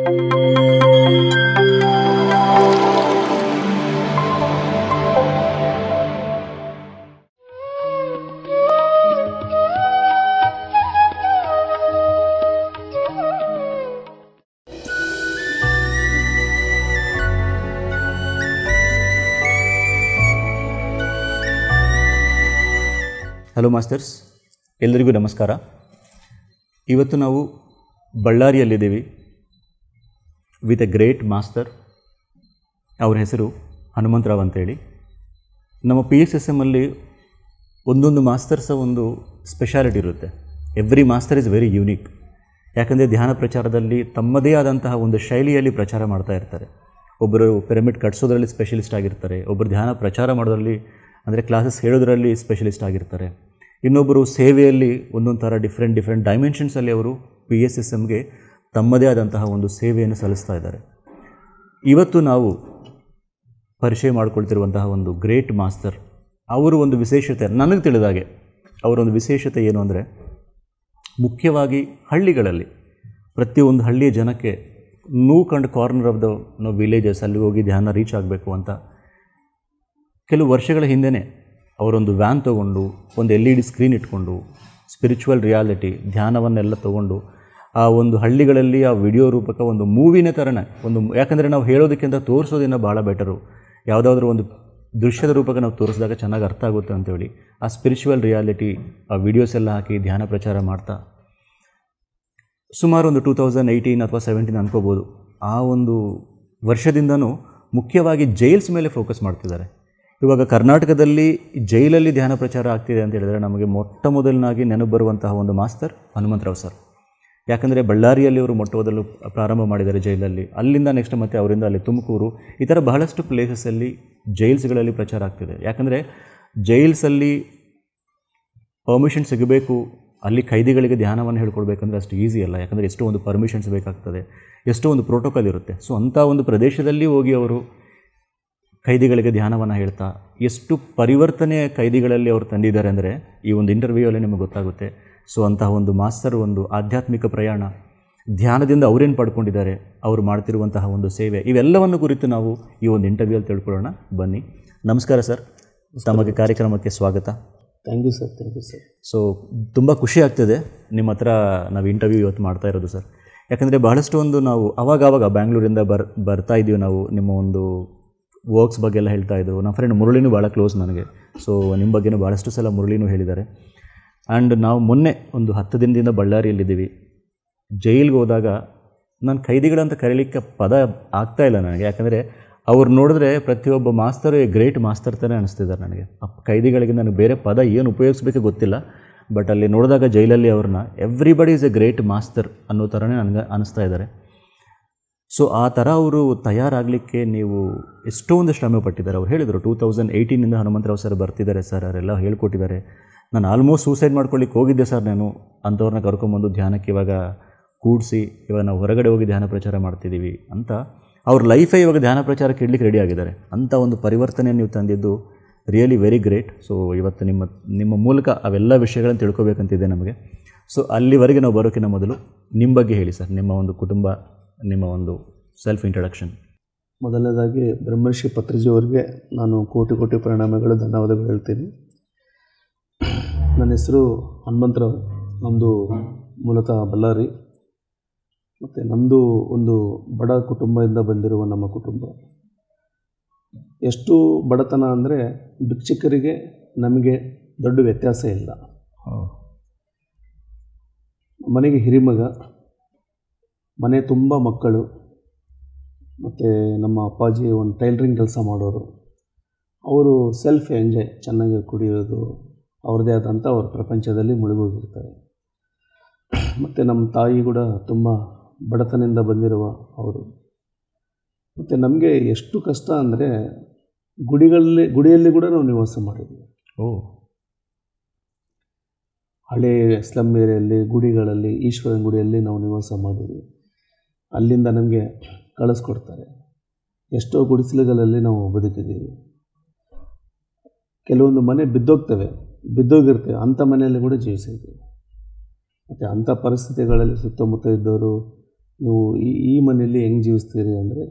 Hello masters, ಎಲ್ಲರಿಗೂ ನಮಸ್ಕಾರ. ಇವತ್ತು ನಾವು ಬಳ್ಳಾರಿಯಲ್ಲಿದ್ದೀವಿ ವಿತ್ ಎ ಗ್ರೇಟ್ ಮಾಸ್ಟರ್. ಅವ್ರ ಹೆಸರು ಹನುಮಂತರಾವ್ ಅಂತೇಳಿ. ನಮ್ಮ PSSMಲ್ಲಿ ಒಂದೊಂದು ಮಾಸ್ಟರ್ಸ ಒಂದು ಸ್ಪೆಷಾಲಿಟಿ ಇರುತ್ತೆ. Every master is very unique. ಯಾಕಂದರೆ ಧ್ಯಾನ ಪ್ರಚಾರದಲ್ಲಿ ತಮ್ಮದೇ ಆದಂತಹ ಒಂದು ಶೈಲಿಯಲ್ಲಿ ಪ್ರಚಾರ ಮಾಡ್ತಾ ಇರ್ತಾರೆ. ಒಬ್ಬರು ಪಿರಮಿಡ್ ಕಟ್ಸೋದ್ರಲ್ಲಿ ಸ್ಪೆಷಲಿಸ್ಟ್ ಆಗಿರ್ತಾರೆ, ಒಬ್ಬರು ಧ್ಯಾನ ಪ್ರಚಾರ ಮಾಡೋದ್ರಲ್ಲಿ ಅಂದರೆ ಕ್ಲಾಸಸ್ ಹೇಳೋದ್ರಲ್ಲಿ ಸ್ಪೆಷಲಿಸ್ಟ್ ಆಗಿರ್ತಾರೆ, ಇನ್ನೊಬ್ಬರು ಸೇವೆಯಲ್ಲಿ ಒಂದೊಂದು ಥರ ಡಿಫ್ರೆಂಟ್ ಡೈಮೆನ್ಷನ್ಸಲ್ಲಿ ಅವರು PSSMಗೆ ತಮ್ಮದೇ ಆದಂತಹ ಒಂದು ಸೇವೆಯನ್ನು ಸಲ್ಲಿಸ್ತಾ ಇದ್ದಾರೆ. ಇವತ್ತು ನಾವು ಪರಿಚಯ ಮಾಡಿಕೊಳ್ತಿರುವಂತಹ ಒಂದು ಗ್ರೇಟ್ ಮಾಸ್ಟರ್, ಅವರು ಒಂದು ವಿಶೇಷತೆ ನನಗೆ ತಿಳಿದಾಗೆ ಅವರೊಂದು ವಿಶೇಷತೆ ಏನು ಅಂದರೆ, ಮುಖ್ಯವಾಗಿ ಹಳ್ಳಿಗಳಲ್ಲಿ ಪ್ರತಿಯೊಂದು ಹಳ್ಳಿಯ ಜನಕ್ಕೆ Nook and corner of the villages ಅಲ್ಲಿ ಹೋಗಿ ಧ್ಯಾನ ರೀಚ್ ಆಗಬೇಕು ಅಂತ ಕೆಲವು ವರ್ಷಗಳ ಹಿಂದೆಯೇ ಅವರೊಂದು ವ್ಯಾನ್ ತೊಗೊಂಡು ಒಂದು LED ಸ್ಕ್ರೀನ್ ಇಟ್ಕೊಂಡು ಸ್ಪಿರಿಚುವಲ್ ರಿಯಾಲಿಟಿ ಧ್ಯಾನವನ್ನೆಲ್ಲ ತೊಗೊಂಡು ಆ ಒಂದು ಹಳ್ಳಿಗಳಲ್ಲಿ ಆ ವಿಡಿಯೋ ರೂಪಕ ಒಂದು ಮೂವಿನೇ ಥರನೇ ಒಂದು, ಯಾಕಂದರೆ ನಾವು ಹೇಳೋದಕ್ಕಿಂತ ತೋರಿಸೋದಿನ್ನ ಭಾಳ ಬೆಟರು. ಯಾವುದಾದ್ರೂ ಒಂದು ದೃಶ್ಯದ ರೂಪಕ ನಾವು ತೋರಿಸಿದಾಗ ಚೆನ್ನಾಗಿ ಅರ್ಥ ಆಗುತ್ತೆ ಅಂತೇಳಿ ಆ ಸ್ಪಿರಿಚುವಲ್ ರಿಯಾಲಿಟಿ ಆ ವಿಡಿಯೋಸ್ ಎಲ್ಲ ಹಾಕಿ ಧ್ಯಾನ ಪ್ರಚಾರ ಮಾಡ್ತಾ ಸುಮಾರು ಒಂದು 2018 ಅಥವಾ 17 ಅನ್ಕೋಬೋದು, ಆ ಒಂದು ವರ್ಷದಿಂದನೂ ಮುಖ್ಯವಾಗಿ ಜೈಲ್ಸ್ ಮೇಲೆ ಫೋಕಸ್ ಮಾಡ್ತಿದ್ದಾರೆ. ಇವಾಗ ಕರ್ನಾಟಕದಲ್ಲಿ ಜೈಲಲ್ಲಿ ಧ್ಯಾನ ಪ್ರಚಾರ ಆಗ್ತಿದೆ ಅಂತ ಹೇಳಿದರೆ ನಮಗೆ ಮೊಟ್ಟ ಮೊದಲನಾಗಿ ನೆನಪು ಬರುವಂತಹ ಒಂದು ಮಾಸ್ಟರ್ ಹನುಮಂತರಾವ್ ಸರ್. ಯಾಕಂದರೆ ಬಳ್ಳಾರಿಯಲ್ಲಿ ಅವರು ಮೊಟ್ಟ ಮೊದಲು ಪ್ರಾರಂಭ ಮಾಡಿದ್ದಾರೆ ಜೈಲಲ್ಲಿ, ಅಲ್ಲಿಂದ ನೆಕ್ಸ್ಟ್ ಮತ್ತು ಅವರಿಂದ ಅಲ್ಲಿ ತುಮಕೂರು, ಈ ಥರ ಬಹಳಷ್ಟು ಪ್ಲೇಸಸ್ಸಲ್ಲಿ ಜೈಲ್ಸ್ಗಳಲ್ಲಿ ಪ್ರಚಾರ ಆಗ್ತಿದೆ. ಯಾಕಂದರೆ ಜೈಲ್ಸಲ್ಲಿ ಪರ್ಮಿಷನ್ ಸಿಗಬೇಕು, ಅಲ್ಲಿ ಖೈದಿಗಳಿಗೆ ಧ್ಯಾನವನ್ನು ಹೇಳ್ಕೊಡ್ಬೇಕಂದ್ರೆ ಅಷ್ಟು ಈಸಿ ಅಲ್ಲ. ಯಾಕಂದರೆ ಎಷ್ಟೋ ಒಂದು ಪರ್ಮಿಷನ್ಸ್ ಬೇಕಾಗ್ತದೆ, ಎಷ್ಟೋ ಒಂದು ಪ್ರೋಟೋಕಾಲ್ ಇರುತ್ತೆ. ಸೊ ಅಂಥ ಒಂದು ಪ್ರದೇಶದಲ್ಲಿ ಹೋಗಿ ಅವರು ಖೈದಿಗಳಿಗೆ ಧ್ಯಾನವನ್ನು ಹೇಳ್ತಾ ಎಷ್ಟು ಪರಿವರ್ತನೆ ಖೈದಿಗಳಲ್ಲಿ ಅವರು ತಂದಿದ್ದಾರೆ ಅಂದರೆ ಈ ಒಂದು ಇಂಟರ್ವ್ಯೂವಲ್ಲಿ ನಿಮಗೆ ಗೊತ್ತಾಗುತ್ತೆ. ಸೊ ಅಂತಹ ಒಂದು ಮಾಸ್ಟರ್ ಒಂದು ಆಧ್ಯಾತ್ಮಿಕ ಪ್ರಯಾಣ, ಧ್ಯಾನದಿಂದ ಅವರೇನು ಪಡ್ಕೊಂಡಿದ್ದಾರೆ, ಅವರು ಮಾಡ್ತಿರುವಂತಹ ಒಂದು ಸೇವೆ, ಇವೆಲ್ಲವನ್ನು ಕುರಿತು ನಾವು ಈ ಒಂದು ಇಂಟರ್ವ್ಯೂಲ್ಲಿ ತಿಳ್ಕೊಳ್ಳೋಣ. ಬನ್ನಿ. ನಮಸ್ಕಾರ ಸರ್, ತಮಗೆ ಕಾರ್ಯಕ್ರಮಕ್ಕೆ ಸ್ವಾಗತ. Thank you sir. Thank you sir. So ತುಂಬ ಖುಷಿ ಆಗ್ತದೆ ನಿಮ್ಮ ಹತ್ರ ನಾವು ಇಂಟರ್ವ್ಯೂ ಇವತ್ತು ಮಾಡ್ತಾ ಇರೋದು ಸರ್. ಯಾಕಂದರೆ ಬಹಳಷ್ಟು ಒಂದು ನಾವು ಆವಾಗ ಬ್ಯಾಂಗ್ಳೂರಿಂದ ಬರ್ತಾ ಇದ್ದೀವಿ, ನಾವು ನಿಮ್ಮ ಒಂದು ವರ್ಕ್ಸ್ ಬಗ್ಗೆ ಎಲ್ಲ ಹೇಳ್ತಾ ಇದ್ರು. ನಮ್ಮ ಫ್ರೆಂಡ್ ಮುರಳಿನೂ ಭಾಳ ಕ್ಲೋಸ್ ನನಗೆ. ಸೊ ನಿಮ್ಮ ಬಗ್ಗೆನೂ ಭಾಳಷ್ಟು ಸಲ ಮುರಳಿನೂ ಹೇಳಿದ್ದಾರೆ. ಆ್ಯಂಡ್ ನಾವು ಮೊನ್ನೆ ಒಂದು 10 ದಿನದಿಂದ ಬಳ್ಳಾರಿಯಲ್ಲಿದ್ದೀವಿ. ಜೈಲಿಗೆ ಹೋದಾಗ ನಾನು ಖೈದಿಗಳಂತ ಕರೀಲಿಕ್ಕೆ ಪದ ಆಗ್ತಾಯಿಲ್ಲ ನನಗೆ. ಯಾಕಂದರೆ ಅವ್ರು ನೋಡಿದ್ರೆ ಪ್ರತಿಯೊಬ್ಬ ಮಾಸ್ತರು ಗ್ರೇಟ್ ಮಾಸ್ತರ್ ತಾನೇ ಅನಿಸ್ತಿದ್ದಾರೆ ನನಗೆ. ಖೈದಿಗಳಿಗೆ ನನಗೆ ಬೇರೆ ಪದ ಏನು ಉಪಯೋಗಿಸ್ಬೇಕು ಗೊತ್ತಿಲ್ಲ. ಬಟ್ ಅಲ್ಲಿ ನೋಡಿದಾಗ ಜೈಲಲ್ಲಿ ಅವ್ರನ್ನ everybody is A great master ಅನ್ನೋ ಥರನೇ ನನಗೆ ಅನಿಸ್ತಾ ಇದ್ದಾರೆ. ಸೊ ಆ ಥರ ಅವರು ತಯಾರಾಗಲಿಕ್ಕೆ ನೀವು ಎಷ್ಟೊಂದು ಶ್ರಮೆ ಪಟ್ಟಿದ್ದಾರೆ. ಅವ್ರು ಹೇಳಿದರು 2018 ಹನುಮಂತರಾವ್ ಸರ್ ಬರ್ತಿದ್ದಾರೆ ಸರ್, ಅವರೆಲ್ಲ ಹೇಳ್ಕೊಟ್ಟಿದ್ದಾರೆ. ನಾನು ಆಲ್ಮೋಸ್ಟ್ ಸೂಸೈಡ್ ಮಾಡ್ಕೊಳ್ಳಿಕ್ಕೆ ಹೋಗಿದ್ದೆ ಸರ್ ನಾನು. ಅಂಥವ್ರನ್ನ ಕರ್ಕೊಂಬಂದು ಧ್ಯಾನಕ್ಕೆ ಇವಾಗ ಕೂಡಿಸಿ ಇವಾಗ ನಾವು ಹೊರಗಡೆ ಹೋಗಿ ಧ್ಯಾನ ಪ್ರಚಾರ ಮಾಡ್ತಿದ್ದೀವಿ ಅಂತ ಅವ್ರ ಲೈಫೇ ಇವಾಗ ಧ್ಯಾನ ಪ್ರಚಾರಕ್ಕೆ ಇಡಲಿಕ್ಕೆ ರೆಡಿ ಆಗಿದ್ದಾರೆ. ಅಂಥ ಒಂದು ಪರಿವರ್ತನೆ ನೀವು ತಂದಿದ್ದು ರಿಯಲಿ ವೆರಿ ಗ್ರೇಟ್. ಸೊ ಇವತ್ತು ನಿಮ್ಮ ಮೂಲಕ ಅವೆಲ್ಲ ವಿಷಯಗಳನ್ನು ತಿಳ್ಕೊಬೇಕಂತಿದೆ ನಮಗೆ. ಸೊ ಅಲ್ಲಿವರೆಗೆ ನಾವು ಬರೋಕ್ಕಿಂತ ಮೊದಲು ನಿಮ್ಮ ಬಗ್ಗೆ ಹೇಳಿ ಸರ್, ನಿಮ್ಮ ಒಂದು ಕುಟುಂಬ, ನಿಮ್ಮ ಒಂದು ಸೆಲ್ಫ್ ಇಂಟ್ರಡಕ್ಷನ್. ಮೊದಲನೇದಾಗಿ ಬ್ರಹ್ಮರ್ಷಿ ಪತ್ರಿಜಿ ಅವರಿಗೆ ನಾನು ಕೋಟಿ ಪ್ರಣಾಮಗಳು, ಧನ್ಯವಾದಗಳು ಹೇಳ್ತೀನಿ. ನನ್ನ ಹೆಸರು ಹನುಮಂತರಾವ್. ನಮ್ಮದು ಮೂಲತಃ ಬಳ್ಳಾರಿ. ಮತ್ತು ನಮ್ಮದು ಒಂದು ಬಡ ಕುಟುಂಬದಿಂದ ಬಂದಿರುವ ನಮ್ಮ ಕುಟುಂಬ. ಎಷ್ಟು ಬಡತನ ಅಂದರೆ ಭಿಕ್ಷುಕರಿಗೆ ನಮಗೆ ದೊಡ್ಡ ವ್ಯತ್ಯಾಸ ಇಲ್ಲ. ಮನೆಗೆ ಹಿರಿಮಗ, ಮನೆ ತುಂಬ ಮಕ್ಕಳು, ಮತ್ತು ನಮ್ಮ ಅಪ್ಪಾಜಿ ಒಂದು ಟೈಲರಿಂಗ್ ಕೆಲಸ ಮಾಡೋರು. ಅವರು ಸೆಲ್ಫ್ ಎಂಜಾಯ್, ಚೆನ್ನಾಗಿ ಕುಡಿಯೋದು, ಅವ್ರದ್ದೇ ಆದಂಥ ಅವ್ರ ಪ್ರಪಂಚದಲ್ಲಿ ಮುಳುಗೋಗಿರ್ತಾರೆ. ಮತ್ತು ನಮ್ಮ ತಾಯಿ ಕೂಡ ತುಂಬ ಬಡತನದಿಂದ ಬಂದಿರುವ ಅವರು. ಮತ್ತು ನಮಗೆ ಎಷ್ಟು ಕಷ್ಟ ಅಂದರೆ ಗುಡಿಯಲ್ಲಿ ಕೂಡ ನಾವು ನಿವಾಸ ಮಾಡಿದ್ವಿ. ಹಳೆ ಸ್ಲಮ್ ಏರಿಯಲ್ಲಿ ಗುಡಿಗಳಲ್ಲಿ, ಈಶ್ವರನ ಗುಡಿಯಲ್ಲಿ ನಾವು ನಿವಾಸ ಮಾಡಿದ್ವಿ. ಅಲ್ಲಿಂದ ನಮಗೆ ಕಳಿಸ್ಕೊಡ್ತಾರೆ. ಎಷ್ಟೋ ಗುಡಿಸಲುಗಳಲ್ಲಿ ನಾವು ಬದುಕಿದ್ದೀವಿ. ಕೆಲವೊಂದು ಮನೆ ಬಿದ್ದೋಗಿರ್ತೇವೆ, ಅಂಥ ಮನೆಯಲ್ಲಿ ಕೂಡ ಜೀವಿಸಿದ್ದೀವಿ. ಮತ್ತು ಅಂಥ ಪರಿಸ್ಥಿತಿಗಳಲ್ಲಿ ಸುತ್ತಮುತ್ತ ಇದ್ದವರು ನೀವು ಈ ಮನೆಯಲ್ಲಿ ಹೆಂಗೆ ಜೀವಿಸ್ತೀರಿ ಅಂದರೆ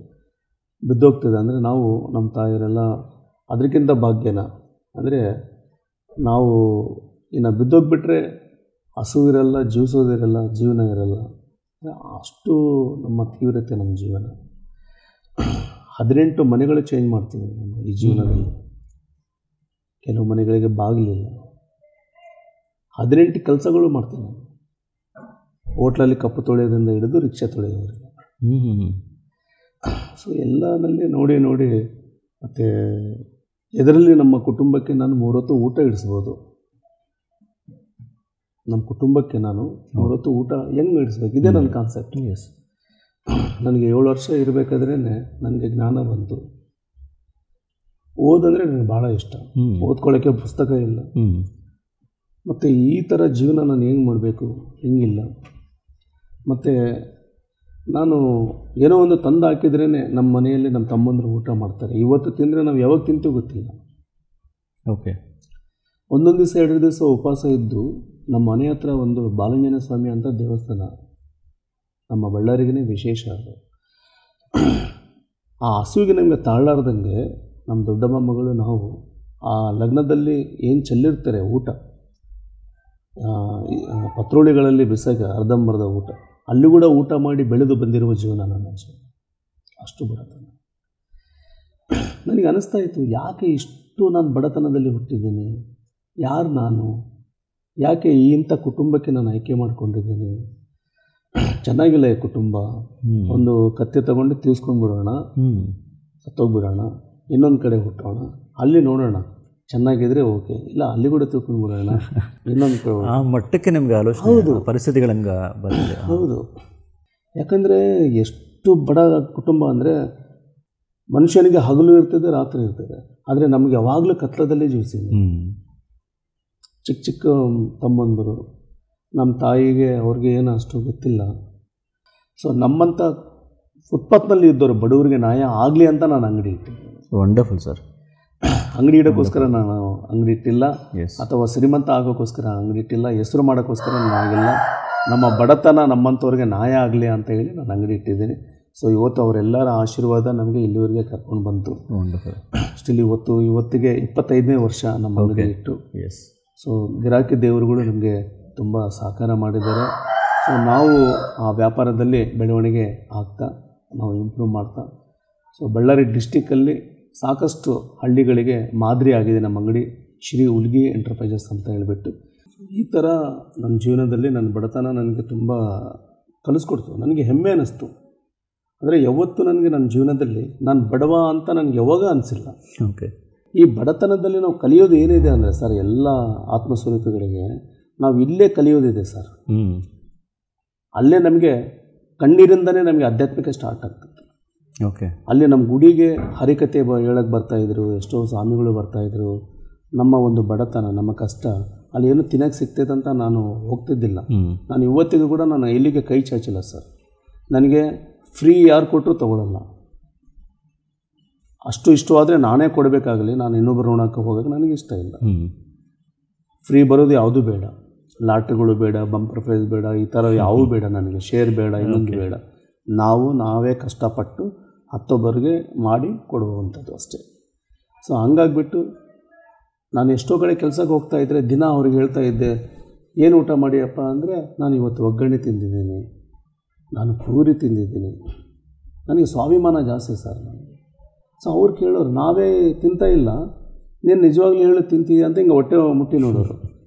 ಬಿದ್ದೋಗ್ತದೆ. ಅಂದರೆ ನಾವು ನಮ್ಮ ತಾಯಿಯರೆಲ್ಲ ಅದಕ್ಕಿಂತ ಭಾಗ್ಯನ. ಅಂದರೆ ನಾವು ಇನ್ನು ಬಿದ್ದೋಗ್ಬಿಟ್ರೆ ಹಸು ಇರಲ್ಲ, ಜೀವಿಸೋದಿರಲ್ಲ, ಜೀವನ ಇರಲ್ಲ. ಅಷ್ಟು ನಮ್ಮ ತೀವ್ರತೆ ನಮ್ಮ ಜೀವನ. 18 ಮನೆಗಳು ಚೇಂಜ್ ಮಾಡ್ತೀವಿ ನಮ್ಮ ಈ ಜೀವನದಲ್ಲಿ. ಕೆಲವು ಮನೆಗಳಿಗೆ ಬಾಗಿಲಿಲ್ಲ. 18 ಕೆಲಸಗಳು ಮಾಡ್ತೀನಿ ನಾನು. ಹೋಟ್ಲಲ್ಲಿ ಕಪ್ಪು ತೊಳೆಯೋದ್ರಿಂದ ಹಿಡಿದು ರಿಕ್ಷಾ ತೊಳೆಯೋವರೆಗೆ. ಸೊ ಎಲ್ಲನಲ್ಲಿ ನೋಡಿ ಮತ್ತು ಇದರಲ್ಲಿ ನಮ್ಮ ಕುಟುಂಬಕ್ಕೆ ನಾನು 3 ಹೊತ್ತು ಊಟ ಇಡಿಸ್ಬೋದು. ನಮ್ಮ ಕುಟುಂಬಕ್ಕೆ ನಾನು 3 ಹೊತ್ತು ಊಟ ಹೆಂಗೆ ಇಡಿಸ್ಬೇಕು, ಇದೇ ನನ್ನ ಕಾನ್ಸೆಪ್ಟ್. ಎಸ್. ನನಗೆ 7 ವರ್ಷ ಇರಬೇಕಾದ್ರೇ ನನಗೆ ಜ್ಞಾನ ಬಂತು. ಓದಂದರೆ ನನಗೆ ಭಾಳ ಇಷ್ಟ. ಓದ್ಕೊಳ್ಳೋಕ್ಕೆ ಪುಸ್ತಕ ಇಲ್ಲ. ಮತ್ತು ಈ ಥರ ಜೀವನ ನಾನು ಹೆಂಗೆ ಮಾಡಬೇಕು, ಹೆಂಗಿಲ್ಲ. ಮತ್ತು ನಾನು ಏನೋ ಒಂದು ತಂದು ಹಾಕಿದ್ರೇ ನಮ್ಮ ಮನೆಯಲ್ಲಿ ನಮ್ಮ ತಮ್ಮಂದರು ಊಟ ಮಾಡ್ತಾರೆ. ಇವತ್ತು ತಿಂದರೆ ನಾವು ಯಾವಾಗ ತಿಂತೀವಿ ಗೊತ್ತಿಲ್ಲ. ಓಕೆ. ಒಂದೊಂದು ದಿವಸ 2 ದಿವಸ ಉಪವಾಸ ಇದ್ದು ನಮ್ಮ ಮನೆ ಹತ್ರ ಒಂದು ಬಾಲಂಜನ ಸ್ವಾಮಿ ಅಂತ ದೇವಸ್ಥಾನ, ನಮ್ಮ ಬಳ್ಳಾರಿಗೇ ವಿಶೇಷ ಅದು. ಆ ಹಸುವಿಗೆ ನಮಗೆ ತಾಳಲಾರ್ದಂಗೆ ನಮ್ಮ ದೊಡ್ಡಮ್ಮ ಮಗಳು ನಾವು ಆ ಲಗ್ನದಲ್ಲಿ ಏನು ಚೆಲ್ಲಿರ್ತಾರೆ ಊಟ, ಪತ್ರೋಳಿಗಳಲ್ಲಿ ಬಿಸಾಗ ಅರ್ಧಂಬರ್ಧ ಊಟ, ಅಲ್ಲಿ ಕೂಡ ಊಟ ಮಾಡಿ ಬೆಳೆದು ಬಂದಿರುವ ಜೀವನ ನನ್ನ ಜೀವನ. ಅಷ್ಟು ಬಡತನ. ನನಗೆ ಅನ್ನಿಸ್ತಾ ಇತ್ತು, ಯಾಕೆ ಇಷ್ಟು ನಾನು ಬಡತನದಲ್ಲಿ ಹುಟ್ಟಿದ್ದೀನಿ, ಯಾರು ನಾನು, ಯಾಕೆ ಇಂಥ ಕುಟುಂಬಕ್ಕೆ ನಾನು ಆಯ್ಕೆ ಮಾಡ್ಕೊಂಡಿದ್ದೀನಿ. ಚೆನ್ನಾಗಿಲ್ಲ ಈ ಕುಟುಂಬ. ಒಂದು ಕತ್ತೆ ತಗೊಂಡು ತೀವ್ಸ್ಕೊಂಡು ಬಿಡೋಣ, ಸತ್ತೋಗ್ಬಿಡೋಣ, ಇನ್ನೊಂದು ಕಡೆ ಹುಟ್ಟೋಣ, ಅಲ್ಲಿ ನೋಡೋಣ, ಚೆನ್ನಾಗಿದ್ರೆ ಓಕೆ, ಇಲ್ಲ ಅಲ್ಲಿ ಕೂಡ ತಿಳ್ಕೊಂಡು ಬಿಡೋಣ, ಇನ್ನೊಂದು ಕಡೆ. ಆ ಮಟ್ಟಕ್ಕೆ ನಿಮಗೆ ಆಲೋಚನೆ. ಹೌದು, ಪರಿಸ್ಥಿತಿಗಳಂಗೆ ಬಂದಿದೆ. ಹೌದು. ಯಾಕಂದರೆ ಎಷ್ಟು ಬಡ ಕುಟುಂಬ ಅಂದರೆ ಮನುಷ್ಯನಿಗೆ ಹಗಲು ಇರ್ತದೆ, ರಾತ್ರಿ ಇರ್ತದೆ. ಆದರೆ ನಮಗೆ ಯಾವಾಗಲೂ ಕತ್ಲದಲ್ಲೇ ಜೀವಿಸಿದ್ವಿ. ಚಿಕ್ಕ ಚಿಕ್ಕ ತಮ್ಮಂದರು, ನಮ್ಮ ತಾಯಿಗೆ ಅವ್ರಿಗೆ ಏನು ಅಷ್ಟು ಗೊತ್ತಿಲ್ಲ. ಸೊ ನಮ್ಮಂಥ ಫುಟ್ಪಾತ್ನಲ್ಲಿ ಇದ್ದವರು ಬಡವರಿಗೆ ನ್ಯಾಯ ಆಗಲಿ ಅಂತ ನಾನು ಅಂಗಡಿ ಇಟ್ಟಿದ್ದೆ. Wonderful sir. ಅಂಗಡಿ ಇಡೋಕ್ಕೋಸ್ಕರ ನಾನು ಅಂಗಡಿ ಇಟ್ಟಿಲ್ಲ, ಅಥವಾ ಶ್ರೀಮಂತ ಆಗೋಕ್ಕೋಸ್ಕರ ಅಂಗಡಿ ಇಟ್ಟಿಲ್ಲ, ಹೆಸರು ಮಾಡೋಕ್ಕೋಸ್ಕರ ನಾನು ಆಗಿಲ್ಲ. ನಮ್ಮ ಬಡತನ ನಮ್ಮಂಥವ್ರಿಗೆ ನ್ಯಾಯ ಆಗಲಿ ಅಂತ ಹೇಳಿ ನಾನು ಅಂಗಡಿ ಇಟ್ಟಿದ್ದೀನಿ. ಸೊ ಇವತ್ತು ಅವರೆಲ್ಲರ ಆಶೀರ್ವಾದ ನಮಗೆ ಇಲ್ಲಿವರೆಗೆ ಕರ್ಕೊಂಡು ಬಂತು. ಸ್ಟಿಲ್ ಇವತ್ತಿಗೆ 25ನೇ ವರ್ಷ ನಮ್ಮ ಅಂಗಡಿ ಇಟ್ಟು. ಸೊ ಗಿರಾಕಿ ದೇವರುಗಳು ನಮಗೆ ತುಂಬ ಸಹಕಾರ ಮಾಡಿದ್ದಾರೆ. ಸೊ ನಾವು ಆ ವ್ಯಾಪಾರದಲ್ಲಿ ಬೆಳವಣಿಗೆ ಆಗ್ತಾ ನಾವು ಇಂಪ್ರೂವ್ ಮಾಡ್ತಾ, ಸೊ ಬಳ್ಳಾರಿ ಡಿಸ್ಟಿಕ್ಕಲ್ಲಿ ಸಾಕಷ್ಟು ಹಳ್ಳಿಗಳಿಗೆ ಮಾದರಿ ಆಗಿದೆ ನಮ್ಮ ಅಂಗಡಿ, ಶ್ರೀ ಹುಲ್ಗಿ ಎಂಟರ್ಪ್ರೈಸಸ್ ಅಂತ ಹೇಳಿಬಿಟ್ಟು. ಈ ಥರ ನನ್ನ ಜೀವನದಲ್ಲಿ ನನ್ನ ಬಡತನ ನನಗೆ ತುಂಬ ಕಲಿಸ್ಕೊಡ್ತು. ನನಗೆ ಹೆಮ್ಮೆ ಅನ್ನಿಸ್ತು. ಅಂದರೆ ಯಾವತ್ತೂ ನನಗೆ ನನ್ನ ಜೀವನದಲ್ಲಿ ನಾನು ಬಡವ ಅಂತ ನನಗೆ ಯಾವಾಗ ಅನಿಸಿಲ್ಲ. ಓಕೆ. ಈ ಬಡತನದಲ್ಲಿ ನಾವು ಕಲಿಯೋದು ಏನಿದೆ ಅಂದರೆ ಸರ್, ಎಲ್ಲ ಆತ್ಮಸ್ವರೂಪಿಗಳಿಗೆ ನಾವು ಇಲ್ಲೇ ಕಲಿಯೋದಿದೆ ಸರ್. ಅಲ್ಲೇ ನಮಗೆ ಕಣ್ಣೀರಿಂದನೇ ನಮಗೆ ಆಧ್ಯಾತ್ಮಿಕ ಸ್ಟಾರ್ಟ್ ಆಗ್ತದೆ. ಓಕೆ. ಅಲ್ಲಿ ನಮ್ಮ ಗುಡಿಗೆ ಹರಿಕತೆ ಹೇಳಕ್ಕೆ ಬರ್ತಾಯಿದ್ರು, ಎಷ್ಟೋ ಸ್ವಾಮಿಗಳು ಬರ್ತಾಯಿದ್ರು. ನಮ್ಮ ಒಂದು ಬಡತನ, ನಮ್ಮ ಕಷ್ಟ ಅಲ್ಲಿ ಏನು ತಿನ್ನಕ್ಕೆ ಸಿಗ್ತೈತೆ ಅಂತ ನಾನು ಹೋಗ್ತಿದ್ದಿಲ್ಲ. ನಾನು ಇವತ್ತಿಗೂ ಕೂಡ ನಾನು ಎಲ್ಲಿಗೆ ಕೈ ಚಾಚಿಲ್ಲ ಸರ್. ನನಗೆ ಫ್ರೀ ಯಾರು ಕೊಟ್ಟರು ತೊಗೊಳ್ಳಲ್ಲ. ಅಷ್ಟು ಇಷ್ಟು ಆದರೆ ನಾನೇ ಕೊಡಬೇಕಾಗಲಿ, ನಾನು ಇನ್ನೊಬ್ಬರು ನೋಡೋಕ್ಕೆ ಹೋಗೋಕ್ಕೆ ನನಗೆ ಇಷ್ಟ ಇಲ್ಲ. ಫ್ರೀ ಬರೋದು ಯಾವುದೂ ಬೇಡ, ಲಾಟ್ರಿಗಳು ಬೇಡ, ಬಂಪರ್ ಪ್ರೈಸ್ ಬೇಡ, ಈ ಥರ ಯಾವುದೂ ಬೇಡ ನನಗೆ. ಶೇರ್ ಬೇಡ, ಇನ್ನೊಂದು ಬೇಡ. ನಾವೇ ಕಷ್ಟಪಟ್ಟು ಹತ್ತೊಬ್ಬರಿಗೆ ಮಾಡಿ ಕೊಡುವಂಥದ್ದು ಅಷ್ಟೇ. ಸೊ ಹಂಗಾಗಿಬಿಟ್ಟು ನಾನು ಎಷ್ಟೋ ಕಡೆ ಕೆಲಸಕ್ಕೆ ಹೋಗ್ತಾಯಿದ್ರೆ ದಿನ ಅವ್ರಿಗೆ ಹೇಳ್ತಾ ಇದ್ದೆ, ಏನು ಊಟ ಮಾಡಿಯಪ್ಪ ಅಂದರೆ, ನಾನು ಇವತ್ತು ಒಗ್ಗರಣೆ ತಿಂದಿದ್ದೀನಿ, ನಾನು ಪೂರಿ ತಿಂದಿದ್ದೀನಿ. ನನಗೆ ಸ್ವಾಭಿಮಾನ ಜಾಸ್ತಿ ಸರ್ ನನಗೆ. ಸೊ ಅವ್ರು ಕೇಳೋರು, ನಾವೇ ತಿಂತಾ ಇಲ್ಲ, ನೀನು ನಿಜವಾಗ್ಲೂ ಹೇಳಿ ತಿಂತೀಯ ಅಂತ ಹಿಂಗೆ ಹೊಟ್ಟೆ ಮುಟ್ಟಿ ನೋಡೋರು.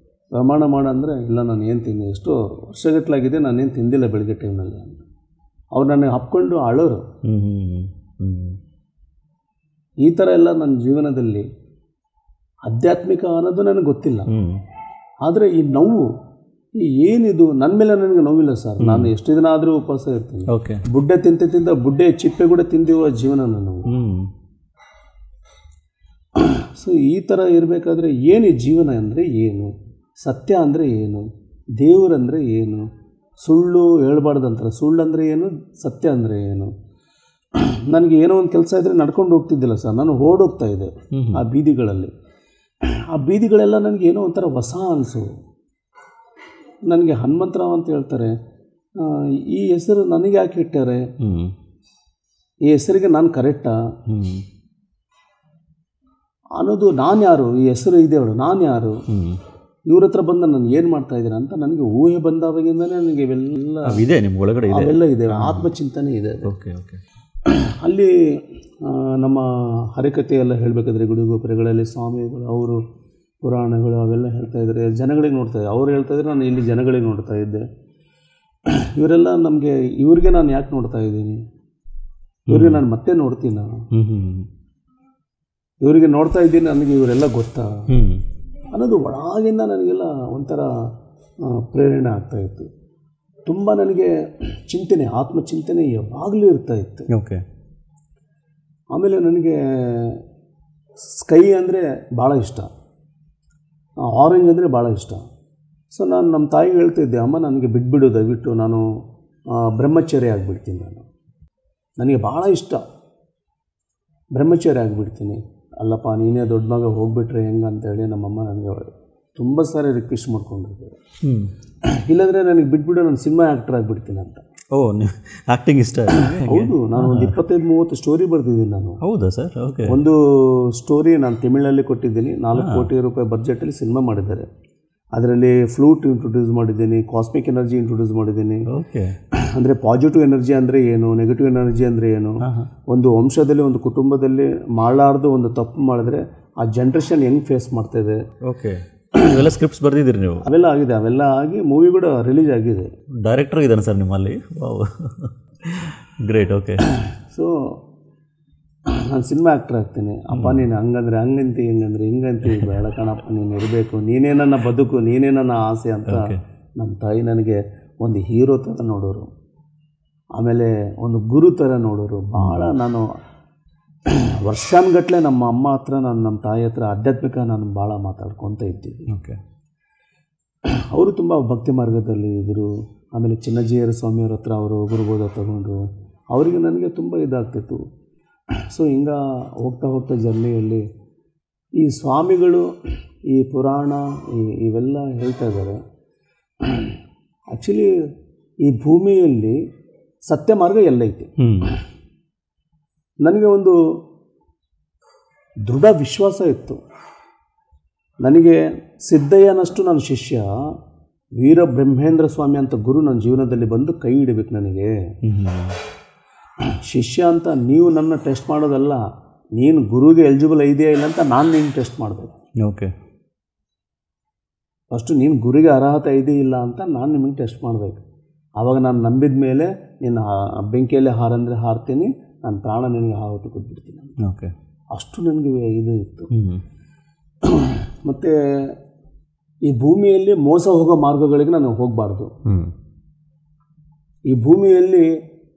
ಪ್ರಮಾಣ ಮಾಡಂದರೆ, ಇಲ್ಲ ನಾನು ಏನು ತಿಂದೆ, ಎಷ್ಟೋ ವರ್ಷಗಟ್ಟಲಾಗಿದೆ ನಾನೇನು ತಿಂದಿಲ್ಲ ಬೆಳಗ್ಗೆ ಟೈಮ್ನಲ್ಲಿ ಅಂತ. ಅವ್ರು ನನಗೆ ಹಪ್ಕೊಂಡು ಅಳೋರು. ಈ ಥರ ಎಲ್ಲ ನನ್ನ ಜೀವನದಲ್ಲಿ ಆಧ್ಯಾತ್ಮಿಕ ಅನ್ನೋದು ನನಗೆ ಗೊತ್ತಿಲ್ಲ. ಆದರೆ ಈ ನೋವು, ಈ ಏನಿದು ನನ್ನ ಮೇಲೆ ನನಗೆ ನೋವಿಲ್ಲ ಸರ್. ನಾನು ಎಷ್ಟು ದಿನ ಆದರೂ ಉಪವಾಸ ಇರ್ತೀನಿ. ಬುಡ್ಡೆ ತಿಂತ ಬುಡ್ಡೆ ಚಿಪ್ಪೆ ಕೂಡ ತಿಂದಿರುವ ಜೀವನ ನಾನು. ಸೊ ಈ ಥರ ಇರಬೇಕಾದ್ರೆ ಏನು ಜೀವನ ಅಂದರೆ ಏನು, ಸತ್ಯ ಅಂದರೆ ಏನು, ದೇವರಂದರೆ ಏನು, ಸುಳ್ಳು ಹೇಳ್ಬಾರ್ದು ಅಂತಾರೆ. ಸುಳ್ಳು ಅಂದರೆ ಏನು, ಸತ್ಯ ಅಂದರೆ ಏನು. ನನಗೆ ಏನೋ ಒಂದು ಕೆಲಸ ಇದ್ದರೆ ನಡ್ಕೊಂಡು ಹೋಗ್ತಿದ್ದಿಲ್ಲ ಸರ್, ನಾನು ಓಡೋಗ್ತಾ ಇದ್ದೆ ಆ ಬೀದಿಗಳಲ್ಲಿ. ಆ ಬೀದಿಗಳೆಲ್ಲ ನನಗೆ ಏನೋ ಒಂಥರ ಹೊಸ ಅನಿಸು. ನನಗೆ ಹನುಮಂತರಾವ್ ಅಂತ ಹೇಳ್ತಾರೆ, ಈ ಹೆಸರು ನನಗೆ ಯಾಕೆ ಇಟ್ಟಾರೆ, ಈ ಹೆಸರಿಗೆ ನಾನು ಕರೆಕ್ಟಾ ಅನ್ನೋದು, ನಾನು ಯಾರು, ಈ ಹೆಸರು ಇದೆಯವಳು ನಾನು ಯಾರು, ಇವ್ರ ಹತ್ರ ಬಂದು ನಾನು ಏನು ಮಾಡ್ತಾ ಇದ್ದೀನಿ ಅಂತ ನನಗೆ ಊಹೆ ಬಂದಾವಾಗಿಂದನೇ ನನಗೆ ಇವೆಲ್ಲ ಇದೆ, ನಿಮ್ಮ ಒಳಗಡೆ ಅವೆಲ್ಲ ಇದೆ, ಆತ್ಮಚಿಂತನೆ ಇದೆ. Okay okay. ಅಲ್ಲಿ ನಮ್ಮ ಹರಿಕತೆ ಎಲ್ಲ ಹೇಳಬೇಕಾದ್ರೆ ಗುಡಿಗೋಪುರಗಳಲ್ಲಿ ಸ್ವಾಮಿಗಳು ಅವರು ಪುರಾಣಗಳು ಅವೆಲ್ಲ ಹೇಳ್ತಾ ಇದ್ದಾರೆ, ಜನಗಳಿಗೆ ನೋಡ್ತಾ ಇದ್ದೆ, ಅವ್ರು ಹೇಳ್ತಾ ಇದ್ರೆ ನಾನು ಇಲ್ಲಿ ಜನಗಳಿಗೆ ನೋಡ್ತಾ ಇದ್ದೆ. ಇವರೆಲ್ಲ ನಮಗೆ ಇವ್ರಿಗೆ ನಾನು ಯಾಕೆ ನೋಡ್ತಾ ಇದ್ದೀನಿ, ಇವ್ರಿಗೆ ನಾನು ಮತ್ತೆ ನೋಡ್ತೀನಿ, ನಾನು ಇವರಿಗೆ ನೋಡ್ತಾ ಇದ್ದೀನಿ, ನನಗೆ ಇವರೆಲ್ಲ ಗೊತ್ತಾ ಅನ್ನೋದು ಒಳಗಿಂದ ನನಗೆಲ್ಲ ಒಂಥರ ಪ್ರೇರಣೆ ಆಗ್ತಾಯಿತ್ತು. ತುಂಬ ನನಗೆ ಚಿಂತನೆ, ಆತ್ಮಚಿಂತನೆ ಯಾವಾಗಲೂ ಇರ್ತಾಯಿತ್ತು. ಓಕೆ. ಆಮೇಲೆ ನನಗೆ ಸ್ಕೈ ಅಂದರೆ ಭಾಳ ಇಷ್ಟ, ಆರೆಂಜ್ ಅಂದರೆ ಭಾಳ ಇಷ್ಟ. ಸೊ ನಾನು ನಮ್ಮ ತಾಯಿಗೆ ಹೇಳ್ತಿದ್ದೆ, ಅಮ್ಮ ನನಗೆ ಬಿಟ್ಬಿಡು ದಯವಿಟ್ಟು, ನಾನು ಬ್ರಹ್ಮಚರ್ಯ ಆಗಿಬಿಡ್ತೀನಿ, ನನಗೆ ಭಾಳ ಇಷ್ಟ ಬ್ರಹ್ಮಚರ್ಯ ಆಗಿಬಿಡ್ತೀನಿ. ಅಲ್ಲಪ್ಪ ನೀನೇ ದೊಡ್ಡ ಮಗ ಹೋಗ್ಬಿಟ್ರೆ ಹೆಂಗೆ ಅಂತೇಳಿ ನಮ್ಮಮ್ಮ ನನಗೆ ತುಂಬ ಸಾರಿ ರಿಕ್ವೆಸ್ಟ್ ಮಾಡ್ಕೊಂಡಿದ್ದಾರೆ. ಇಲ್ಲಾಂದರೆ ನನಗೆ ಬಿಟ್ಬಿಡು, ನಾನು ಸಿನಿಮಾ ಆ್ಯಕ್ಟರ್ ಆಗಿಬಿಡ್ತೀನಿ ಅಂತ. ಓ, ಆ್ಯಕ್ಟಿಂಗ್ ಇಷ್ಟ? ಹೌದು, ನಾನು ಒಂದು 25-30 ಸ್ಟೋರಿ ಬರ್ತಿದ್ದೀನಿ ನಾನು. ಹೌದಾ ಸರ್? ಓಕೆ. ಒಂದು ಸ್ಟೋರಿ ನಾನು ತಮಿಳಲ್ಲಿ ಕೊಟ್ಟಿದ್ದೀನಿ, 4 ಕೋಟಿ ರೂಪಾಯಿ ಬಡ್ಜೆಟಲ್ಲಿ ಸಿನಿಮಾ ಮಾಡಿದ್ದಾರೆ. ಅದರಲ್ಲಿ ಫ್ಲೂಟ್ ಇಂಟ್ರೊಡ್ಯೂಸ್ ಮಾಡಿದ್ದೀನಿ, ಕಾಸ್ಮಿಕ್ ಎನರ್ಜಿ ಇಂಟ್ರೊಡ್ಯೂಸ್ ಮಾಡಿದ್ದೀನಿ. ಓಕೆ. ಅಂದರೆ ಪಾಸಿಟಿವ್ ಎನರ್ಜಿ ಅಂದರೆ ಏನು, ನೆಗೆಟಿವ್ ಎನರ್ಜಿ ಅಂದರೆ ಏನು, ಒಂದು ವಂಶದಲ್ಲಿ ಒಂದು ಕುಟುಂಬದಲ್ಲಿ ಮಾಡಲಾರ್ದು ಒಂದು ತಪ್ಪು ಮಾಡಿದ್ರೆ ಆ ಜನ್ರೇಷನ್ ಹೆಂಗೆ ಫೇಸ್ ಮಾಡ್ತಾಯಿದೆ. ಓಕೆ. ಇವೆಲ್ಲ ಸ್ಕ್ರಿಪ್ಟ್ಸ್ ಬರೆದಿದ್ದೀರಿ ನೀವು? ಅವೆಲ್ಲ ಆಗಿದೆ, ಅವೆಲ್ಲ ಆಗಿ ಮೂವಿ ಕೂಡ ರಿಲೀಸ್ ಆಗಿದೆ. ಡೈರೆಕ್ಟರ್ ಇದ್ದಾನೆ ಸರ್ ನಿಮ್ಮಲ್ಲಿ? ಗ್ರೇಟ್. ಓಕೆ. ಸೊ ನಾನು ಸಿನಿಮಾ ಆ್ಯಕ್ಟರ್ ಆಗ್ತೀನಿ. ಅಪ್ಪ ನೀನು ಹಂಗಂದ್ರೆ ಹಂಗಂತಿ, ಹಿಂಗಂದ್ರೆ ಹಿಂಗಂತಿ, ಬೇಡ ಕಣಪ್ಪ, ನೀನು ಇರಬೇಕು, ನೀನೇ ನನ್ನ ಬದುಕು, ನೀನೇ ನನ್ನ ಆಸೆ ಅಂತ ನಮ್ಮ ತಾಯಿ ನನಗೆ ಒಂದು ಹೀರೋ ಥರ ನೋಡೋರು, ಆಮೇಲೆ ಒಂದು ಗುರು ಥರ ನೋಡೋರು. ಭಾಳ ನಾನು ವರ್ಷಾನುಗಟ್ಟಲೆ ನಮ್ಮ ಅಮ್ಮ ಹತ್ರ, ನಮ್ಮ ತಾಯಿ ಹತ್ರ ಆಧ್ಯಾತ್ಮಿಕ ನಾನು ಭಾಳ ಮಾತಾಡ್ಕೊತ ಇದ್ದೀನಿ. ಓಕೆ. ಅವರು ತುಂಬ ಭಕ್ತಿ ಮಾರ್ಗದಲ್ಲಿ ಇದ್ದರು. ಆಮೇಲೆ ಚಿನ್ನಜೀಯರ ಸ್ವಾಮಿಯವ್ರ ಹತ್ರ ಅವರು ಗುರುಬೋಧ ತಗೊಂಡ್ರು, ಅವರಿಗೆ ನನಗೆ ತುಂಬ ಇದಾಗ್ತಿತ್ತು. ಸೊ ಹಿಂಗೆ ಹೋಗ್ತಾ ಹೋಗ್ತಾ ಜರ್ನಿಯಲ್ಲಿ ಈ ಸ್ವಾಮಿಗಳು ಈ ಪುರಾಣ ಇವೆಲ್ಲ ಹೇಳ್ತಾ ಇದ್ದಾರೆ. ಆ್ಯಕ್ಚುಲಿ ಈ ಭೂಮಿಯಲ್ಲಿ ಸತ್ಯ ಮಾರ್ಗ ಎಲ್ಲ ಐತಿ. ನನಗೆ ಒಂದು ದೃಢ ವಿಶ್ವಾಸ ಇತ್ತು. ನನಗೆ ಸಿದ್ದಯ್ಯನಷ್ಟು ನನ್ನ ಶಿಷ್ಯ ವೀರ ಬ್ರಹ್ಮೇಂದ್ರ ಸ್ವಾಮಿ ಅಂತ ಗುರು ನನ್ನ ಜೀವನದಲ್ಲಿ ಬಂದು ಕೈ ಹಿಡಿಬೇಕು. ನನಗೆ ಶಿಷ್ಯ ಅಂತ ನೀವು ನನ್ನ ಟೆಸ್ಟ್ ಮಾಡೋದಲ್ಲ, ನೀನು ಗುರುಗೆ ಎಲಿಜಿಬಲ್ ಇದೆಯಾ ಇಲ್ಲ ಅಂತ ನಾನು ನಿನ್ನ ಟೆಸ್ಟ್ ಮಾಡಬೇಕು. ಓಕೆ. ಫಸ್ಟು ನೀನು ಗುರಿಗೆ ಅರ್ಹತೆ ಇದೆಯಾ ಇಲ್ಲ ಅಂತ ನಾನು ನಿಮಗೆ ಟೆಸ್ಟ್ ಮಾಡಬೇಕು. ಆವಾಗ ನಾನು ನಂಬಿದ ಮೇಲೆ ನಿನ್ನ ಬೆಂಕಿಯಲ್ಲಿ ಹಾರಂದರೆ ಹಾರ್ತೀನಿ, ನನ್ನ ಪ್ರಾಣ ನಿನಗೆ ಆವತ್ತು ಕೊಟ್ಬಿಡ್ತೀನಿ. ಓಕೆ. ಅಷ್ಟು ನನಗೆ ಇದು ಇತ್ತು. ಮತ್ತು ಈ ಭೂಮಿಯಲ್ಲಿ ಮೋಸ ಹೋಗೋ ಮಾರ್ಗಗಳಿಗೆ ನಾನು ಹೋಗಬಾರ್ದು. ಈ ಭೂಮಿಯಲ್ಲಿ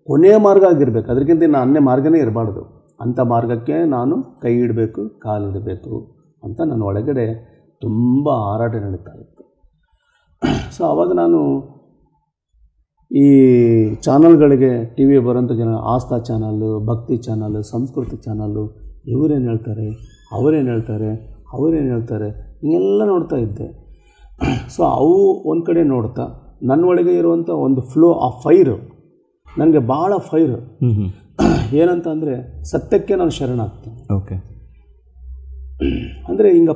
ಕೊನೆಯ ಮಾರ್ಗ ಆಗಿರಬೇಕು, ಅದಕ್ಕಿಂತ ಇನ್ನು ಅನ್ಯ ಮಾರ್ಗನೇ ಇರಬಾರ್ದು. ಅಂಥ ಮಾರ್ಗಕ್ಕೆ ನಾನು ಕೈ ಇಡಬೇಕು, ಕಾಲಿಡಬೇಕು ಅಂತ ನನ್ನ ಒಳಗಡೆ ತುಂಬ ಹಾರಾಟ ನಡೀತಾ ಇತ್ತು. ಸೊ ಆವಾಗ ನಾನು ಈ ಚಾನಲ್ಗಳಿಗೆ, ಟಿ ವಿ ಬರೋಂಥ ಜನ, ಆಸ್ಥಾ ಚಾನಲ್ಲು, ಭಕ್ತಿ ಚಾನಲ್ಲು, ಸಂಸ್ಕೃತಿ ಚಾನಲ್ಲು, ಇವರೇನು ಹೇಳ್ತಾರೆ, ಅವರೇನು ಹೇಳ್ತಾರೆ, ಅವರೇನು ಹೇಳ್ತಾರೆ, ಹಿಂಗೆಲ್ಲ ನೋಡ್ತಾ ಇದ್ದೆ. ಸೊ ಅವು ಒಂದು ಕಡೆ ನೋಡ್ತಾ ನನ್ನ ಒಳಗೆ ಇರುವಂಥ ಒಂದು ಫ್ಲೋ, ಆ ಫೈರು ನನಗೆ ಭಾಳ ಫೈರು. ಏನಂತ ಅಂದರೆ ಸತ್ಯಕ್ಕೆ ನಾನು ಶರಣಾಗ್ತೇನೆ. ಓಕೆ. ಅಂದರೆ ಹಿಂಗೆ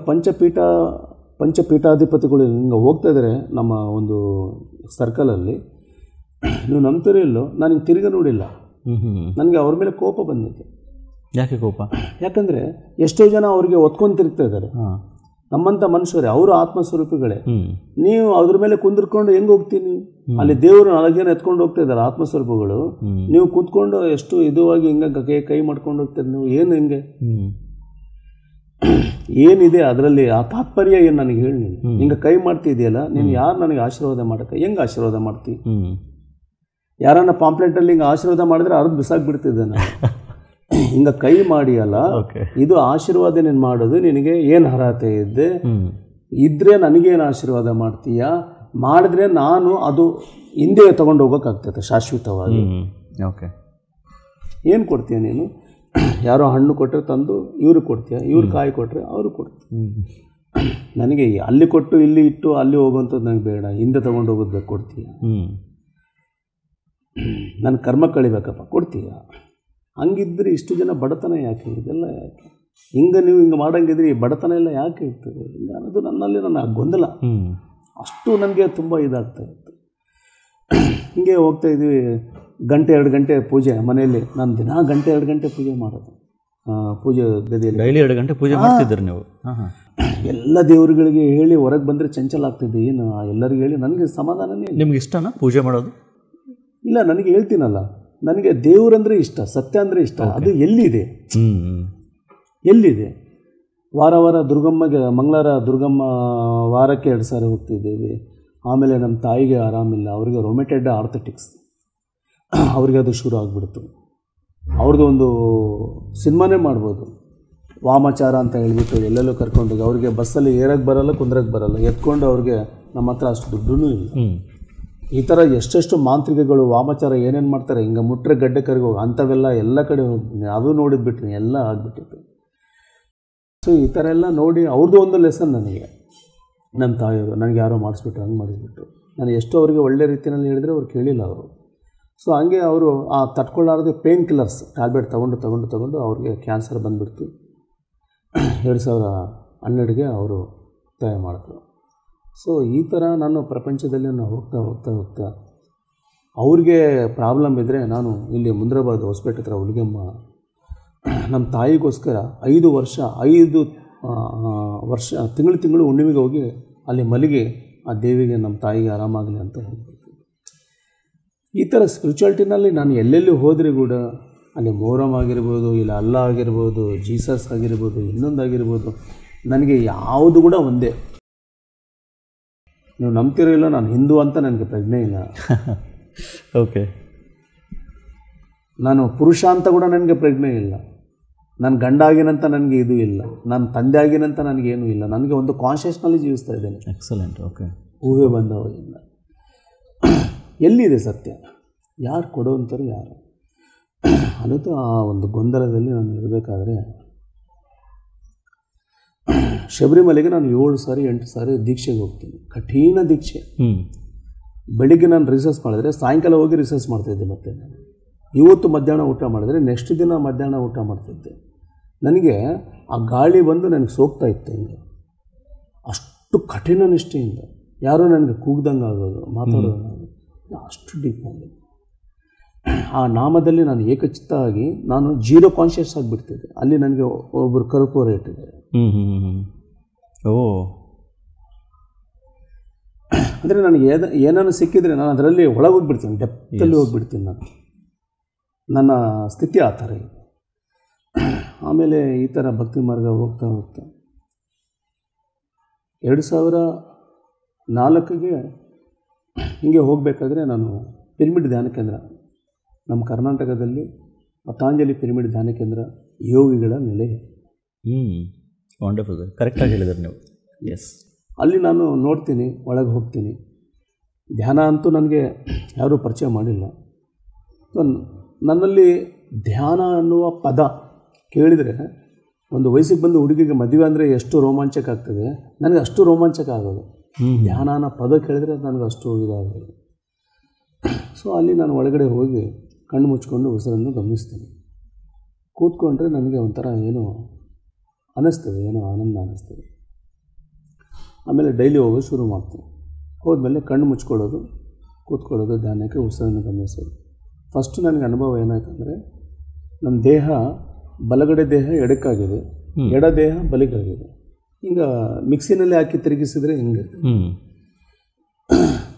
ಪಂಚಪೀಠಾಧಿಪತಿಗಳು ಹಿಂಗೆ ಹೋಗ್ತಾ ಇದ್ದಾರೆ ನಮ್ಮ ಒಂದು ಸರ್ಕಲಲ್ಲಿ. ನೀವು ನಂಬ್ತೀರೋ ಇಲ್ಲೋ, ನಾನು ಹಿಂಗೆ ತಿರುಗಿ ನೋಡಿಲ್ಲ. ನನಗೆ ಅವ್ರ ಮೇಲೆ ಕೋಪ ಬಂದಿದೆ. ಯಾಕೆ ಕೋಪ? ಯಾಕಂದರೆ ಎಷ್ಟೋ ಜನ ಅವ್ರಿಗೆ ಒತ್ಕೊಂತಿರ್ತಾ ಇದ್ದಾರೆ. ನಮ್ಮಂಥ ಮನುಷ್ಯರೇ, ಅವರು ಆತ್ಮಸ್ವರೂಪಿಗಳೇ. ನೀವು ಅದ್ರ ಮೇಲೆ ಕುಂದಿರ್ಕೊಂಡು ಹೆಂಗೆ ಹೋಗ್ತೀನಿ? ಅಲ್ಲಿ ದೇವರು 4 ಜನ ಎತ್ಕೊಂಡು ಹೋಗ್ತಾ ಇದ್ದಾರೆ ಆತ್ಮಸ್ವರೂಪಗಳು. ನೀವು ಕೂತ್ಕೊಂಡು ಎಷ್ಟು ಇದುವಾಗಿ ಹಿಂಗೆ ಕೈ ಮಾಡ್ಕೊಂಡು ಹೋಗ್ತಾರೆ. ನೀವು ಏನು ಹಿಂಗೆ ಏನಿದೆ ಅದರಲ್ಲಿ? ಆ ತಾತ್ಪರ್ಯ ಏನು ನನಗೆ ಹೇಳಿ. ನೀನು ಹಿಂಗೆ ಕೈ ಮಾಡ್ತಿದೆಯಲ್ಲ, ನೀನು ಯಾರು ನನಗೆ ಆಶೀರ್ವಾದ ಮಾಡೋಕ್ಕೆ? ಹೆಂಗೆ ಆಶೀರ್ವಾದ ಮಾಡ್ತೀವಿ? ಯಾರನ್ನ ಪಾಂಪ್ಲೆಟಲ್ಲಿ ಹಿಂಗೆ ಆಶೀರ್ವಾದ ಮಾಡಿದ್ರೆ ಅರ್ಧ ಬಿಸಾಕ್ಬಿಡ್ತಿದ್ದೆ ನಾನು. ಹಿಂಗೆ ಕೈ ಮಾಡಿಯಲ್ಲ, ಇದು ಆಶೀರ್ವಾದ ನೀನು ಮಾಡೋದು, ನಿನಗೆ ಏನು ಅರ್ಹತೆ ಇದ್ದರೆ ನನಗೇನು ಆಶೀರ್ವಾದ ಮಾಡ್ತೀಯಾ? ಮಾಡಿದ್ರೆ ನಾನು ಅದು ಹಿಂದೆ ತೊಗೊಂಡು ಹೋಗೋಕ್ಕಾಗ್ತದೆ ಶಾಶ್ವತವಾಗಿ. ಓಕೆ. ಏನು ಕೊಡ್ತೀಯ ನೀನು? ಯಾರೋ ಹಣ್ಣು ಕೊಟ್ಟರೆ ತಂದು ಇವ್ರಿಗೆ ಕೊಡ್ತೀಯ, ಇವ್ರು ಕಾಯಿ ಕೊಟ್ಟರೆ ಅವ್ರಿಗೆ ಕೊಡ್ತೀಯ. ನನಗೆ ಅಲ್ಲಿ ಕೊಟ್ಟು ಇಲ್ಲಿ ಇಟ್ಟು ಅಲ್ಲಿ ಹೋಗುವಂಥದ್ದು ನನಗೆ ಬೇಡ, ಹಿಂದೆ ತೊಗೊಂಡು ಹೋಗೋದು ಕೊಡ್ತೀಯ. ನನ್ನ ಕರ್ಮ ಕಳಿಬೇಕಪ್ಪ, ಕೊಡ್ತೀಯ. ಹಂಗಿದ್ರೆ ಇಷ್ಟು ಜನ ಬಡತನ ಯಾಕೆ, ಇದೆಲ್ಲ ಯಾಕೆ, ಹಿಂಗೆ ನೀವು ಹಿಂಗೆ ಮಾಡಂಗಿದ್ರೆ ಈ ಬಡತನ ಎಲ್ಲ ಯಾಕೆ ಇರ್ತದೆ ಹಿಂಗೆ ಅನ್ನೋದು ನನ್ನಲ್ಲಿ ನನ್ನ ಗೊಂದಲ. ಅಷ್ಟು ನನಗೆ ತುಂಬ ಇದಾಗ್ತಾ ಇತ್ತು. ಹಿಂಗೆ ಹೋಗ್ತಾ ಇದ್ವಿ, ಗಂಟೆ 2 ಗಂಟೆ ಪೂಜೆ ಮನೆಯಲ್ಲಿ. ನಾನು ದಿನ ಗಂಟೆ 2 ಗಂಟೆ ಪೂಜೆ ಮಾಡೋದು, ಪೂಜೆ ಗದಿಯಲ್ಲಿ ಡೈಲಿ 2 ಗಂಟೆ ಪೂಜೆ ಮಾಡ್ತಿದ್ರಿ ನೀವು? ಎಲ್ಲ ದೇವರುಗಳಿಗೆ ಹೇಳಿ ಹೊರಗೆ ಬಂದರೆ ಚಂಚಲ ಆಗ್ತಿದ್ದೆ. ಏನು ಎಲ್ಲರಿಗೂ ಹೇಳಿ ನನಗೆ ಸಮಾಧಾನನೇ. ನಿಮ್ಗೆ ಇಷ್ಟನಾ ಪೂಜೆ ಮಾಡೋದು? ಇಲ್ಲ, ನನಗೆ ಹೇಳ್ತೀನಲ್ಲ, ನನಗೆ ದೇವರಂದರೆ ಇಷ್ಟ, ಸತ್ಯ ಅಂದರೆ ಇಷ್ಟ. ಅದು ಎಲ್ಲಿದೆ, ಎಲ್ಲಿದೆ? ವಾರ ವಾರ ದುರ್ಗಮ್ಮಗೆ, ಮಂಗಳವಾರ ದುರ್ಗಮ್ಮ ವಾರಕ್ಕೆ 2 ಸಾರಿ ಹೋಗ್ತಿದ್ದೇವೆ. ಆಮೇಲೆ ನಮ್ಮ ತಾಯಿಗೆ ಆರಾಮಿಲ್ಲ, ಅವರಿಗೆ ರೊಮೆಟೆಡ್ ಆರ್ಥೆಟಿಕ್ಸ್, ಅವ್ರಿಗೆ ಅದು ಶುರು ಆಗಿಬಿಡ್ತು. ಅವ್ರದ್ದು ಒಂದು ಸಿನಿಮಾನೇ ಮಾಡ್ಬೋದು, ವಾಮಾಚಾರ ಅಂತ ಹೇಳಿಬಿಟ್ಟು ಎಲ್ಲೆಲ್ಲೋ ಕರ್ಕೊಂಡೋಗಿ ಅವ್ರಿಗೆ ಬಸ್ಸಲ್ಲಿ ಏರಕ್ಕೆ ಬರೋಲ್ಲ, ಕುಂದ್ರಕ್ಕೆ ಬರೋಲ್ಲ, ಎತ್ಕೊಂಡು ಅವ್ರಿಗೆ ನಮ್ಮ ಹತ್ರ ಅಷ್ಟು ದುಡ್ಡೂ ಇಲ್ಲ. ಈ ಥರ ಎಷ್ಟೆಷ್ಟು ಮಾಂತ್ರಿಕಗಳು ವಾಮಾಚಾರ ಏನೇನು ಮಾಡ್ತಾರೆ, ಹಿಂಗೆ ಮುಟ್ರೆ ಗಡ್ಡೆ ಕರ್ಗೆ ಹೋಗಿ ಅಂಥವೆಲ್ಲ ಎಲ್ಲ ಕಡೆ ಹೋಗ್ತೀನಿ, ಅದು ನೋಡಿದ್ಬಿಟ್ರಿ, ಎಲ್ಲ ಆಗಿಬಿಟ್ಟಿತ್ತು. ಸೊ ಈ ಥರ ಎಲ್ಲ ನೋಡಿ ಅವ್ರದ್ದು ಒಂದು ಲೆಸನ್ ನನಗೆ. ನಮ್ಮ ತಾಯಿಯವರು ನನಗೆ ಯಾರೋ ಮಾಡಿಸ್ಬಿಟ್ರು, ಹಂಗೆ ಮಾಡಿಸ್ಬಿಟ್ರು. ನಾನು ಎಷ್ಟೋ ಅವರಿಗೆ ಒಳ್ಳೆ ರೀತಿಯಲ್ಲಿ ಹೇಳಿದರೆ ಅವ್ರು ಕೇಳಿಲ್ಲ ಅವರು. ಸೊ ಹಂಗೆ ಅವರು ಆ ತಟ್ಕೊಳ್ಳಾರದೆ ಪೇನ್ ಕಿಲ್ಲರ್ಸ್ ಟ್ಯಾಬ್ಲೆಟ್ ತೊಗೊಂಡು ಅವ್ರಿಗೆ ಕ್ಯಾನ್ಸರ್ ಬಂದುಬಿಡ್ತು. 2012ಗೆ ಅವರು ತಯ ಮಾಡಿದ್ರು. ಸೊ ಈ ಥರ ನಾನು ಪ್ರಪಂಚದಲ್ಲಿ ಹೋಗ್ತಾ ಅವ್ರಿಗೆ ಪ್ರಾಬ್ಲಮ್ ಇದ್ದರೆ, ನಾನು ಇಲ್ಲಿ ಮುಂದ್ರಾಬಾದ್ ಹೊಸಪೇಟೆ ಹತ್ರ ಹುಲಿಗೆಮ್ಮ ನಮ್ಮ ತಾಯಿಗೋಸ್ಕರ 5 ವರ್ಷ ತಿಂಗಳು ಹುಣ್ಣಿಮೆಗೆ ಹೋಗಿ ಅಲ್ಲಿ ಮಲಗಿ ಆ ದೇವಿಗೆ, ನಮ್ಮ ತಾಯಿಗೆ ಆರಾಮಾಗಲಿ ಅಂತ ಹೇಳ್ಬಿಡ್ತೀನಿ. ಈ ಥರ ಸ್ಪಿರಿಚುವಾಲಿಟಿನಲ್ಲಿ ನಾನು ಎಲ್ಲೆಲ್ಲಿ ಹೋದರೆ ಕೂಡ, ಅಲ್ಲಿ ಮೊಹರಮ್ ಆಗಿರ್ಬೋದು, ಇಲ್ಲ ಅಲ್ಲಾ ಆಗಿರ್ಬೋದು, ಜೀಸಸ್ ಆಗಿರ್ಬೋದು, ಇನ್ನೊಂದಾಗಿರ್ಬೋದು, ನನಗೆ ಯಾವುದು ಕೂಡ ಒಂದೇ. ನೀವು ನಂಬ್ತಿರೋ ಇಲ್ಲ, ನಾನು ಹಿಂದೂ ಅಂತ ನನಗೆ ಪ್ರಜ್ಞೆ ಇಲ್ಲ. ಓಕೆ. ನಾನು ಪುರುಷ ಅಂತ ಕೂಡ ನನಗೆ ಪ್ರಜ್ಞೆ ಇಲ್ಲ. ನಾನು ಗಂಡ ಆಗಿನಂತ ನನಗೆ ಇದು ಇಲ್ಲ, ನಾನು ತಂದೆ ಆಗಿನಂತ ನನಗೇನೂ ಇಲ್ಲ. ನನಗೆ ಒಂದು ಕಾನ್ಷಿಯಸ್ನಲ್ಲಿ ಜೀವಿಸ್ತಾ ಇದ್ದೇನೆ. ಎಕ್ಸಲೆಂಟ್. ಓಕೆ. ಊಹೆ ಬಂದವಾಗಿಂದ ಎಲ್ಲಿದೆ ಸತ್ಯ, ಯಾರು ಕೊಡೋವಂಥವ್ರು ಯಾರು ಅನ್ನೋದು ಆ ಒಂದು ಗೊಂದಲದಲ್ಲಿ ನಾನು ಇರಬೇಕಾದ್ರೆ, ಶಬರಿಮಲೆಗೆ ನಾನು 7 ಸಾರಿ 8 ಸಾರಿ ದೀಕ್ಷೆಗೆ ಹೋಗ್ತೀನಿ, ಕಠಿಣ ದೀಕ್ಷೆ. ಬೆಳಿಗ್ಗೆ ನಾನು ರಿಸರ್ಚ್ ಮಾಡಿದ್ರೆ ಸಾಯಂಕಾಲ ಹೋಗಿ ರಿಸರ್ಚ್ ಮಾಡ್ತಾಯಿದ್ದೆ. ಮತ್ತು ನಾನು ಇವತ್ತು ಮಧ್ಯಾಹ್ನ ಊಟ ಮಾಡಿದ್ರೆ ನೆಕ್ಸ್ಟ್ ದಿನ ಮಧ್ಯಾಹ್ನ ಊಟ ಮಾಡ್ತಿದ್ದೆ. ನನಗೆ ಆ ಗಾಳಿ ಬಂದು ನನಗೆ ಸೋಗ್ತಾ ಇತ್ತು ಹಿಂಗೆ, ಅಷ್ಟು ಕಠಿಣ ನಿಷ್ಠೆಯಿಂದ. ಯಾರೋ ನನಗೆ ಕೂಗ್ದಂಗೆ ಆಗೋದು, ಮಾತಾಡೋದು, ಅಷ್ಟು ಡೀಪ್ನಲ್ಲಿ ಆ ನಾಮದಲ್ಲಿ ನಾನು ಏಕಚಿತ್ತ ಆಗಿ ನಾನು ಜೀರೋ ಕಾನ್ಷಿಯಸ್ ಆಗಿಬಿಡ್ತಿದ್ದೆ. ಅಲ್ಲಿ ನನಗೆ ಒಬ್ಬರು ಕರ್ಪೂರ ಇಟ್ಟಿದ್ದಾರೆ. ಓ, ಅಂದರೆ ನನಗೆ ಏನಾದ್ರು ಸಿಕ್ಕಿದರೆ ನಾನು ಅದರಲ್ಲಿ ಒಳಗೋಗ್ಬಿಡ್ತೀನಿ, ಡೆಪ್ತಲ್ಲಿ ಹೋಗ್ಬಿಡ್ತೀನಿ. ನನ್ನ ಸ್ಥಿತಿ ಆ ಥರ ಇದೆ. ಆಮೇಲೆ ಈ ಥರ ಭಕ್ತಿ ಮಾರ್ಗ ಹೋಗ್ತಾ 2004ಗೆ ಹೀಗೆ ಹೋಗಬೇಕಾದ್ರೆ ನಾನು ಪಿರಮಿಡ್ ಧ್ಯಾನ ಕೇಂದ್ರ, ನಮ್ಮ ಕರ್ನಾಟಕದಲ್ಲಿ ಪತಾಂಜಲಿ ಪಿರಮಿಡ್ ಧ್ಯಾನ ಕೇಂದ್ರ ಯೋಗಿಗಳ ನೆಲೆ. ವಂಡರ್ಫುಲ್, ಕರೆಕ್ಟಾಗಿ ಹೇಳಿದ್ರು ನೀವು. ಎಸ್, ಅಲ್ಲಿ ನಾನು ನೋಡ್ತೀನಿ, ಒಳಗೆ ಹೋಗ್ತೀನಿ. ಧ್ಯಾನ ಅಂತೂ ನನಗೆ ಯಾರೂ ಪರಿಚಯ ಮಾಡಿಲ್ಲ. ನನ್ನಲ್ಲಿ ಧ್ಯಾನ ಅನ್ನುವ ಪದ ಕೇಳಿದರೆ, ಒಂದು ವಯಸ್ಸಿಗೆ ಬಂದು ಹುಡುಗಿಗೆ ಮದುವೆ ಅಂದರೆ ಎಷ್ಟು ರೋಮಾಂಚಕ ಆಗ್ತದೆ, ನನಗೆ ಅಷ್ಟು ರೋಮಾಂಚಕ ಆಗೋದು. ಧ್ಯಾನ ಅನ್ನೋ ಪದ ಕೇಳಿದರೆ ನನಗೆ ಅಷ್ಟು ಇದಾಗೋದು. ಸೊ ಅಲ್ಲಿ ನಾನು ಒಳಗಡೆ ಹೋಗಿ ಕಣ್ಣು ಮುಚ್ಕೊಂಡು ಉಸಿರನ್ನು ಗಮನಿಸ್ತೀನಿ. ಕೂತ್ಕೊಂಡ್ರೆ ನನಗೆ ಒಂಥರ ಏನೋ ಅನ್ನಿಸ್ತದೆ, ಏನೋ ಆನಂದ ಅನ್ನಿಸ್ತದೆ. ಆಮೇಲೆ ಡೈಲಿ ಹೋಗೋದು ಶುರು ಮಾಡ್ತೀನಿ. ಹೋದ್ಮೇಲೆ ಕಣ್ಣು ಮುಚ್ಕೊಳ್ಳೋದು, ಕೂತ್ಕೊಳ್ಳೋದು, ಧ್ಯಾನಕ್ಕೆ ಉಸಿರನ್ನು ಗಮನಿಸೋದು. ಫಸ್ಟು ನನಗೆ ಅನುಭವ ಏನಾಯ್ತಂದರೆ, ನಮ್ಮ ದೇಹ ಬಲಗಡೆ ದೇಹ ಎಡಕ್ಕಾಗಿದೆ, ಎಡ ದೇಹ ಬಲಿಗಾಗಿದೆ. ಹಿಂಗೆ ಮಿಕ್ಸಿನಲ್ಲಿ ಹಾಕಿ ತಿರುಗಿಸಿದ್ರೆ ಹಿಂಗಿರ್ತದೆ.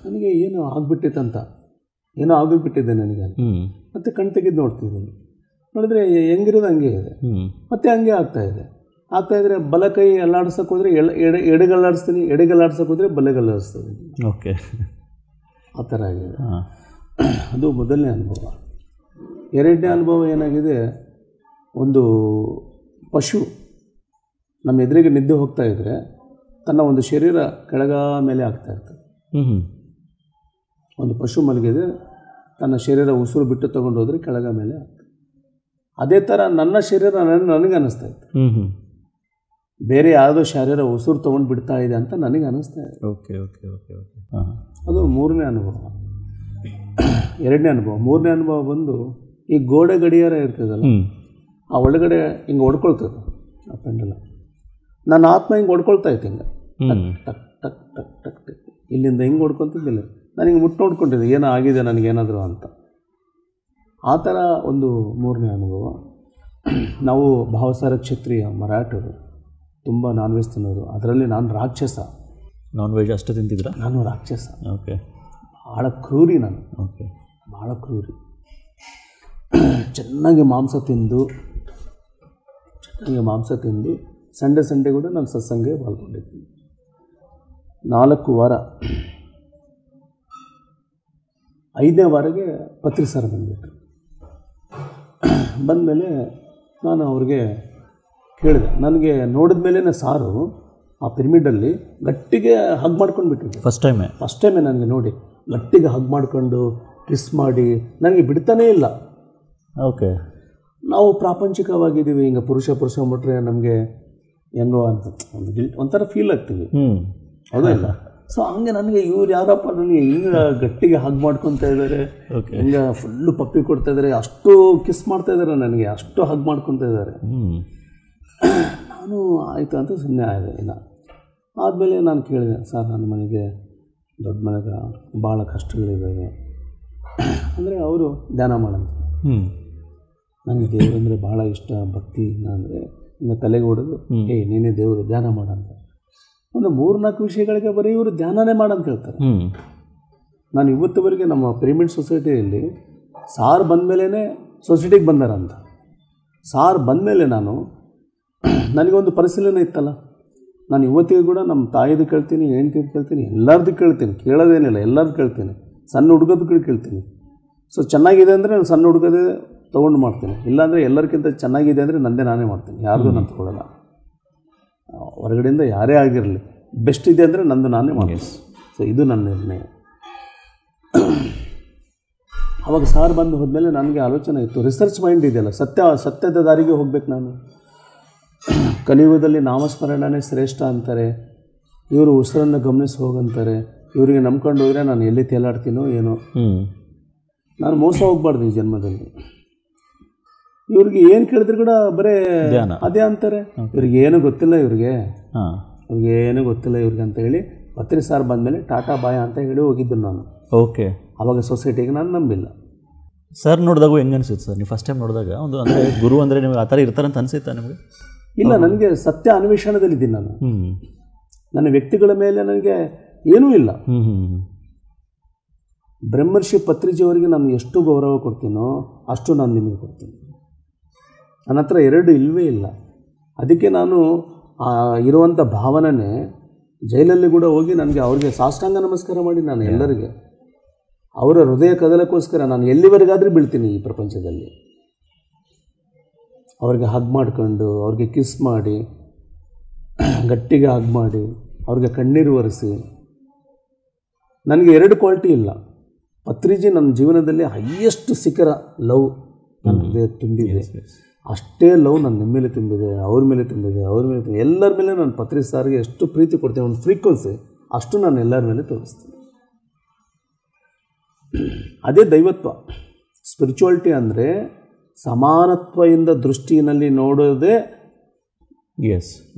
ನನಗೆ ಏನೋ ಆಗಿಬಿಟ್ಟಿತ್ತಂತ, ಏನೋ ಆಗಿಬಿಟ್ಟಿದೆ ನನಗೆ. ಮತ್ತು ಕಣ್ಣು ತೆಗೆದು ನೋಡ್ತಿದ್ದೀನಿ, ನೋಡಿದ್ರೆ ಹೆಂಗಿರೋದು ಹಂಗೆ ಇದೆ, ಮತ್ತು ಹಂಗೆ ಆಗ್ತಾಯಿದ್ರೆ ಬಲ ಕೈ ಅಲ್ಲಾಡ್ಸೋಕೆ ಹೋದರೆ ಎಡಗಲ್ಲಾಡಿಸ್ತೀನಿ, ಎಡಗಲ್ಲಾಡ್ಸೋಕೆ ಹೋದರೆ ಬಲಗಲ್ಲಾಡಿಸ್ತೀನಿ. ಓಕೆ, ಆ ಥರ ಆಗಿದೆ. ಅದು ಮೊದಲನೇ ಅನುಭವ. ಎರಡನೇ ಅನುಭವ ಏನಾಗಿದೆ, ಒಂದು ಪಶು ನಮ್ಮ ಎದುರಿಗೆ ನಿದ್ದೆ ಹೋಗ್ತಾ ಇದ್ದರೆ ತನ್ನ ಒಂದು ಶರೀರ ಕೆಳಗ ಮೇಲೆ ಆಗ್ತಾ ಇರ್ತದೆ. ಒಂದು ಪಶು ಮಲಗಿದೆ, ತನ್ನ ಶರೀರ ಉಸಿರು ಬಿಟ್ಟು ತೊಗೊಂಡೋದ್ರೆ ಕೆಳಗ ಮೇಲೆ ಆಗ್ತದೆ. ಅದೇ ಥರ ನನ್ನ ಶರೀರ ನನಗೆ ಅನ್ನಿಸ್ತಾ ಇತ್ತು, ಬೇರೆ ಯಾವುದೋ ಶರೀರ ಉಸಿರು ತೊಗೊಂಡು ಬಿಡ್ತಾ ಇದೆ ಅಂತ ನನಗೆ ಅನ್ನಿಸ್ತಾ ಇದೆ. Okay okay okay okay. ಅದು ಮೂರನೇ ಅನುಭವ. ಎರಡನೇ ಅನುಭವ. ಮೂರನೇ ಅನುಭವ ಬಂದು ಈ ಗೋಡೆ ಗಡಿಯಾರ ಇರ್ತದಲ್ಲ, ಆ ಒಳಗಡೆ ಹಿಂಗೆ ಹೊಡ್ಕೊಳ್ತದೆ ಆ ಪೆಂಡಲ. ನನ್ನ ಆತ್ಮ ಹಿಂಗೆ ಹೊಡ್ಕೊಳ್ತಾ ಇತ್ತು, ಹಿಂಗೆ ಟಕ್ ಟಕ್ ಟಕ್ ಟಕ್ ಟಕ್ ಇಲ್ಲಿಂದ ಹಿಂಗೆ ಹೊಡ್ಕೊತಿದ್ದಿಲ್ಲ. ನಾನು ಹಿಂಗೆ ಮುಟ್ಟು ನೋಡ್ಕೊಂಡಿದ್ದೆ ಏನೋ ಆಗಿದೆ ನನಗೇನಾದರೂ ಅಂತ. ಆ ಥರ ಒಂದು ಮೂರನೇ ಅನುಭವ. ನಾವು ಭಾವಸಾರ ಕ್ಷತ್ರಿಯ ಮರಾಠರು, ತುಂಬ ನಾನ್ ವೆಜ್ ತಿನ್ನೋರು. ಅದರಲ್ಲಿ ನಾನು ರಾಕ್ಷಸ. ನಾನ್ ವೆಜ್ ಅಷ್ಟು ತಿಂತಿದ್ರಾ? ನಾನು ರಾಕ್ಷಸ. ಓಕೆ. ಭಾಳ ಕ್ರೂರಿ ನಾನು. ಓಕೆ. ಭಾಳ ಕ್ರೂರಿ. ಚೆನ್ನಾಗಿ ಮಾಂಸ ತಿಂದು ಸಂಡೇ ಕೂಡ ನಾನು ಸತ್ಸಂಗಕ್ಕೆ ಪಾಲ್ಗೊಂಡಿದ್ದೀನಿ. 4 ವಾರ. 5ನೇ ವಾರಕ್ಕೆ ಪತ್ರಿ ಸರ್ ಬಂದುಬಿಟ್ರು. ಬಂದಮೇಲೆ ನಾನು ಅವ್ರಿಗೆ ಕೇಳಿದೆ. ನನಗೆ ನೋಡಿದ ಮೇಲೇ ಸಾರು ಆ ಪಿರಮಿಡಲ್ಲಿ ಗಟ್ಟಿಗೆ ಹಗ್ ಮಾಡ್ಕೊಂಡು ಬಿಟ್ಟಿದ್ದೆ. ಫಸ್ಟ್ ಟೈಮೇ ನನಗೆ ನೋಡಿ ಗಟ್ಟಿಗೆ ಹಗ್ ಮಾಡ್ಕೊಂಡು ಕಿಸ್ ಮಾಡಿ ನನಗೆ ಬಿಡ್ತಾನೇ ಇಲ್ಲ. ಓಕೆ. ನಾವು ಪ್ರಾಪಂಚಿಕವಾಗಿದ್ದೀವಿ, ಹಿಂಗೆ ಪುರುಷ ಬಿಟ್ಟರೆ ನಮಗೆ ಹೆಂಗೋ ಅಂತ ಒಂಥರ ಫೀಲ್ ಆಗ್ತೀವಿ, ಹೌದಾ ಇಲ್ಲ? ಸೊ ಹಂಗೆ ನನಗೆ ಇವ್ರು ಯಾರಪ್ಪ ನನಗೆ ಹಿಂಗೆ ಗಟ್ಟಿಗೆ ಹಗ್ ಮಾಡ್ಕೊತಾ ಇದ್ದಾರೆ, ಹಿಂಗೆ ಫುಲ್ಲು ಪಪ್ಪಿ ಕೊಡ್ತಾ ಇದ್ದಾರೆ, ಅಷ್ಟು ಕಿಸ್ ಮಾಡ್ತಾ ಇದ್ದಾರೆ ನನಗೆ, ಅಷ್ಟು ಹಗ್ ಮಾಡ್ಕೊತಾ ಇದ್ದಾರೆ. ನಾನು ಆಯಿತು ಅಂತ ಸುಮ್ಮನೆ ಆಗಿದೆ. ಇಲ್ಲ ಆದಮೇಲೆ ನಾನು ಕೇಳಿದೆ, ಸರ್ ನನ್ನ ಮನೆಗೆ ದೊಡ್ಡ ಮನೆಗೆ ಭಾಳ ಕಷ್ಟಗಳಿದ್ದಾವೆ ಅಂದರೆ ಅವರು ಧ್ಯಾನ ಮಾಡಂತ. ನನಗೆ ದೇವರು ಅಂದರೆ ಭಾಳ ಇಷ್ಟ, ಭಕ್ತಿ ಅಂದರೆ ಇನ್ನು ತಲೆಗೆ ಹೊಡೆದು ನೀನೇ ದೇವರು ಧ್ಯಾನ ಮಾಡಂತ. ಒಂದು 3-4 ವಿಷಯಗಳಿಗೆ ಬರೀ ಇವರು ಧ್ಯಾನನೇ ಮಾಡಂತ ಹೇಳ್ತಾರೆ. ನಾನು ಇವತ್ತುವರೆಗೆ ನಮ್ಮ ಪಿರಮಿಡ್ ಸೊಸೈಟಿಯಲ್ಲಿ ಸಾರ್ ಬಂದಮೇಲೆ ಸೊಸೈಟಿಗೆ ಬಂದಾರಂತ. ಸಾರ್ ಬಂದಮೇಲೆ ನನಗೊಂದು ಪರಿಶೀಲನೆ ಇತ್ತಲ್ಲ, ನಾನು ಇವತ್ತಿಗೂ ಕೂಡ ನಮ್ಮ ತಾಯಿದು ಕೇಳ್ತೀನಿ, ಹೆಂಡ್ತಿದ್ದು ಕೇಳ್ತೀನಿ, ಎಲ್ಲರದ್ದು ಕೇಳ್ತೀನಿ, ಕೇಳೋದೇನಿಲ್ಲ, ಎಲ್ಲರದ್ದು ಕೇಳ್ತೀನಿ, ಸಣ್ಣ ಹುಡುಗದ್ದು ಕೇಳ್ತೀನಿ. ಸೊ ಚೆನ್ನಾಗಿದೆ ಅಂದರೆ ನಾನು ಸಣ್ಣ ಹುಡುಗದೇ ತೊಗೊಂಡು ಮಾಡ್ತೀನಿ, ಇಲ್ಲಾಂದರೆ ಎಲ್ಲರಿಗಿಂತ ಚೆನ್ನಾಗಿದೆ ಅಂದರೆ ನಂದೇ ನಾನೇ ಮಾಡ್ತೀನಿ, ಯಾರ್ದು ನಾನು ತೊಗೊಳ್ಳಲ್ಲ. ಹೊರಗಡೆಯಿಂದ ಯಾರೇ ಆಗಿರಲಿ, ಬೆಸ್ಟ್ ಇದೆ ಅಂದರೆ ನಂದು ನಾನೇ ಮಾಡ್ತೀನಿ. ಸೊ ಇದು ನನ್ನ ನಿರ್ಣಯ. ಆವಾಗ ಸಾರ್ ಬಂದು ಹೋದ್ಮೇಲೆ ನನಗೆ ಆಲೋಚನೆ ಇತ್ತು, ರಿಸರ್ಚ್ ಮೈಂಡ್ ಇದೆಯಲ್ಲ, ಸತ್ಯದ ದಾರಿಗೆ ಹೋಗ್ಬೇಕು ನಾನು. ಕಲಿಯುಗದಲ್ಲಿ ನಾಮಸ್ಮರಣನೇ ಶ್ರೇಷ್ಠ ಅಂತಾರೆ, ಇವರು ಉಸಿರನ್ನು ಗಮನಿಸಿ ಹೋಗಂತಾರೆ. ಇವರಿಗೆ ನಂಬ್ಕೊಂಡು ಹೋದರೆ ನಾನು ಎಲ್ಲಿ ತೇಲಾಡ್ತೀನೋ ಏನೋ, ನಾನು ಮೋಸ ಹೋಗ್ಬಾರ್ದು ಈ ಜನ್ಮದಲ್ಲಿ. ಇವ್ರಿಗೆ ಏನು ಕೇಳಿದ್ರು ಕೂಡ ಬರೀ ಅದೇ ಅಂತಾರೆ, ಇವ್ರಿಗೆ ಏನೂ ಗೊತ್ತಿಲ್ಲ, ಇವ್ರಿಗೆ ಏನೂ ಗೊತ್ತಿಲ್ಲ ಇವ್ರಿಗೆ ಅಂತ ಹೇಳಿ ಪತ್ರಿ ಸಾರ್ ಬಂದಮೇಲೆ ಟಾಟಾ ಬಾಯ ಅಂತ ಹೇಳಿ ಹೋಗಿದ್ದು ನಾನು. ಓಕೆ. ಆವಾಗ ಸೊಸೈಟಿಗೆ ನಾನು ನಂಬಿಲ್ಲ. ಸರ್ ನೋಡಿದಾಗ ಹೆಂಗೆ ಅನಿಸುತ್ತೆ ಸರ್? ನೀವು ಫಸ್ಟ್ ಟೈಮ್ ನೋಡಿದಾಗ ಒಂದು ಅಂದರೆ ಗುರು ಅಂದರೆ ನಿಮಗೆ ಆ ಥರ ಇರ್ತಾರಂತ ಅನಿಸುತ್ತಾ ನಿಮಗೆ? ಇಲ್ಲ, ನನಗೆ ಸತ್ಯ ಅನ್ವೇಷಣದಲ್ಲಿದ್ದೀನಿ ನಾನು. ನನ್ನ ವ್ಯಕ್ತಿಗಳ ಮೇಲೆ ನನಗೆ ಏನೂ ಇಲ್ಲ. ಬ್ರಹ್ಮರ್ಷಿ ಪತ್ರಿಜಿಯವರಿಗೆ ನಾನು ಎಷ್ಟು ಗೌರವ ಕೊಡ್ತೀನೋ ಅಷ್ಟು ನಾನು ನಿಮಗೆ ಕೊಡ್ತೀನಿ. ನನ್ನ ಹತ್ರ 2 ಇಲ್ಲವೇ ಇಲ್ಲ. ಅದಕ್ಕೆ ನಾನು ಇರುವಂಥ ಭಾವನೆ ಜೈಲಲ್ಲಿ ಕೂಡ ಹೋಗಿ ನನಗೆ ಅವ್ರಿಗೆ ಸಾಷ್ಟಾಂಗ ನಮಸ್ಕಾರ ಮಾಡಿ ನಾನು ಎಲ್ಲರಿಗೆ ಅವರ ಹೃದಯ ಕದಲಕ್ಕೋಸ್ಕರ ನಾನು ಎಲ್ಲಿವರೆಗಾದರೂ ಬೀಳ್ತೀನಿ ಈ ಪ್ರಪಂಚದಲ್ಲಿ. ಅವ್ರಿಗೆ ಹಗ್ ಮಾಡ್ಕೊಂಡು, ಅವ್ರಿಗೆ ಕಿಸ್ ಮಾಡಿ, ಗಟ್ಟಿಗೆ ಹಗ್ ಮಾಡಿ, ಅವ್ರಿಗೆ ಕಣ್ಣೀರು ಒರೆಸಿ. ನನಗೆ 2 ಕ್ವಾಲಿಟಿ ಇಲ್ಲ. ಪತ್ರಿಜಿ ನನ್ನ ಜೀವನದಲ್ಲಿ ಹೈಯೆಸ್ಟ್ ಶಿಖರ ಲವ್ ನನಗೆ ತುಂಬಿದೆ. ಅಷ್ಟೇ ಲವ್ ನನ್ನ ಮೇಲೆ ತುಂಬಿದೆ, ಅವ್ರ ಮೇಲೆ ತುಂಬಿದೆ, ಎಲ್ಲರ ಮೇಲೆ ನಾನು ಪತ್ರಿ ಸಾರಿಗೆ ಎಷ್ಟು ಪ್ರೀತಿ ಕೊಡ್ತೀನಿ, ಒಂದು ಫ್ರೀಕ್ವೆನ್ಸಿ ಅಷ್ಟು ನಾನು ಎಲ್ಲರ ಮೇಲೆ ತೋರಿಸ್ತೀನಿ. ಅದೇ ದೈವತ್ವ. ಸ್ಪಿರಿಚುವಾಲಿಟಿ ಅಂದರೆ ಸಮಾನತ್ವದಿಂದ ದೃಷ್ಟಿಯಲ್ಲಿ ನೋಡೋದೇ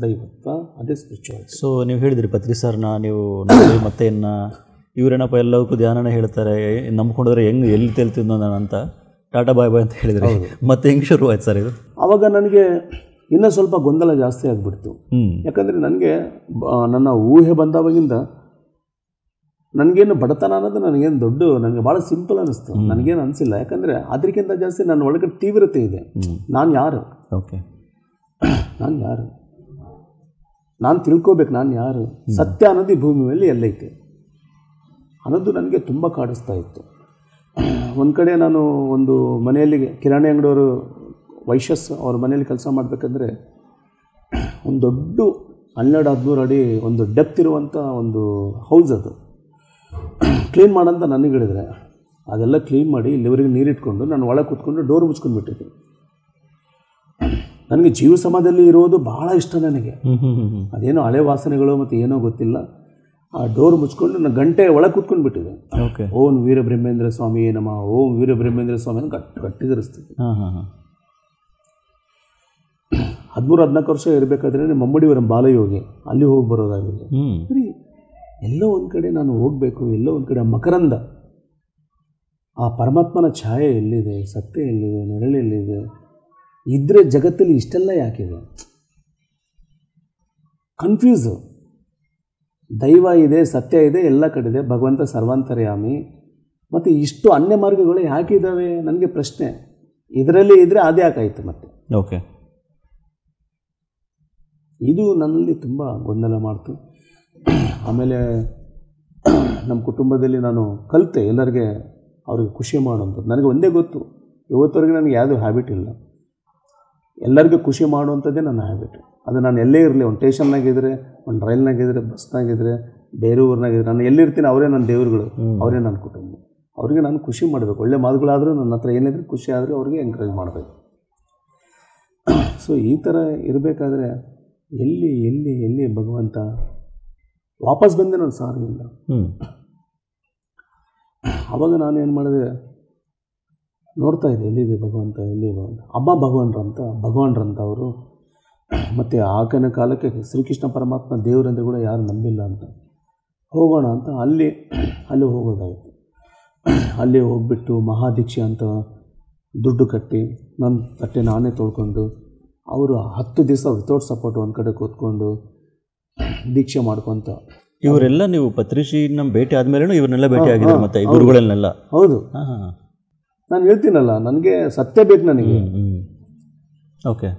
ದೈವತ್ವ, ಅದೇ ಸ್ಪಿರಿಚುವಾಲಿಟಿ. ಸೊ ನೀವು ಹೇಳಿದ್ರಿ ಪತ್ರಿ ಸರ್ನ ನೀವು ಮತ್ತೆ ಇವರೇನಪ್ಪ ಎಲ್ಲವಕ್ಕೂ ಧ್ಯಾನನೇ ಹೇಳ್ತಾರೆ, ನಂಬ್ಕೊಂಡ್ರೆ ಹೆಂಗೆ ಎಲ್ಲಿ ತೇಲ್ತಿದ್ನೋ ನಾನು ಅಂತ ಟಾಟಾ ಬಾಯ್ ಬಾಯ್ ಅಂತ ಹೇಳಿದರೆ ಮತ್ತೆ ಹೆಂಗೆ ಶುರು ಆಯ್ತು ಸರ್ ಇದು? ಆವಾಗ ನನಗೆ ಇನ್ನೂ ಸ್ವಲ್ಪ ಗೊಂದಲ ಜಾಸ್ತಿ ಆಗಿಬಿಡ್ತು. ಯಾಕಂದರೆ ನನಗೆ ನನ್ನ ಊಹೆ ಬಂದಾವಾಗಿಂದ ನನಗೇನು ಬಡತನ ಅನ್ನೋದು ನನಗೆ ಭಾಳ ಸಿಂಪಲ್ ಅನ್ನಿಸ್ತು, ನನಗೇನು ಅನಿಸಿಲ್ಲ. ಯಾಕಂದರೆ ಅದಕ್ಕಿಂತ ಜಾಸ್ತಿ ನನ್ನ ಒಳಗಡೆ ತೀವ್ರತೆ ಇದೆ. ನಾನು ಯಾರು? ನಾನು ತಿಳ್ಕೋಬೇಕು ನಾನು ಯಾರು, ಸತ್ಯ ಅನ್ನೋದು ಈ ಭೂಮಿ ಮೇಲೆ ಎಲ್ಲೈತೆ ಅನ್ನೋದು ನನಗೆ ತುಂಬ ಕಾಡಿಸ್ತಾ ಇತ್ತು. ಒಂದು ಕಡೆ ನಾನು ಒಂದು ಮನೆಯಲ್ಲಿ ಕಿರಾಣಿ ಅಂಗಡಿಯವರು ವೈಶ್ಯಸ್ ಅವ್ರ ಮನೆಯಲ್ಲಿ ಕೆಲಸ ಮಾಡಬೇಕಂದ್ರೆ ಒಂದು ದೊಡ್ಡ 12-13 ಅಡಿ ಒಂದು ಡೆಪ್ತ್ ಇರುವಂಥ ಒಂದು ಹೌಸ್, ಅದು ಕ್ಲೀನ್ ಮಾಡಂತ ನನಗೆ ಹೇಳಿದರೆ ಅದೆಲ್ಲ ಕ್ಲೀನ್ ಮಾಡಿ ಇಲ್ಲಿವರೆಗೆ ನೀರಿಟ್ಕೊಂಡು ನಾನು ಒಳಗೆ ಕೂತ್ಕೊಂಡು ಡೋರ್ ಮುಚ್ಕೊಂಡು ಬಿಟ್ಟಿದ್ದೆ. ನನಗೆ ಜೀವ ಸಮಾಧಿಯಲ್ಲಿ ಇರೋದು ಭಾಳ ಇಷ್ಟ ನನಗೆ. ಅದೇನೋ ಹಳೆ ವಾಸನೆಗಳು ಮತ್ತು ಏನೋ ಗೊತ್ತಿಲ್ಲ. ಆ ಡೋರ್ ಮುಚ್ಕೊಂಡು ನಾನು ಗಂಟೆ ಒಳಗೆ ಕೂತ್ಕೊಂಡು ಬಿಟ್ಟಿದ್ದೆ. ಓಕೆ. ಓಂ ವೀರಬ್ರಹ್ಮೇಂದ್ರ ಸ್ವಾಮಿ ನಮಃ, ಓಂ ವೀರಬ್ರಹ್ಮೇಂದ್ರ ಸ್ವಾಮಿ ಅಂತ ಗಟ್ಟಿಗರಿಸ್ತಿದ್ದೆ. 13-14 ವರ್ಷ ಇರಬೇಕಾದ್ರೆ ನಮ್ಮ ಮಮ್ಮಡಿಯವರ ಬಾಲಯೋಗಿ ಅಲ್ಲಿ ಹೋಗಿ ಬರೋದಾಗಿದೆ. ಸರಿ, ಎಲ್ಲೋ ಒಂದು ಕಡೆ ನಾನು ಹೋಗಬೇಕು, ಎಲ್ಲೋ ಒಂದು ಕಡೆ ಮಕರಂದ, ಆ ಪರಮಾತ್ಮನ ಛಾಯೆ ಎಲ್ಲಿದೆ, ಸತ್ಯ ಎಲ್ಲಿದೆ, ನೆರಳು ಎಲ್ಲಿದೆ, ಇದ್ರೆ ಜಗತ್ತಲ್ಲಿ ಇಷ್ಟೆಲ್ಲ ಯಾಕಿದೆ, ಕನ್ಫ್ಯೂಸು. ದೈವ ಇದೆ, ಸತ್ಯ ಇದೆ, ಎಲ್ಲ ಕಡೆ ಇದೆ, ಭಗವಂತ ಸರ್ವಾಂತರ್ಯಾಮಿ, ಮತ್ತು ಇಷ್ಟು ಅನ್ಯ ಮಾರ್ಗಗಳು ಯಾಕಿದ್ದಾವೆ ನನಗೆ ಪ್ರಶ್ನೆ. ಇದರಲ್ಲಿ ಇದ್ದರೆ ಅದು ಯಾಕಾಯಿತು ಮತ್ತೆ. ಓಕೆ. ಇದು ನನ್ನಲ್ಲಿ ತುಂಬ ಗೊಂದಲ ಮಾಡ್ತು. ಆಮೇಲೆ ನಮ್ಮ ಕುಟುಂಬದಲ್ಲಿ ನಾನು ಕಲಿತೆ ಎಲ್ಲರಿಗೆ ಅವ್ರಿಗೆ ಖುಷಿ ಮಾಡುವಂಥದ್ದು. ನನಗೆ ಒಂದೇ ಗೊತ್ತು, ಇವತ್ತವರೆಗೆ ನನಗೆ ಯಾವುದೂ ಹ್ಯಾಬಿಟ್ ಇಲ್ಲ. ಎಲ್ಲರಿಗೂ ಖುಷಿ ಮಾಡುವಂಥದ್ದೇ ನನ್ನ ಹ್ಯಾಬಿಟ್. ಅದು ನಾನು ಎಲ್ಲೇ ಇರಲಿ, ಒಂದು ಸ್ಟೇಷನ್ನಾಗಿದ್ದರೆ, ಒಂದು ರೈಲ್ನಾಗಿದ್ದರೆ, ಬಸ್ನಾಗಿದ್ದರೆ, ಬೇರೆ ಊರಿನಾಗಿದ್ದರೆ, ನಾನು ಎಲ್ಲಿರ್ತೀನಿ ಅವರೇ ನನ್ನ ದೇವರುಗಳು, ಅವರೇ ನನ್ನ ಕುಟುಂಬ. ಅವರಿಗೆ ನಾನು ಖುಷಿ ಮಾಡಬೇಕು. ಒಳ್ಳೆ ಮಾತುಗಳಾದರೂ ನನ್ನ ಹತ್ರ ಏನಿದ್ರೆ ಖುಷಿ ಆದರೆ ಅವ್ರಿಗೆ ಎಂಕರೇಜ್ ಮಾಡಬೇಕು. ಸೊ ಈ ಥರ ಇರಬೇಕಾದ್ರೆ ಎಲ್ಲಿ ಎಲ್ಲಿ ಎಲ್ಲಿ ಭಗವಂತ ವಾಪಸ್ ಬಂದೆ ನಾನು ಸಾರಿಲ್ಲ. ಆವಾಗ ನಾನು ಏನು ಮಾಡಿದೆ, ನೋಡ್ತಾ ಇದ್ದೆ ಎಲ್ಲಿದೆ ಭಗವಂತ, ಎಲ್ಲಿ ಭಗವಂತ. ಅಮ್ಮ ಭಗವಾನ್ರಂತ ಅವರು. ಮತ್ತು ಆಗಿನ ಕಾಲಕ್ಕೆ ಶ್ರೀಕೃಷ್ಣ ಪರಮಾತ್ಮ ದೇವರಂದ್ರೆ ಕೂಡ ಯಾರು ನಂಬಿಲ್ಲ ಅಂತ. ಹೋಗೋಣ ಅಂತ ಅಲ್ಲಿ ಹೋಗೋದಾಯಿತು. ಅಲ್ಲಿ ಹೋಗ್ಬಿಟ್ಟು ಮಹಾದೀಕ್ಷೆ ಅಂತ ದುಡ್ಡು ಕಟ್ಟಿ ನನ್ನ ತಟ್ಟೆ ನಾನೇ ತೊಳ್ಕೊಂಡು, ಅವರು 10 ದಿವಸ ವಿತೌಟ್ ಸಪೋರ್ಟ್ ಒಂದು ಕಡೆ ಕೂತ್ಕೊಂಡು ದೀಕ್ಷೆ ಮಾಡ್ಕೊತ. ಇವರೆಲ್ಲ ನೀವು ಪತ್ರಿಷಿನ ಭೇಟಿ ಆದಮೇಲೆ ಇವ್ರನ್ನೆಲ್ಲ ಭೇಟಿ ಆಗಿದ್ರು ಮತ್ತೆ ಈ ಗುರುಗಳನ್ನೆಲ್ಲ? ಹೌದು. ನಾನು ಹೇಳ್ತೀನಲ್ಲ, ನನಗೆ ಸತ್ಯ ಬೇಕು ನನಗೆ. ಓಕೆ.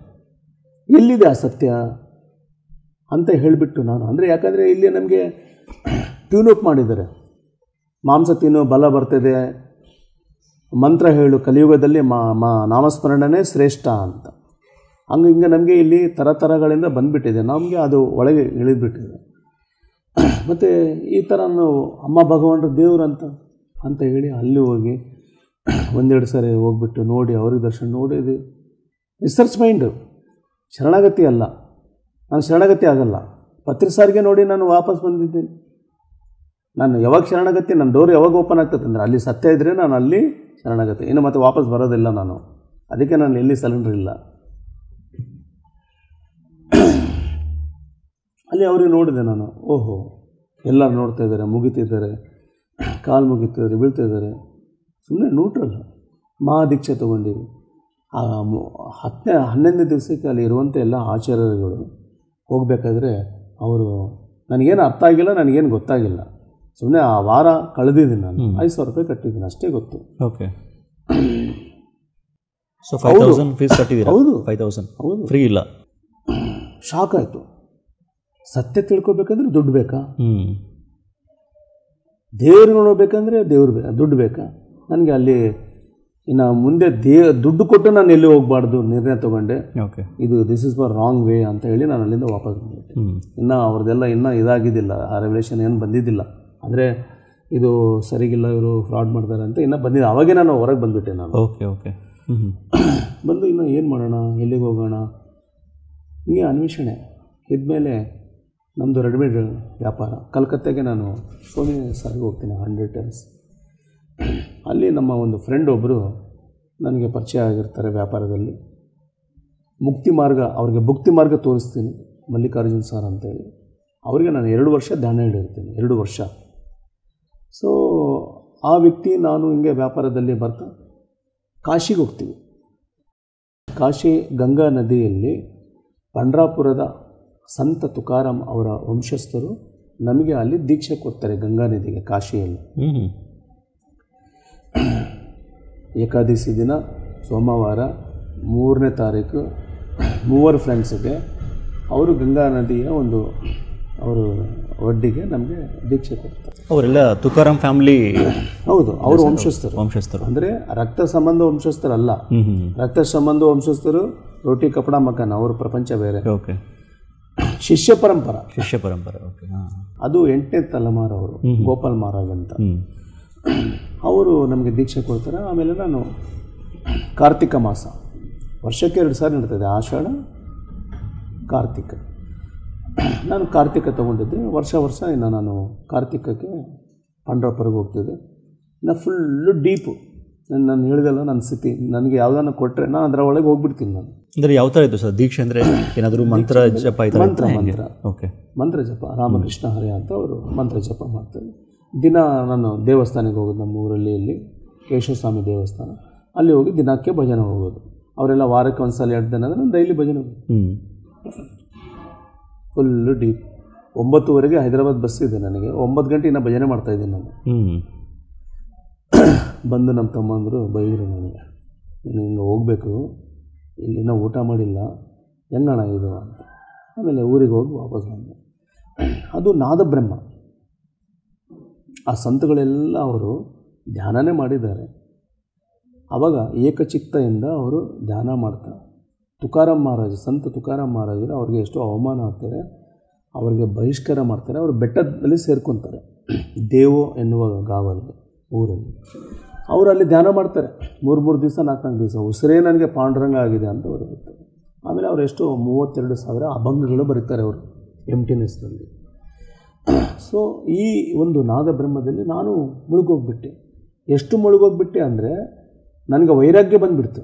ಎಲ್ಲಿದೆ ಆ ಸತ್ಯ ಅಂತ ಹೇಳಿಬಿಟ್ಟು ನಾನು, ಅಂದರೆ ಯಾಕಂದರೆ ಇಲ್ಲಿ ನಮಗೆ ಟ್ಯೂನಪ್ ಮಾಡಿದ್ದಾರೆ. ಮಾಂಸ ತಿನ್ನು ಬಲ ಬರ್ತದೆ, ಮಂತ್ರ ಹೇಳು ಕಲಿಯುಗದಲ್ಲಿ ನಾಮಸ್ಮರಣೆ ಶ್ರೇಷ್ಠ ಅಂತ. ಹಿಂಗೆ ನಮಗೆ ಇಲ್ಲಿ ತರಗಳಿಂದ ಬಂದುಬಿಟ್ಟಿದೆ, ನಮಗೆ ಅದು ಒಳಗೆ ಇಳಿದ್ಬಿಟ್ಟಿದೆ. ಮತ್ತು ಈ ಥರ ನಾವು ಅಮ್ಮ ಭಗವಂತ ದೇವರು ಅಂತ ಹೇಳಿ ಅಲ್ಲಿ ಹೋಗಿ 1-2 ಸಾರಿ ಹೋಗ್ಬಿಟ್ಟು ನೋಡಿ, ಅವ್ರಿಗೆ ದರ್ಶನ ನೋಡಿದ್ದು ರಿಸರ್ಚ್ ಮೈಂಡು, ಶರಣಾಗತಿ ಅಲ್ಲ. ನಾನು ಶರಣಾಗತಿ ಆಗಲ್ಲ. 10 ಸಾರಿಗೆ ನೋಡಿ ನಾನು ವಾಪಸ್ ಬಂದಿದ್ದೀನಿ. ನಾನು ಯಾವಾಗ ಶರಣಾಗತಿ, ನನ್ನ ಡೋರ್ ಯಾವಾಗ ಓಪನ್ ಆಗ್ತದೆ ಅಂದರೆ ಅಲ್ಲಿ ಸತ್ಯ ಇದ್ದರೆ ನಾನು ಅಲ್ಲಿ ಶರಣಾಗತಿ, ಇನ್ನು ಮತ್ತೆ ವಾಪಸ್ ಬರೋದಿಲ್ಲ ನಾನು. ಅದಕ್ಕೆ ನಾನು ಎಲ್ಲಿ ಸಲೆಂಡ್ರ್ ಇಲ್ಲ. ಅಲ್ಲಿ ಅವ್ರಿಗೆ ನೋಡಿದೆ ನಾನು, ಓಹೋ ಎಲ್ಲರೂ ನೋಡ್ತಾ ಇದ್ದಾರೆ, ಮುಗಿತಿದ್ದಾರೆ, ಕಾಲು ಮುಗಿತಿದ್ದಾರೆ, ಬೀಳ್ತಿದ್ದಾರೆ. ಸುಮ್ಮನೆ ನ್ಯೂಟ್ರಲ್ ಮಹಾದೀಕ್ಷೆ ತೊಗೊಂಡಿವಿ. 11ನೇ ದಿವಸಕ್ಕೆ ಅಲ್ಲಿ ಇರುವಂಥ ಎಲ್ಲ ಆಚಾರ್ಯರುಗಳು ಹೋಗಬೇಕಾದ್ರೆ ಅವರು ನನಗೇನು ಅರ್ಥ ಆಗಿಲ್ಲ, ನನಗೇನು ಗೊತ್ತಾಗಿಲ್ಲ. ಸುಮ್ಮನೆ ಆ ವಾರ ಕಳೆದಿದ್ದೀನಿ ನಾನು. 5,000 ರೂಪಾಯಿ ಕಟ್ಟಿದ್ದೀನಿ, ಅಷ್ಟೇ ಗೊತ್ತು. ಓಕೆ. ಸೊ 5,000 ಫೀಸ್ ಕಟ್ಟಿದ್ದೀರಾ? ಹೌದು, 5,000. ಹೌದು, ಫ್ರೀ ಇಲ್ಲ. ಶಾಕ್ ಆಯಿತು. ಸತ್ಯ ತಿಳ್ಕೊಬೇಕಂದ್ರೆ ದುಡ್ಡು ಬೇಕಾ, ದೇವ್ರು ನೋಡಬೇಕಂದ್ರೆ ದುಡ್ಡು ಬೇಕಾ. ನನಗೆ ಅಲ್ಲಿ ಇನ್ನು ಮುಂದೆ ದುಡ್ಡು ಕೊಟ್ಟು ನಾನು ಎಲ್ಲಿ ಹೋಗಬಾರ್ದು ನಿರ್ಣಯ ತೊಗೊಂಡೆ. Okay, this is for wrong way ಅಂತ ಹೇಳಿ ನಾನು ಅಲ್ಲಿಂದ ವಾಪಸ್ ಬಂದ್ಬಿಟ್ಟೆ. ಇನ್ನು ಅವ್ರದ್ದೆಲ್ಲ ಇನ್ನೂ ಇದಾಗಿದ್ದಿಲ್ಲ, ಆ ರೆವಲ್ಯೂಷನ್ ಏನು ಬಂದಿದ್ದಿಲ್ಲ. ಅಂದರೆ ಇದು ಸರಿಗಿಲ್ಲ, ಇವರು ಫ್ರಾಡ್ ಮಾಡ್ತಾರೆ ಅಂತ ಇನ್ನೂ ಬಂದಿದ್ದೆ. ಅವಾಗೇ ನಾನು ಹೊರಗೆ ಬಂದುಬಿಟ್ಟೆ ನಾನು. Okay okay. ಬಂದು ಇನ್ನು ಏನು ಮಾಡೋಣ, ಎಲ್ಲಿಗೆ ಹೋಗೋಣ, ಹಿಂಗೆ ಅನ್ವೇಷಣೆ ಇದ್ಮೇಲೆ ನಮ್ಮದು ರೆಡಿಮೇಡ್ ವ್ಯಾಪಾರ. ಕಲ್ಕತ್ತೆಗೆ ನಾನು ಸೋನಿ ಸಾರಿಗೆ ಹೋಗ್ತೀನಿ 100 ಟೈಮ್ಸ್. ಅಲ್ಲಿ ನಮ್ಮ ಒಂದು ಫ್ರೆಂಡ್ ಒಬ್ಬರು ನನಗೆ ಪರಿಚಯ ಆಗಿರ್ತಾರೆ ವ್ಯಾಪಾರದಲ್ಲಿ. ಅವ್ರಿಗೆ ಭುಕ್ತಿ ಮಾರ್ಗ ತೋರಿಸ್ತೀನಿ, ಮಲ್ಲಿಕಾರ್ಜುನ್ ಸರ್ ಅಂತೇಳಿ. ಅವರಿಗೆ ನಾನು 2 ವರ್ಷ ಧ್ಯಾನ ಹಿಡಿರ್ತೀನಿ, 2 ವರ್ಷ. ಸೊ ಆ ವ್ಯಕ್ತಿ ನಾನು ಹಿಂಗೆ ವ್ಯಾಪಾರದಲ್ಲಿ ಬರ್ತಾ ಕಾಶಿಗೆ ಹೋಗ್ತೀವಿ. ಕಾಶಿ ಗಂಗಾ ನದಿಯಲ್ಲಿ ಪಂಡ್ರಾಪುರದ ಸಂತ ತುಕಾರಾಮ್ ಅವರ ವಂಶಸ್ಥರು ನಮಗೆ ಅಲ್ಲಿ ದೀಕ್ಷೆ ಕೊಡ್ತಾರೆ ಗಂಗಾ ನದಿಗೆ, ಕಾಶಿಯಲ್ಲಿ. ಏಕಾದಶಿ ದಿನ ಸೋಮವಾರ 3ನೇ ತಾರೀಕು 3 ಫ್ರೆಂಡ್ಸಿಗೆ ಅವರು ಗಂಗಾ ನದಿಯ ಅವರು ಒಡ್ಡಿಗೆ ನಮಗೆ ದೀಕ್ಷೆ ಕೊಡ್ತಾರೆ. ಅವರೆಲ್ಲ ತುಕಾರಾಮ್ ಫ್ಯಾಮಿಲಿ? ಹೌದು, ಅವರು ವಂಶಸ್ಥರು. ಅಂದರೆ ರಕ್ತ ಸಂಬಂಧ ವಂಶಸ್ಥರಲ್ಲ. ರಕ್ತ ಸಂಬಂಧ ವಂಶಸ್ಥರು ರೋಟಿ ಕಪಡ ಮಕಾನ್, ಅವ್ರ ಪ್ರಪಂಚ ಬೇರೆ. ಓಕೆ. ಶಿಷ್ಯ ಪರಂಪರೆ. ಓಕೆ. ಅದು 8ನೇ ತಲೆಮಾರು ಅವರು, ಗೋಪಾಲ್ ಮಹಾರಾಜ್ ಅಂತ. ಅವರು ನಮಗೆ ದೀಕ್ಷೆ ಕೊಡ್ತಾರೆ. ಆಮೇಲೆ ನಾನು ಕಾರ್ತಿಕ ಮಾಸ ವರ್ಷಕ್ಕೆ 2 ಸಾರಿ ನಡೀತದೆ, ಆಷಾಢ ಕಾರ್ತಿಕ. ನಾನು ಕಾರ್ತಿಕ ತೊಗೊಂಡಿದ್ದೆ. ವರ್ಷ ಇನ್ನು ನಾನು ಕಾರ್ತಿಕಕ್ಕೆ ಪಂಡ್ರಾಪುರಕ್ಕೆ ಹೋಗ್ತಿದ್ದೆ. ಇನ್ನು ಫುಲ್ಲು ಡೀಪು. ನಾನು ಹೇಳಿದೆಲ್ಲ ನನ್ನ ಸ್ಥಿತಿ, ನನಗೆ ಯಾವುದನ್ನು ಕೊಟ್ಟರೆ ನಾನು ಅದರ ಒಳಗೆ ಹೋಗ್ಬಿಡ್ತೀನಿ. ನಾನು ಅಂದರೆ ಯಾವ ಥರ ಇತ್ತು ಸರ್ ದೀಕ್ಷೆ? ಅಂದರೆ ಏನಾದರೂ ಮಂತ್ರ ಜಪ ಆಯ್ತು? ಮಂತ್ರ ಓಕೆ, ಮಂತ್ರ ಜಪ. ರಾಮಕೃಷ್ಣ ಹರೇ ಅಂತ ಅವರು ಮಂತ್ರ ಜಪ ಮಾಡ್ತಾರೆ. ದಿನ ನಾನು ದೇವಸ್ಥಾನಕ್ಕೆ ಹೋಗೋದು, ನಮ್ಮ ಊರಲ್ಲಿ ಇಲ್ಲಿ ಕೇಶವಸ್ವಾಮಿ ದೇವಸ್ಥಾನ, ಅಲ್ಲಿ ಹೋಗಿ ದಿನಕ್ಕೆ ಭಜನೆ ಹೋಗೋದು. ಅವರೆಲ್ಲ ವಾರಕ್ಕೆ ಒಂದು ಸಲ 2 ದಿನ ಅಂದರೆ ನಾನು ಡೈಲಿ ಭಜನೆ ಹೋಗೋದು. Full deep. 9:30ಗೆ ಹೈದರಾಬಾದ್ ಬಸ್ ಇದೆ ನನಗೆ. 9 ಗಂಟೆ ಇನ್ನೂ ಭಜನೆ ಮಾಡ್ತಾಯಿದ್ದೀನಿ ನಾನು. ಬಂದು ನಮ್ಮ ತಮ್ಮಂದರು ಬೈದರು ನನಗೆ, ನೀನು ಹಿಂಗೆ ಹೋಗಬೇಕು, ಇಲ್ಲಿನ ಊಟ ಮಾಡಿಲ್ಲ, ಹೆಂಗಣ ಇದು ಅಂತ. ಆಮೇಲೆ ಊರಿಗೆ ಹೋಗಿ ವಾಪಸ್ ಬಂದೆ. ಅದು ನಾದಬ್ರಹ್ಮ. ಆ ಸಂತಗಳೆಲ್ಲ ಅವರು ಧ್ಯಾನನೇ ಮಾಡಿದ್ದಾರೆ. ಆವಾಗ ಏಕಚಿತ್ತದಿಂದ ಅವರು ಧ್ಯಾನ ಮಾಡ್ತಾರೆ. ತುಕಾರಾಮ್ ಮಹಾರಾಜ್, ಸಂತ ತುಕಾರಾಮ್ ಮಹಾರಾಜರು ಅವ್ರಿಗೆ ಎಷ್ಟೋ ಅವಮಾನ ಆಗ್ತಾರೆ, ಅವ್ರಿಗೆ ಬಹಿಷ್ಕಾರ ಮಾಡ್ತಾರೆ. ಅವರು ಬೆಟ್ಟದಲ್ಲಿ ಸೇರ್ಕೊತಾರೆ, ದೇವೋ ಎನ್ನುವ ಗಾವಲ್ಲಿ ಊರಲ್ಲಿ. ಅವರು ಅಲ್ಲಿ ಧ್ಯಾನ ಮಾಡ್ತಾರೆ 3 ದಿವಸ 4 ದಿವಸ. ಉಸಿರೇ ನನಗೆ ಪಾಂಡುರಂಗ ಆಗಿದೆ ಅಂತ ಅವರು ಹೇಳ್ತಾರೆ. ಆಮೇಲೆ ಅವರು ಎಷ್ಟು 32,000 ಅಭಂಗಗಳು ಬರೀತಾರೆ ಅವರು ಎಂಟಿನೆಸ್ನಲ್ಲಿ. ಸೊ ಈ ಒಂದು ನಾದ ಬ್ರಹ್ಮದಲ್ಲಿ ನಾನು ಮುಳುಗೋಗ್ಬಿಟ್ಟೆ. ಎಷ್ಟು ಮುಳುಗೋಗ್ಬಿಟ್ಟೆ ಅಂದರೆ ನನಗೆ ವೈರಾಗ್ಯ ಬಂದುಬಿಡ್ತು.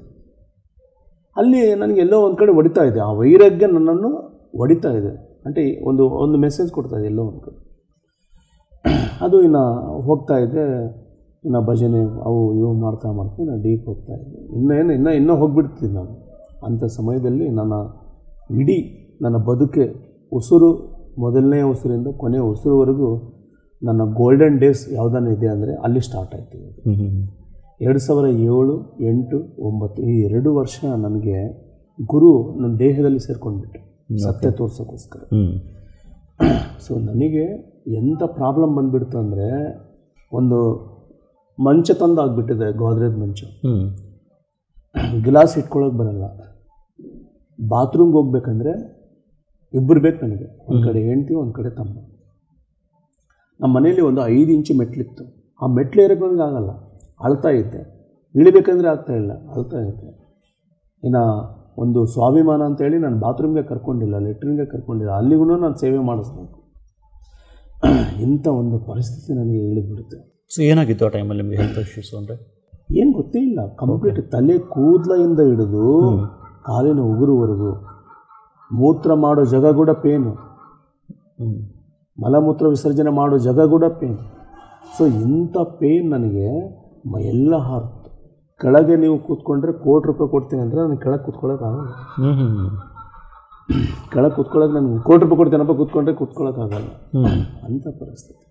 ಅಲ್ಲಿ ನನಗೆ ಎಲ್ಲೋ ಒಂದು ಕಡೆ ಹೊಡಿತಾ ಇದೆ, ಆ ವೈರಾಗ್ಯ ನನ್ನನ್ನು ಹೊಡಿತಾ ಇದೆ. ಅಂದರೆ ಒಂದು ಮೆಸೇಜ್ ಕೊಡ್ತಾ ಇದೆ ಎಲ್ಲೋ ಒಂದು ಕಡೆ. ಅದು ಇನ್ನು ಹೋಗ್ತಾ ಇದೆ, ಇನ್ನು ಭಜನೆ ಅವು ಇವು ಮಾಡ್ತಾ ಇನ್ನು ಡೀಪ್ ಹೋಗ್ತಾ ಇದ್ದೆ. ಇನ್ನೂ ಹೋಗ್ಬಿಡ್ತೀನಿ ನಾನು. ಅಂಥ ಸಮಯದಲ್ಲಿ ನನ್ನ ಬದುಕೆ ಉಸಿರು, ಮೊದಲನೇ ಉಸಿರಿಂದ ಕೊನೆಯ ಉಸಿರುವರೆಗೂ ನನ್ನ ಗೋಲ್ಡನ್ ಡೇಸ್ ಯಾವುದನ್ನ ಇದೆ ಅಂದರೆ ಅಲ್ಲಿ ಸ್ಟಾರ್ಟ್ ಆಯಿತು. 2007, 8, 9 ಈ 2 ವರ್ಷ ನನಗೆ ಗುರು ನನ್ನ ದೇಹದಲ್ಲಿ ಸೇರ್ಕೊಂಡ್ಬಿಟ್ಟು ಸತ್ಯ ತೋರ್ಸೋಕ್ಕೋಸ್ಕರ. ಸೊ ನನಗೆ ಎಂಥ ಪ್ರಾಬ್ಲಮ್ ಬಂದುಬಿಡ್ತು ಅಂದರೆ, ಒಂದು ಮಂಚ ತಂದು ಆಗಿಬಿಟ್ಟಿದೆ, ಗೋದ್ರೇಜ್ ಮಂಚ. ಗ್ಲಾಸ್ ಇಟ್ಕೊಳ್ಳೋಕೆ ಬರಲ್ಲ. ಬಾತ್ರೂಮ್ಗೆ ಹೋಗ್ಬೇಕಂದ್ರೆ ಇಬ್ಬರು ಬೇಕು ನನಗೆ, ಒಂದು ಕಡೆ ಹೆಂಡ್ತಿ, ಒಂದು ಕಡೆ ತಮ್ಮ. ನಮ್ಮ ಮನೇಲಿ ಒಂದು 5 ಇಂಚು ಮೆಟ್ಲಿತ್ತು. ಆ ಮೆಟ್ಲು ಏರೋಕ್ಕೆ ನನಗೆ ಆಗಲ್ಲ, ಅಳ್ತಾ ಇದ್ದೆ. ಇಳಿಬೇಕಂದ್ರೆ ಆಗ್ತಾಯಿಲ್ಲ, ಅಳ್ತಾ ಇದ್ದೆ. ಇನ್ನು ಒಂದು ಸ್ವಾಭಿಮಾನ ಅಂತೇಳಿ ನಾನು ಬಾತ್ರೂಮ್ಗೆ ಕರ್ಕೊಂಡಿಲ್ಲ, ಲೆಟ್ರಿನ್ಗೆ ಕರ್ಕೊಂಡಿಲ್ಲ, ಅಲ್ಲಿಗೂ ನಾನು ಸೇವೆ ಮಾಡಿಸ್ಬೇಕು. ಇಂಥ ಒಂದು ಪರಿಸ್ಥಿತಿ ನನಗೆ ಇಳಿದ್ಬಿಡುತ್ತೆ. ಸೊ ಏನಾಗಿತ್ತು ಆ ಟೈಮಲ್ಲಿ ನಿಮಗೆ ಹೆಲ್ತ್ ಇಶ್ಯೂಸ್ ಅಂದರೆ? ಏನು ಗೊತ್ತೇ ಇಲ್ಲ. ಕಂಪ್ಲೀಟ್ ತಲೆ ಕೂದಲಿಂದ ಹಿಡಿದು ಕಾಲಿನ ಉಗುರುವರೆಗೂ, ಮೂತ್ರ ಮಾಡೋ ಜಾಗ ಕೂಡ ಪೇನು, ಮಲಮೂತ್ರ ವಿಸರ್ಜನೆ ಮಾಡೋ ಜಾಗ ಕೂಡ ಪೇನ್. ಸೊ ಇಂಥ ಪೇನ್ ನನಗೆ ಎಲ್ಲ ಹಾರ್ತು. ಕೆಳಗೆ ನೀವು ಕೂತ್ಕೊಂಡ್ರೆ ₹1,00,00,000 ಕೊಡ್ತೀನಿ ಅಂದರೆ ನನಗೆ ಕೆಳಗೆ ಕೂತ್ಕೊಳ್ಳೋಕ್ಕಾಗಲ್ಲ. ಕೆಳಗೆ ಕೂತ್ಕೊಳ್ಳೋಕೆ ನನಗೆ ₹1,00,00,000 ಕೊಡ್ತೀನಪ್ಪ, ಕೂತ್ಕೊಳ್ಳೋಕ್ಕಾಗಲ್ಲ ಅಂಥ ಪರಿಸ್ಥಿತಿ.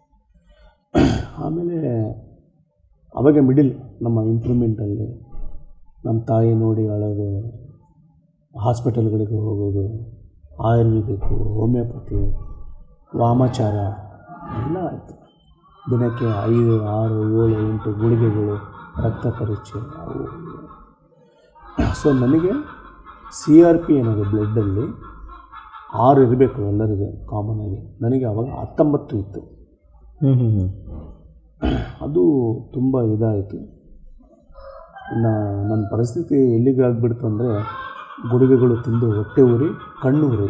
ಆಮೇಲೆ ಅವಾಗ ಮಿಡಿಲ್ ನಮ್ಮ ಇಂಪ್ರೂವ್ಮೆಂಟಲ್ಲಿ ನಮ್ಮ ತಾಯಿ ನೋಡಿ ಅಳೋದು, ಹಾಸ್ಪಿಟಲ್ಗಳಿಗೆ ಹೋಗೋದು, ಆಯುರ್ವೇದಿಕ್ಕು, ಹೋಮಿಯೋಪತಿ, ವಾಮಾಚಾರ ಎಲ್ಲ ಆಯಿತು. ದಿನಕ್ಕೆ 5, 6, 7, 8 ಗುಳಿಗೆಗಳು, ರಕ್ತ ಪರೀಕ್ಷೆ ಅವು. ಸೊ ನನಗೆ CRP ಅನ್ನೋದು ಬ್ಲಡ್ಡಲ್ಲಿ 6 ಇರಬೇಕು ಎಲ್ಲರಿಗೆ ಕಾಮನ್ ಆಗಿ. ನನಗೆ ಆವಾಗ 19 ಇತ್ತು. ಅದು ತುಂಬ ಇದಾಯಿತು. ಇನ್ನು ನನ್ನ ಪರಿಸ್ಥಿತಿ ಎಲ್ಲಿಗೆ ಆಗಿಬಿಡ್ತು ಅಂದರೆ, ಗುಳಿಗೆಗಳು ತಿಂದು ಹೊಟ್ಟೆ ಉರಿ, ಕಣ್ಣು ಉರಿ.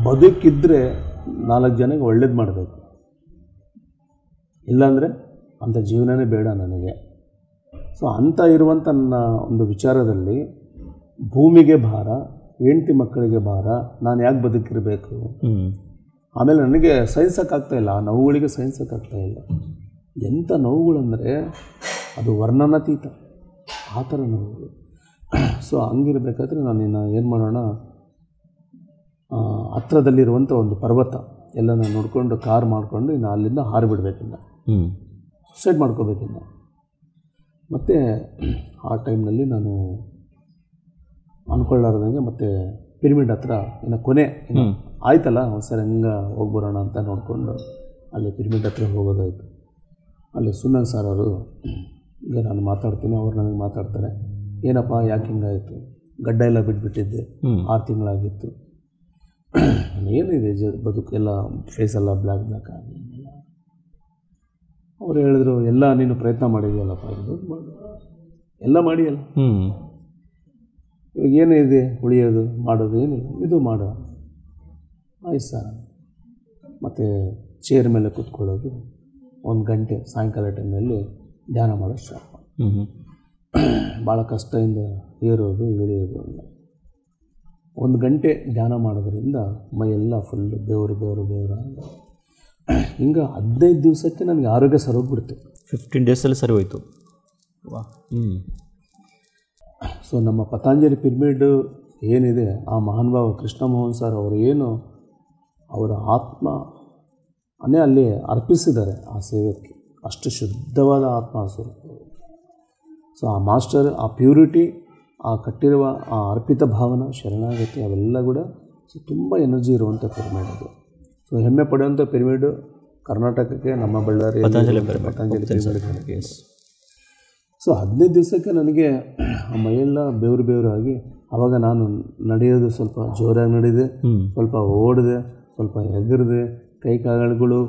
ಬದುಕಿದ್ದರೆ 4 ಜನಕ್ಕೆ ಒಳ್ಳೇದು ಮಾಡಬೇಕು, ಇಲ್ಲಾಂದರೆ ಅಂಥ ಜೀವನನೇ ಬೇಡ ನನಗೆ. ಸೊ ಅಂಥ ಇರುವಂಥ ನನ್ನ ಒಂದು ವಿಚಾರದಲ್ಲಿ ಭೂಮಿಗೆ ಭಾರ, ಹೆಂಡತಿ ಮಕ್ಕಳಿಗೆ ಭಾರ, ನಾನು ಯಾಕೆ ಬದುಕಿರಬೇಕು. ಆಮೇಲೆ ನನಗೆ ಸಹಿಸೋಕ್ಕಾಗ್ತಾಯಿಲ್ಲ, ಆ ನೋವುಗಳಿಗೆ ಸಹಿಸೋಕ್ಕಾಗ್ತಾಯಿಲ್ಲ. ಎಂಥ ನೋವುಗಳಂದರೆ ಅದು ವರ್ಣನಾತೀತ, ಆ ಥರ ನೋವುಗಳು. ಸೊ ಹಂಗಿರ್ಬೇಕಾದ್ರೆ ನಾನಿನ್ನು ಏನು ಮಾಡೋಣ, ಹತ್ರದಲ್ಲಿರುವಂಥ ಒಂದು ಪರ್ವತ ಎಲ್ಲ ನಾನು ನೋಡಿಕೊಂಡು ಕಾರ್ ಮಾಡಿಕೊಂಡು ಇನ್ನು ಅಲ್ಲಿಂದ ಹಾರಿಬಿಡ್ಬೇಕಿನ್ನ, ಸುಸೈಡ್ ಮಾಡ್ಕೋಬೇಕಿನ್ನ. ಮತ್ತು ಆ ಟೈಮ್ನಲ್ಲಿ ನಾನು ಅಂದ್ಕೊಳ್ಳಾರ್ದಂಗೆ ಮತ್ತು ಪಿರಮಿಡ್ ಹತ್ರ ಇನ್ನು ಕೊನೆ ಆಯ್ತಲ್ಲ, ಒಂದ್ಸರಿ ಹಂಗೆ ಹೋಗ್ಬರೋಣ ಅಂತ ನೋಡಿಕೊಂಡು ಅಲ್ಲಿ ಪಿರಮಿಡ್ ಹತ್ರ ಹೋಗೋದಾಯಿತು. ಅಲ್ಲಿ ಸುನನ್ ಸರ್ ಅವರು, ಈಗ ನಾನು ಮಾತಾಡ್ತೀನಿ, ಅವ್ರು ನನಗೆ ಮಾತಾಡ್ತಾರೆ, ಏನಪ್ಪ ಯಾಕೆ ಹಿಂಗಾಯಿತು, ಗಡ್ಡ ಎಲ್ಲ ಬಿಟ್ಬಿಟ್ಟಿದ್ದೆ, 6 ತಿಂಗಳಾಗಿತ್ತು, ಏನಿದೆ ಬದುಕೆಲ್ಲ, ಫೇಸೆಲ್ಲ ಬ್ಲ್ಯಾಕ್ ಆಗಿ. ಅವ್ರು ಹೇಳಿದ್ರು, ಎಲ್ಲ ನೀನು ಪ್ರಯತ್ನ ಮಾಡಿದೆಯಲ್ಲಪ್ಪ, ಇದು ಎಲ್ಲ ಮಾಡಿಯಲ್ಲ, ಇವಾಗ ಏನಿದೆ ಉಳಿಯೋದು, ಮಾಡೋದು ಏನಿಲ್ಲ, ಇದು ಮಾಡೋ. ಆಯ್ತು ಸರ್. ಮತ್ತು ಚೇರ್ ಮೇಲೆ ಕೂತ್ಕೊಳ್ಳೋದು, 1 ಗಂಟೆ ಸಾಯಂಕಾಲ ಟೈಮ್ನಲ್ಲಿ ಧ್ಯಾನ ಮಾಡೋದು ಸ್ಟಾರ್ಟ್ ಮಾಡಿ. ಭಾಳ ಕಷ್ಟದಿಂದ ಏರೋದು ಇಳಿಯೋದು ಅಲ್ಲ. 1 ಗಂಟೆ ಧ್ಯಾನ ಮಾಡೋದ್ರಿಂದ ಮೈಯೆಲ್ಲ ಫುಲ್ಲು ಬೆವರು ಹಿಂಗೆ 15 ದಿವಸಕ್ಕೆ ನನಗೆ ಆರೋಗ್ಯ ಸರೋಗ್ಬಿಡ್ತು. 15 ಡೇಸಲ್ಲಿ ಸರಿ ಹೋಯಿತು. ವಾ. ಸೊ ನಮ್ಮ ಪತಂಜಲಿ ಪಿರಮಿಡ್ ಏನಿದೆ, ಆ ಮಹಾನುಭಾವ ಕೃಷ್ಣ ಮೋಹನ್ ಸರ್ ಅವರು ಏನು ಅವರ ಆತ್ಮನೇ ಅಲ್ಲಿ ಅರ್ಪಿಸಿದ್ದಾರೆ ಆ ಸೇವೆಗೆ. ಅಷ್ಟು ಶುದ್ಧವಾದ ಆತ್ಮ ಸ್ವರೂಪ. ಸೊ ಆ ಮಾಸ್ಟರ್, ಆ ಪ್ಯೂರಿಟಿ, ಆ ಕಟ್ಟಿರುವ ಆ ಅರ್ಪಿತ ಭಾವನ, ಶರಣಾಗತಿ, ಅವೆಲ್ಲ ಕೂಡ ತುಂಬ ಎನರ್ಜಿ ಇರುವಂಥ ಪಿರಮಿಡ್ ಅದು. ಸೊ ಹೆಮ್ಮೆ ಪಡೆಯುವಂಥ ಪಿರಮಿಡ್ ಕರ್ನಾಟಕಕ್ಕೆ ನಮ್ಮ ಬಳ್ಳಾರಿ ಪತಂಜಲಿ ಪಿರಮಿಡ್. ಸೊ 15 ದಿವಸಕ್ಕೆ ನನಗೆ ಮೈಯೆಲ್ಲ ಬೆವರು ಆಗಿ, ಆವಾಗ ನಾನು ನಡೆಯೋದು ಸ್ವಲ್ಪ ಜೋರಾಗಿ ನಡೆದೆ, ಸ್ವಲ್ಪ ಓಡಿದೆ, ಸ್ವಲ್ಪ ಎಗರಿದೆ, ಕೈ ಕಾಲುಗಳು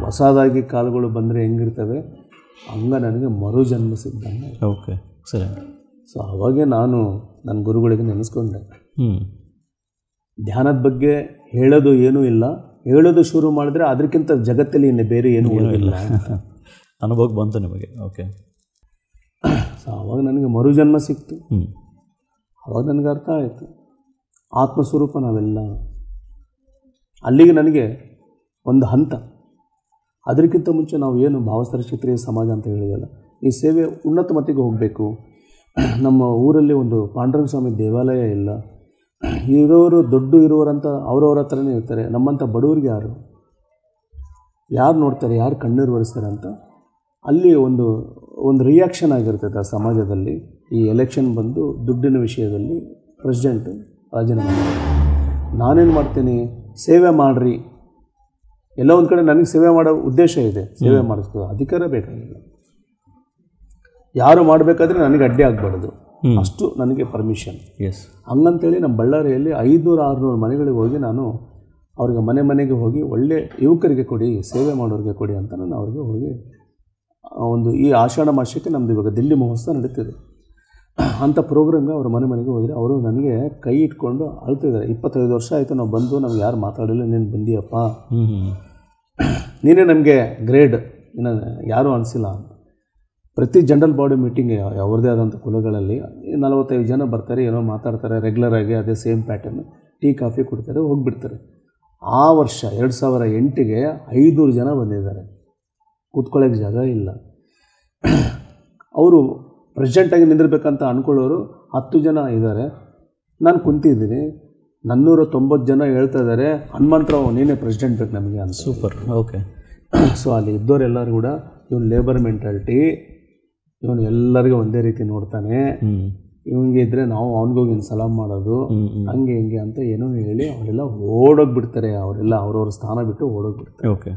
ಹೊಸದಾಗಿ ಕಾಲುಗಳು ಬಂದರೆ ಹೆಂಗಿರ್ತವೆ ಹಂಗೆ ನನಗೆ ಮರುಜನ್ಮ ಸಿಗ್ದಂಗೆ. ಓಕೆ, ಸರಿ. ಸೊ ಅವಾಗೆ ನಾನು ನನ್ನ ಗುರುಗಳಿಗೆ ನೆನೆಸ್ಕೊಂಡೆ, ಧ್ಯಾನದ ಬಗ್ಗೆ ಹೇಳೋದು ಏನೂ ಇಲ್ಲ, ಹೇಳೋದು ಶುರು ಮಾಡಿದ್ರೆ ಅದಕ್ಕಿಂತ ಜಗತ್ತಲ್ಲಿ ಇನ್ನು ಬೇರೆ ಏನೂ ಉಳಿದಿಲ್ಲ. ಅನುಭವಕ್ಕೆ ಬಂತು ನಿಮಗೆ? ಓಕೆ. ಸೊ ಆವಾಗ ನನಗೆ ಮರುಜನ್ಮ ಸಿಕ್ತು. ಆವಾಗ ನನಗೆ ಅರ್ಥ ಆಯಿತು ಆತ್ಮಸ್ವರೂಪ ನಾವೆಲ್ಲ. ಅಲ್ಲಿಗೆ ನನಗೆ ಒಂದು ಹಂತ. ಅದಕ್ಕಿಂತ ಮುಂಚೆ ನಾವು ಏನು ಭಾವಸ್ಥರ ಕ್ಷತ್ರಿಯ ಸಮಾಜ ಅಂತ ಹೇಳಿದಲ್ಲ, ಈ ಸೇವೆ ಉನ್ನತ ಮಟ್ಟಿಗೆ ಹೋಗಬೇಕು. ನಮ್ಮ ಊರಲ್ಲಿ ಒಂದು ಪಾಂಡುರಂಗ ಸ್ವಾಮಿ ದೇವಾಲಯ ಇಲ್ಲ. ಇರೋರು ದೊಡ್ಡ ಇರುವರಂತ ಅವರವರ ಹತ್ರನೇ ಇರ್ತಾರೆ. ನಮ್ಮಂಥ ಬಡವರಿಗೆ ಯಾರು ನೋಡ್ತಾರೆ, ಯಾರು ಕಣ್ಣೀರು ಒರೆಸ್ತಾರೆ ಅಂತ ಅಲ್ಲಿ ಒಂದು ರಿಯಾಕ್ಷನ್ ಆಗಿರ್ತದೆ ಆ ಸಮಾಜದಲ್ಲಿ. ಈ ಎಲೆಕ್ಷನ್ ಬಂದು ದುಡ್ಡಿನ ವಿಷಯದಲ್ಲಿ ಪ್ರೆಸಿಡೆಂಟು ರಾಜೀನಾಮೆ. ನಾನೇನು ಮಾಡ್ತೀನಿ, ಸೇವೆ ಮಾಡಿರಿ. ಎಲ್ಲ ಒಂದು ಕಡೆ ನನಗೆ ಸೇವೆ ಮಾಡೋ ಉದ್ದೇಶ ಇದೆ, ಸೇವೆ ಮಾಡಿಸ್ಬೋದು, ಅಧಿಕಾರ ಬೇಕಾಗಿಲ್ಲ. ಯಾರು ಮಾಡಬೇಕಾದ್ರೆ ನನಗೆ ಅಡ್ಡಿ ಆಗಬಾರ್ದು, ಅಷ್ಟು ನನಗೆ ಪರ್ಮಿಷನ್. ಹಂಗಂತೇಳಿ ನಮ್ಮ ಬಳ್ಳಾರಿಯಲ್ಲಿ 500-600 ಮನೆಗಳಿಗೆ ಹೋಗಿ ನಾನು ಅವ್ರಿಗೆ ಮನೆಗೆ ಹೋಗಿ ಒಳ್ಳೆ ಯುವಕರಿಗೆ ಕೊಡಿ, ಸೇವೆ ಮಾಡೋರಿಗೆ ಕೊಡಿ ಅಂತ ನಾನು ಅವ್ರಿಗೆ ಹೋಗಿ ಈ ಆಷಾಢ ಮಾಸಕ್ಕೆ ನಮ್ಮದು ಇವಾಗ ದಿಲ್ಲಿ ಮಹೋತ್ಸವ ನಡೀತಿದೆ. ಅಂಥ ಪ್ರೋಗ್ರಾಮ್ಗೆ ಅವ್ರ ಮನೆಗೆ ಹೋದರೆ ಅವರು ನನಗೆ ಕೈ ಇಟ್ಕೊಂಡು ಅಳ್ತಿದ್ದಾರೆ. 25 ವರ್ಷ ಆಯಿತು ನಾವು ಬಂದು, ನಮ್ಗೆ ಯಾರು ಮಾತಾಡಿಲ್ಲ, ನೀನು ಬಂದಿಯಪ್ಪ, ನೀನೇ ನಮಗೆ ಗ್ರೇಡ್, ಇನ್ನು ಯಾರೂ ಅನಿಸಿಲ್ಲ ಅಂತ. ಪ್ರತಿ ಜನರಲ್ ಬಾಡಿ ಮೀಟಿಂಗ್ ಅವ್ರದ್ದೇ ಆದಂಥ ಕುಲಗಳಲ್ಲಿ 45 ಜನ ಬರ್ತಾರೆ, ಏನೋ ಮಾತಾಡ್ತಾರೆ ರೆಗ್ಯುಲರಾಗಿ, ಅದೇ ಸೇಮ್ ಪ್ಯಾಟರ್ನ್, ಟೀ ಕಾಫಿ ಕುಡ್ತಾರೆ, ಹೋಗಿಬಿಡ್ತಾರೆ. ಆ ವರ್ಷ 2008ಗೆ 500 ಜನ ಬಂದಿದ್ದಾರೆ. ಕೂತ್ಕೊಳ್ಳೋಕ್ಕೆ ಜಾಗ ಇಲ್ಲ. ಅವರು ಪ್ರೆಸಿಡೆಂಟಾಗಿ ನಿಂದಿರಬೇಕಂತ ಅಂದ್ಕೊಳ್ಳೋರು 10 ಜನ ಇದ್ದಾರೆ. ನಾನು ಕುಂತಿದ್ದೀನಿ, 490 ಜನ ಹೇಳ್ತಾ ಇದ್ದಾರೆ, ಹನುಮಂತರಾವ್ ನೀನೇ ಪ್ರೆಸಿಡೆಂಟ್ ಬೇಕು ನಮಗೆ ಅಂತ. ಸೂಪರ್. ಓಕೆ. ಸೊ ಅಲ್ಲಿ ಇದ್ದವರೆಲ್ಲರೂ ಕೂಡ ಇವನು ಲೇಬರ್ ಮೆಂಟಾಲಿಟಿ, ಇವನು ಎಲ್ಲರಿಗೂ ಒಂದೇ ರೀತಿ ನೋಡ್ತಾನೆ, ಇವಂಗೆ ಇದ್ದರೆ ನಾವು ಅವನಿಗೋಗಿ ಸಲಾಮ್ ಮಾಡೋದು, ಹಂಗೆ ಹಿಂಗೆ ಅಂತ ಏನೋ ಹೇಳಿ ಅವರೆಲ್ಲ ಓಡೋಗ್ಬಿಡ್ತಾರೆ. ಅವರೆಲ್ಲ ಅವ್ರವ್ರ ಸ್ಥಾನ ಬಿಟ್ಟು ಓಡೋಗ್ಬಿಡ್ತಾರೆ. ಓಕೆ.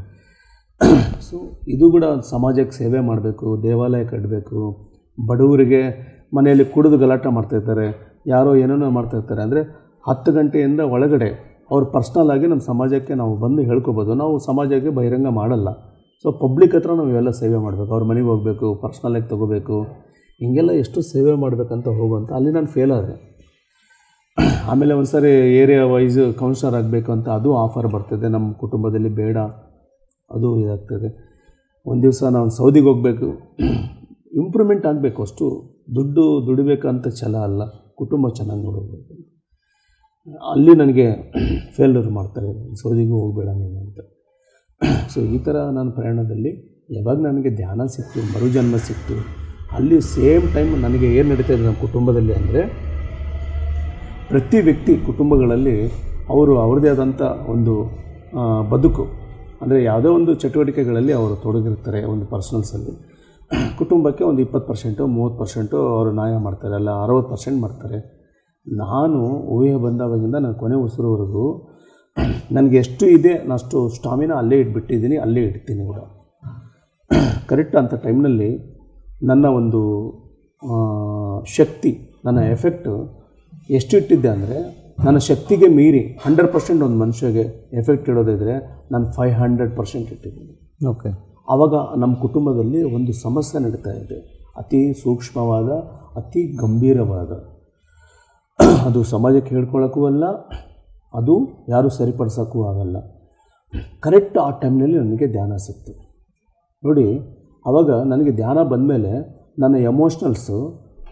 ಸೊ ಇದು ಕೂಡ ಸಮಾಜಕ್ಕೆ ಸೇವೆ ಮಾಡಬೇಕು, ದೇವಾಲಯ ಕಟ್ಟಬೇಕು. ಬಡವರಿಗೆ ಮನೆಯಲ್ಲಿ ಕುಡಿದು ಗಲಾಟೆ ಮಾಡ್ತಾಯಿರ್ತಾರೆ, ಯಾರೋ ಏನೇನೋ ಮಾಡ್ತಾಯಿರ್ತಾರೆ. ಅಂದರೆ 10 ಗಂಟೆಯಿಂದ ಒಳಗಡೆ ಅವ್ರು ಪರ್ಸ್ನಲ್ ಆಗಿ ನಮ್ಮ ಸಮಾಜಕ್ಕೆ ನಾವು ಬಂದು ಹೇಳ್ಕೊಬೋದು. ನಾವು ಸಮಾಜಕ್ಕೆ ಬಹಿರಂಗ ಮಾಡಲ್ಲ. ಸೊ ಪಬ್ಲಿಕ್ ಹತ್ರ ನಾವು ಇವೆಲ್ಲ ಸೇವೆ ಮಾಡಬೇಕು. ಅವ್ರ ಮನೆಗೆ ಹೋಗಬೇಕು, ಪರ್ಸ್ನಲಾಗಿ ತೊಗೋಬೇಕು, ಹಿಂಗೆಲ್ಲ ಎಷ್ಟು ಸೇವೆ ಮಾಡಬೇಕಂತ ಹೋಗುವಂತ ಅಲ್ಲಿ ನಾನು ಫೇಲ್ ಆದೆ. ಆಮೇಲೆ ಒಂದು ಸಾರಿ ಏರಿಯಾ ವೈಸ್ ಕೌನ್ಸಿಲರ್ ಆಗಬೇಕು ಅಂತ ಅದು ಆಫರ್ ಬರ್ತಿದೆ, ನಮ್ಮ ಕುಟುಂಬದಲ್ಲಿ ಬೇಡ, ಅದು ಇದಾಗ್ತದೆ. ಒಂದು ದಿವಸ ನಾವು ಸೌದಿಗೆ ಹೋಗಬೇಕು, ಇಂಪ್ರೂವ್ಮೆಂಟ್ ಆಗಬೇಕು, ಅಷ್ಟು ದುಡ್ಡು ದುಡಿಬೇಕಂತ ಛಲ ಅಲ್ಲ, ಕುಟುಂಬ ಚೆನ್ನಾಗಿ ನೋಡಬೇಕು. ಅಲ್ಲಿ ನನಗೆ ಫೇಲ್ಯೂರ್ ಮಾಡ್ತಾರೆ, ಸೌದಿಗೂ ಹೋಗಬೇಡ ನೀನು ಅಂತ. ಸೊ ಈ ಥರ ನನ್ನ ಪ್ರಯಾಣದಲ್ಲಿ ಯಾವಾಗ ನನಗೆ ಧ್ಯಾನ ಸಿಕ್ತು, ಮರುಜನ್ಮ ಸಿಕ್ತು, ಅಲ್ಲಿ ಸೇಮ್ ಟೈಮ್ ನನಗೆ ಏನು ನಡೀತಾ ಇದೆ ನಮ್ಮ ಕುಟುಂಬದಲ್ಲಿ ಅಂದರೆ, ಪ್ರತಿ ವ್ಯಕ್ತಿ ಕುಟುಂಬಗಳಲ್ಲಿ ಅವರು ಅವ್ರದ್ದೇ ಆದಂಥ ಒಂದು ಬದುಕು, ಅಂದರೆ ಯಾವುದೋ ಒಂದು ಚಟುವಟಿಕೆಗಳಲ್ಲಿ ಅವರು ತೊಡಗಿರ್ತಾರೆ. ಒಂದು ಪರ್ಸನಲ್ಸಲ್ಲಿ ಕುಟುಂಬಕ್ಕೆ ಒಂದು 20%, 30% ಅವರು ನ್ಯಾಯ ಮಾಡ್ತಾರೆ, ಅಲ್ಲ 60% ಮಾಡ್ತಾರೆ. ನಾನು ಊಹೆ ಬಂದಾವಾಗಿಂದ ನಾನು ಕೊನೆ ಉಸಿರೋವರೆಗೂ ನನಗೆ ಎಷ್ಟು ಇದೆ ಅಷ್ಟು ಸ್ಟಾಮಿನಾ ಅಲ್ಲೇ ಇಟ್ಬಿಟ್ಟಿದ್ದೀನಿ, ಅಲ್ಲೇ ಇಡ್ತೀನಿ ಕೂಡ. ಕರೆಕ್ಟ್ ಅಂಥ ಟೈಮ್ನಲ್ಲಿ ನನ್ನ ಒಂದು ಶಕ್ತಿ, ನನ್ನ ಎಫೆಕ್ಟು ಎಷ್ಟು ಇಟ್ಟಿದ್ದೆ ಅಂದರೆ, ನನ್ನ ಶಕ್ತಿಗೆ ಮೀರಿ 100% ಒಂದು ಮನುಷ್ಯಗೆ ಎಫೆಕ್ಟ್ ಇಡೋದಿದ್ರೆ ನಾನು 500% ಇಟ್ಟಿದ್ದೀನಿ. ಓಕೆ. ಆವಾಗ ನಮ್ಮ ಕುಟುಂಬದಲ್ಲಿ ಒಂದು ಸಮಸ್ಯೆ ನಡೀತಾ ಇದೆ, ಅತಿ ಸೂಕ್ಷ್ಮವಾದ, ಅತಿ ಗಂಭೀರವಾದ. ಅದು ಸಮಾಜಕ್ಕೆ ಹೇಳ್ಕೊಳ್ಳೋಕ್ಕೂ ಅಲ್ಲ, ಅದು ಯಾರೂ ಸರಿಪಡಿಸೋಕ್ಕೂ ಆಗಲ್ಲ. ಕರೆಕ್ಟ್ ಆ ಟೈಮ್ನಲ್ಲಿ ನನಗೆ ಧ್ಯಾನ ಸಿಕ್ತು ನೋಡಿ. ಆವಾಗ ನನಗೆ ಧ್ಯಾನ ಬಂದಮೇಲೆ ನನ್ನ ಎಮೋಷ್ನಲ್ಸು,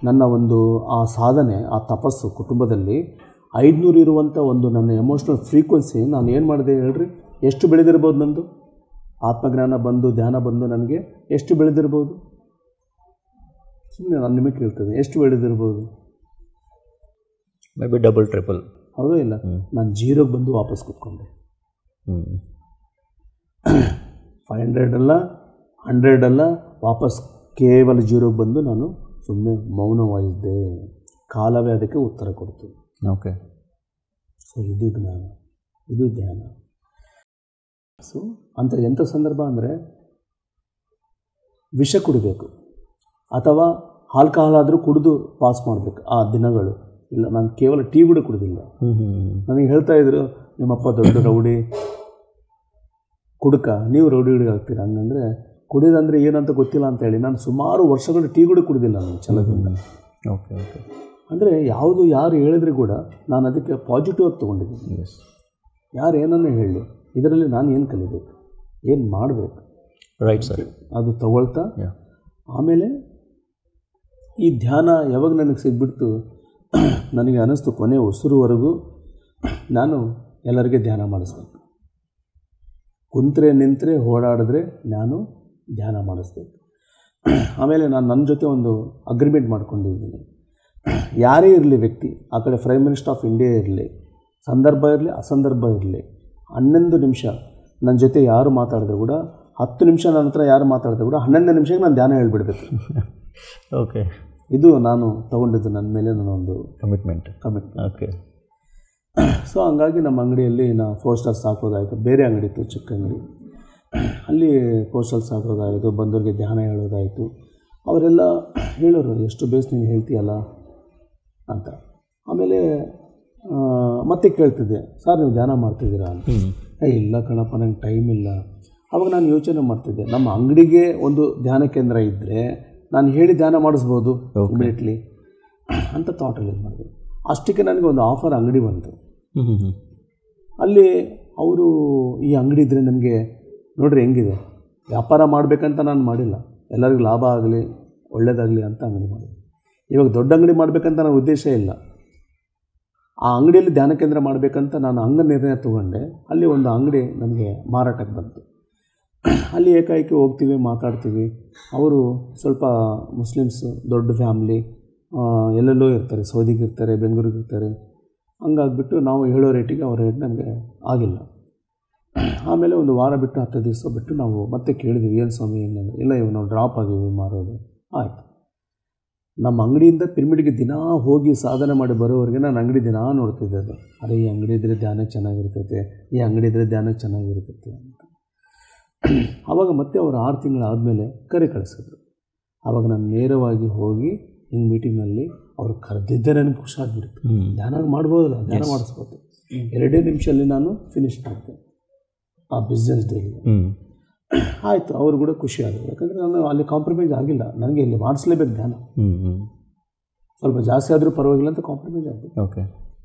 ನನ್ನ ಒಂದು ಆ ಸಾಧನೆ, ಆ ತಪಸ್ಸು ಕುಟುಂಬದಲ್ಲಿ 500 ಇರುವಂಥ ಒಂದು ನನ್ನ ಎಮೋಷ್ನಲ್ ಫ್ರೀಕ್ವೆನ್ಸಿ ನಾನು ಏನು ಮಾಡಿದೆ ಹೇಳ್ರಿ? ಎಷ್ಟು ಬೆಳೆದಿರ್ಬೋದು? ನಂದು ಆತ್ಮಜ್ಞಾನ ಬಂದು ಧ್ಯಾನ ಬಂದು ನನಗೆ ಎಷ್ಟು ಬೆಳೆದಿರ್ಬೋದು? ಸುಮ್ಮನೆ ನಾನು ನಿಮಗೆ ಕೇಳ್ತೇನೆ, ಎಷ್ಟು ಬೆಳೆದಿರ್ಬೋದು? May be double triple. ಹೌದೋ ಇಲ್ಲ? ನಾನು ಜೀರೋಗೆ ಬಂದು ವಾಪಸ್ ಕೂತ್ಕೊಂಡೆ. 500 ಅಲ್ಲ, 100 ಅಲ್ಲ, ವಾಪಸ್ ಕೇವಲ ಜೀರೋಗೆ ಬಂದು ನಾನು ಸುಮ್ಮನೆ ಮೌನವಾಗಿದ್ದೆ. ಕಾಲವೇ ಅದಕ್ಕೆ ಉತ್ತರ ಕೊಡ್ತು. ಓಕೆ. ಸೊ ಇದು ಜ್ಞಾನ, ಇದು ಧ್ಯಾನ. ಸೊ ಎಂಥ ಸಂದರ್ಭ ಅಂದರೆ, ವಿಷ ಕುಡಿಬೇಕು ಅಥವಾ ಆಲ್ಕಹಾಲ್ ಕುಡಿದು ಪಾಸ್ ಮಾಡಬೇಕು ಆ ದಿನಗಳು. ಇಲ್ಲ, ನಾನು ಕೇವಲ ಟೀ ಕೂಡ ಕುಡಿದಿಲ್ಲ. ನನಗೆ ಹೇಳ್ತಾಯಿದ್ರು, ನಿಮ್ಮಪ್ಪ ದೊಡ್ಡ ರೌಡಿ ಕುಡುಕ, ನೀವು ರೌಡಿ ಆಗ್ತೀರಾ. ಹಂಗಂದರೆ ಕುಡಿಯೋದಂದರೆ ಏನಂತ ಗೊತ್ತಿಲ್ಲ ಅಂತೇಳಿ ನಾನು ಸುಮಾರು ವರ್ಷಗಳು ಟೀ ಕೂಡ ಕುಡಿದಿಲ್ಲ ನಾನು ಛಲದಿಂದ. Okay okay. ಅಂದರೆ ಯಾವುದು ಯಾರು ಹೇಳಿದ್ರೆ ಕೂಡ ನಾನು ಅದಕ್ಕೆ ಪಾಸಿಟಿವ್ ಆಗಿ ತೊಗೊಂಡಿದ್ದೀನಿ. ಯಾರು ಏನನ್ನು ಹೇಳಿ, ಇದರಲ್ಲಿ ನಾನು ಏನು ಕಲಿಬೇಕು, ಏನು ಮಾಡಬೇಕು, ರೈಟ್ ಸರ್, ಅದು ತಗೊಳ್ತಾ ಆಮೇಲೆ ಈ ಧ್ಯಾನ ಯಾವಾಗ ನನಗೆ ಸಿಗ್ಬಿಡ್ತು, ನನಗೆ ಅನ್ನಿಸ್ತು ಕೊನೆ ಉಸಿರುವರೆಗೂ ನಾನು ಎಲ್ಲರಿಗೆ ಧ್ಯಾನ ಮಾಡಿಸ್ಬೇಕು. ಕುಂತ್ರೆ ನಿಂತರೆ ಓಡಾಡಿದ್ರೆ ನಾನು ಧ್ಯಾನ ಮಾಡಿಸ್ಬೇಕು. ಆಮೇಲೆ ನಾನು ನನ್ನ ಜೊತೆ ಒಂದು ಅಗ್ರಿಮೆಂಟ್ ಮಾಡ್ಕೊಂಡಿದ್ದೀನಿ. ಯಾರೇ ಇರಲಿ ವ್ಯಕ್ತಿ, ಆ ಕಡೆ ಪ್ರೈಮ್ ಮಿನಿಸ್ಟರ್ ಆಫ್ ಇಂಡಿಯಾ ಇರಲಿ, ಸಂದರ್ಭ ಇರಲಿ ಅಸಂದರ್ಭ ಇರಲಿ, 11 ನಿಮಿಷ ನನ್ನ ಜೊತೆ ಯಾರು ಮಾತಾಡಿದ್ರು ಕೂಡ, 10 ನಿಮಿಷ ನನ್ನ ಹತ್ರ ಯಾರು ಮಾತಾಡಿದ್ರು ಕೂಡ 11 ನಿಮಿಷಕ್ಕೆ ನಾನು ಧ್ಯಾನ ಹೇಳ್ಬಿಡ್ಬೇಕು. ಓಕೆ. ಇದು ನಾನು ತೊಗೊಂಡಿದ್ದು ನನ್ನ ಮೇಲೆ ನನ್ನ ಒಂದು ಕಮಿಟ್ಮೆಂಟ್. ಓಕೆ. ಸೊ ಹಂಗಾಗಿ ನಮ್ಮ ಅಂಗಡಿಯಲ್ಲಿ ನಾವು 4 ಸ್ಟಾರ್ಸ್ ಹಾಕೋದಾಯಿತು. ಬೇರೆ ಅಂಗಡಿ ಇತ್ತು, ಚಿಕ್ಕ ಅಂಗಡಿ, ಅಲ್ಲಿ 4 ಸ್ಟಾರ್ಸ್ ಹಾಕೋದಾಯಿತು. ಬಂದವ್ರಿಗೆ ಧ್ಯಾನ ಹೇಳೋದಾಯಿತು. ಅವರೆಲ್ಲ ಹೇಳೋರು, ಎಷ್ಟು ಬೇಸ್ ನೀನು ಹೇಳ್ತೀಯಲ್ಲ ಅಂತ. ಆಮೇಲೆ ಮತ್ತೆ ಕೇಳ್ತಿದ್ದೆ, ಸರ್ ನೀವು ಧ್ಯಾನ ಮಾಡ್ತಿದ್ದೀರಾ ಅಂತ. ಇಲ್ಲ ಕಣಪ್ಪ, ನಂಗೆ ಟೈಮ್ ಇಲ್ಲ. ಆವಾಗ ನಾನು ಯೋಚನೆ ಮಾಡ್ತಿದ್ದೆ, ನಮ್ಮ ಅಂಗಡಿಗೆ ಒಂದು ಧ್ಯಾನ ಕೇಂದ್ರ ಇದ್ದರೆ ನಾನು ಹೇಳಿ ಧ್ಯಾನ ಮಾಡಿಸ್ಬೋದು ಇಮಿಡಿಯೇಟ್ಲಿ ಅಂತ ಥಾಟಲ್ಲಿ ಇದು ಮಾಡಿದೆ. ಅಷ್ಟಕ್ಕೆ ನನಗೆ ಒಂದು ಆಫರ್ ಅಂಗಡಿ ಬಂತು. ಅಲ್ಲಿ ಅವರು, ಈ ಅಂಗಡಿ ಇದ್ದರೆ ನಮಗೆ ನೋಡ್ರಿ ಹೆಂಗಿದೆ, ವ್ಯಾಪಾರ ಮಾಡಬೇಕಂತ ನಾನು ಮಾಡಿಲ್ಲ, ಎಲ್ಲರಿಗೂ ಲಾಭ ಆಗಲಿ ಒಳ್ಳೆಯದಾಗಲಿ ಅಂತ ಅಂಗಡಿ ಮಾಡಿದೆ. ಇವಾಗ ದೊಡ್ಡ ಅಂಗಡಿ ಮಾಡಬೇಕಂತ ನನ್ನ ಉದ್ದೇಶ ಇಲ್ಲ. ಆ ಅಂಗಡಿಯಲ್ಲಿ ಧ್ಯಾನ ಕೇಂದ್ರ ಮಾಡಬೇಕಂತ ನಾನು ಹಂಗೆ ನಿರ್ಣಯ ತೊಗೊಂಡೆ. ಅಲ್ಲಿ ಒಂದು ಅಂಗಡಿ ನನಗೆ ಮಾರಾಟಕ್ಕೆ ಬಂತು. ಅಲ್ಲಿ ಏಕಾಏಕಿ ಹೋಗ್ತೀವಿ, ಮಾತಾಡ್ತೀವಿ. ಅವರು ಸ್ವಲ್ಪ ಮುಸ್ಲಿಮ್ಸು, ದೊಡ್ಡ ಫ್ಯಾಮ್ಲಿ, ಎಲ್ಲೆಲ್ಲೋ ಇರ್ತಾರೆ, ಸೌದಿಗೆ ಇರ್ತಾರೆ, ಬೆಂಗಳೂರಿಗೆ ಇರ್ತಾರೆ. ಹಂಗಾಗ್ಬಿಟ್ಟು ನಾವು ಹೇಳೋ ರೇಟಿಗೆ ಅವ್ರ ರೇಟ್ ನಮಗೆ ಆಗಿಲ್ಲ. ಆಮೇಲೆ ಒಂದು ವಾರ ಬಿಟ್ಟು 10 ದಿವಸ ಬಿಟ್ಟು ನಾವು ಮತ್ತೆ ಕೇಳಿದ್ವಿ, ಏನು ಸ್ವಾಮಿ ಹೆಂಗಂದ್ರೆ, ಇಲ್ಲ ಇವಾಗ ನಾವು ಡ್ರಾಪ್ ಆಗಿವಿ ಮಾರೋದು. ಆಯಿತು. ನಮ್ಮ ಅಂಗಡಿಯಿಂದ ಪಿರಮಿಡ್ಗೆ ದಿನ ಹೋಗಿ ಸಾಧನೆ ಮಾಡಿ ಬರೋವರೆಗೆ ನಾನು ಅಂಗಡಿ ದಿನ ನೋಡ್ತಿದ್ದೆ. ಅದು ಅರೆ ಈ ಅಂಗಡಿ ಇದ್ದರೆ ಧ್ಯಾನ ಚೆನ್ನಾಗಿರ್ತೈತೆ, ಈ ಅಂಗಡಿ ಇದ್ದರೆ ಧ್ಯಾನ ಚೆನ್ನಾಗಿರ್ತೈತೆ ಅಂತ. ಆವಾಗ ಮತ್ತೆ ಅವರು 6 ತಿಂಗಳಾದಮೇಲೆ ಕರೆ ಕಳಿಸಿದ್ರು. ಆವಾಗ ನಾನು ನೇರವಾಗಿ ಹೋಗಿ ಹಿಂಗೆ ಮೀಟಿಂಗ್ನಲ್ಲಿ ಅವ್ರು ಕರೆದಿದ್ದೆ ನನಗೆ ಖುಷಿ ಆಗಿಬಿಡ್ತು. ಧ್ಯಾನ ಮಾಡ್ಬೋದಲ್ಲ, ಧ್ಯಾನ ಮಾಡಿಸ್ಬೋದು. 2 ನಿಮಿಷದಲ್ಲಿ ನಾನು ಫಿನಿಷ್ ಮಾಡಿದೆ ಆ ಬಿಸ್ನೆಸ್ ಡೇಲಿ. ಆಯಿತು, ಅವರು ಕೂಡ ಖುಷಿ ಆದರು. ಯಾಕಂದರೆ ನಾನು ಅಲ್ಲಿ ಕಾಂಪ್ರಮೈಸ್ ಆಗಿಲ್ಲ, ನನಗೆ ಇಲ್ಲಿ ಮಾಡಿಸ್ಲೇಬೇಕು ಧ್ಯಾನ. ಸ್ವಲ್ಪ ಜಾಸ್ತಿ ಆದರೂ ಪರವಾಗಿಲ್ಲ ಅಂತ ಕಾಂಪ್ರಮೈಸ್ ಆಗಿದೆ. ಓಕೆ.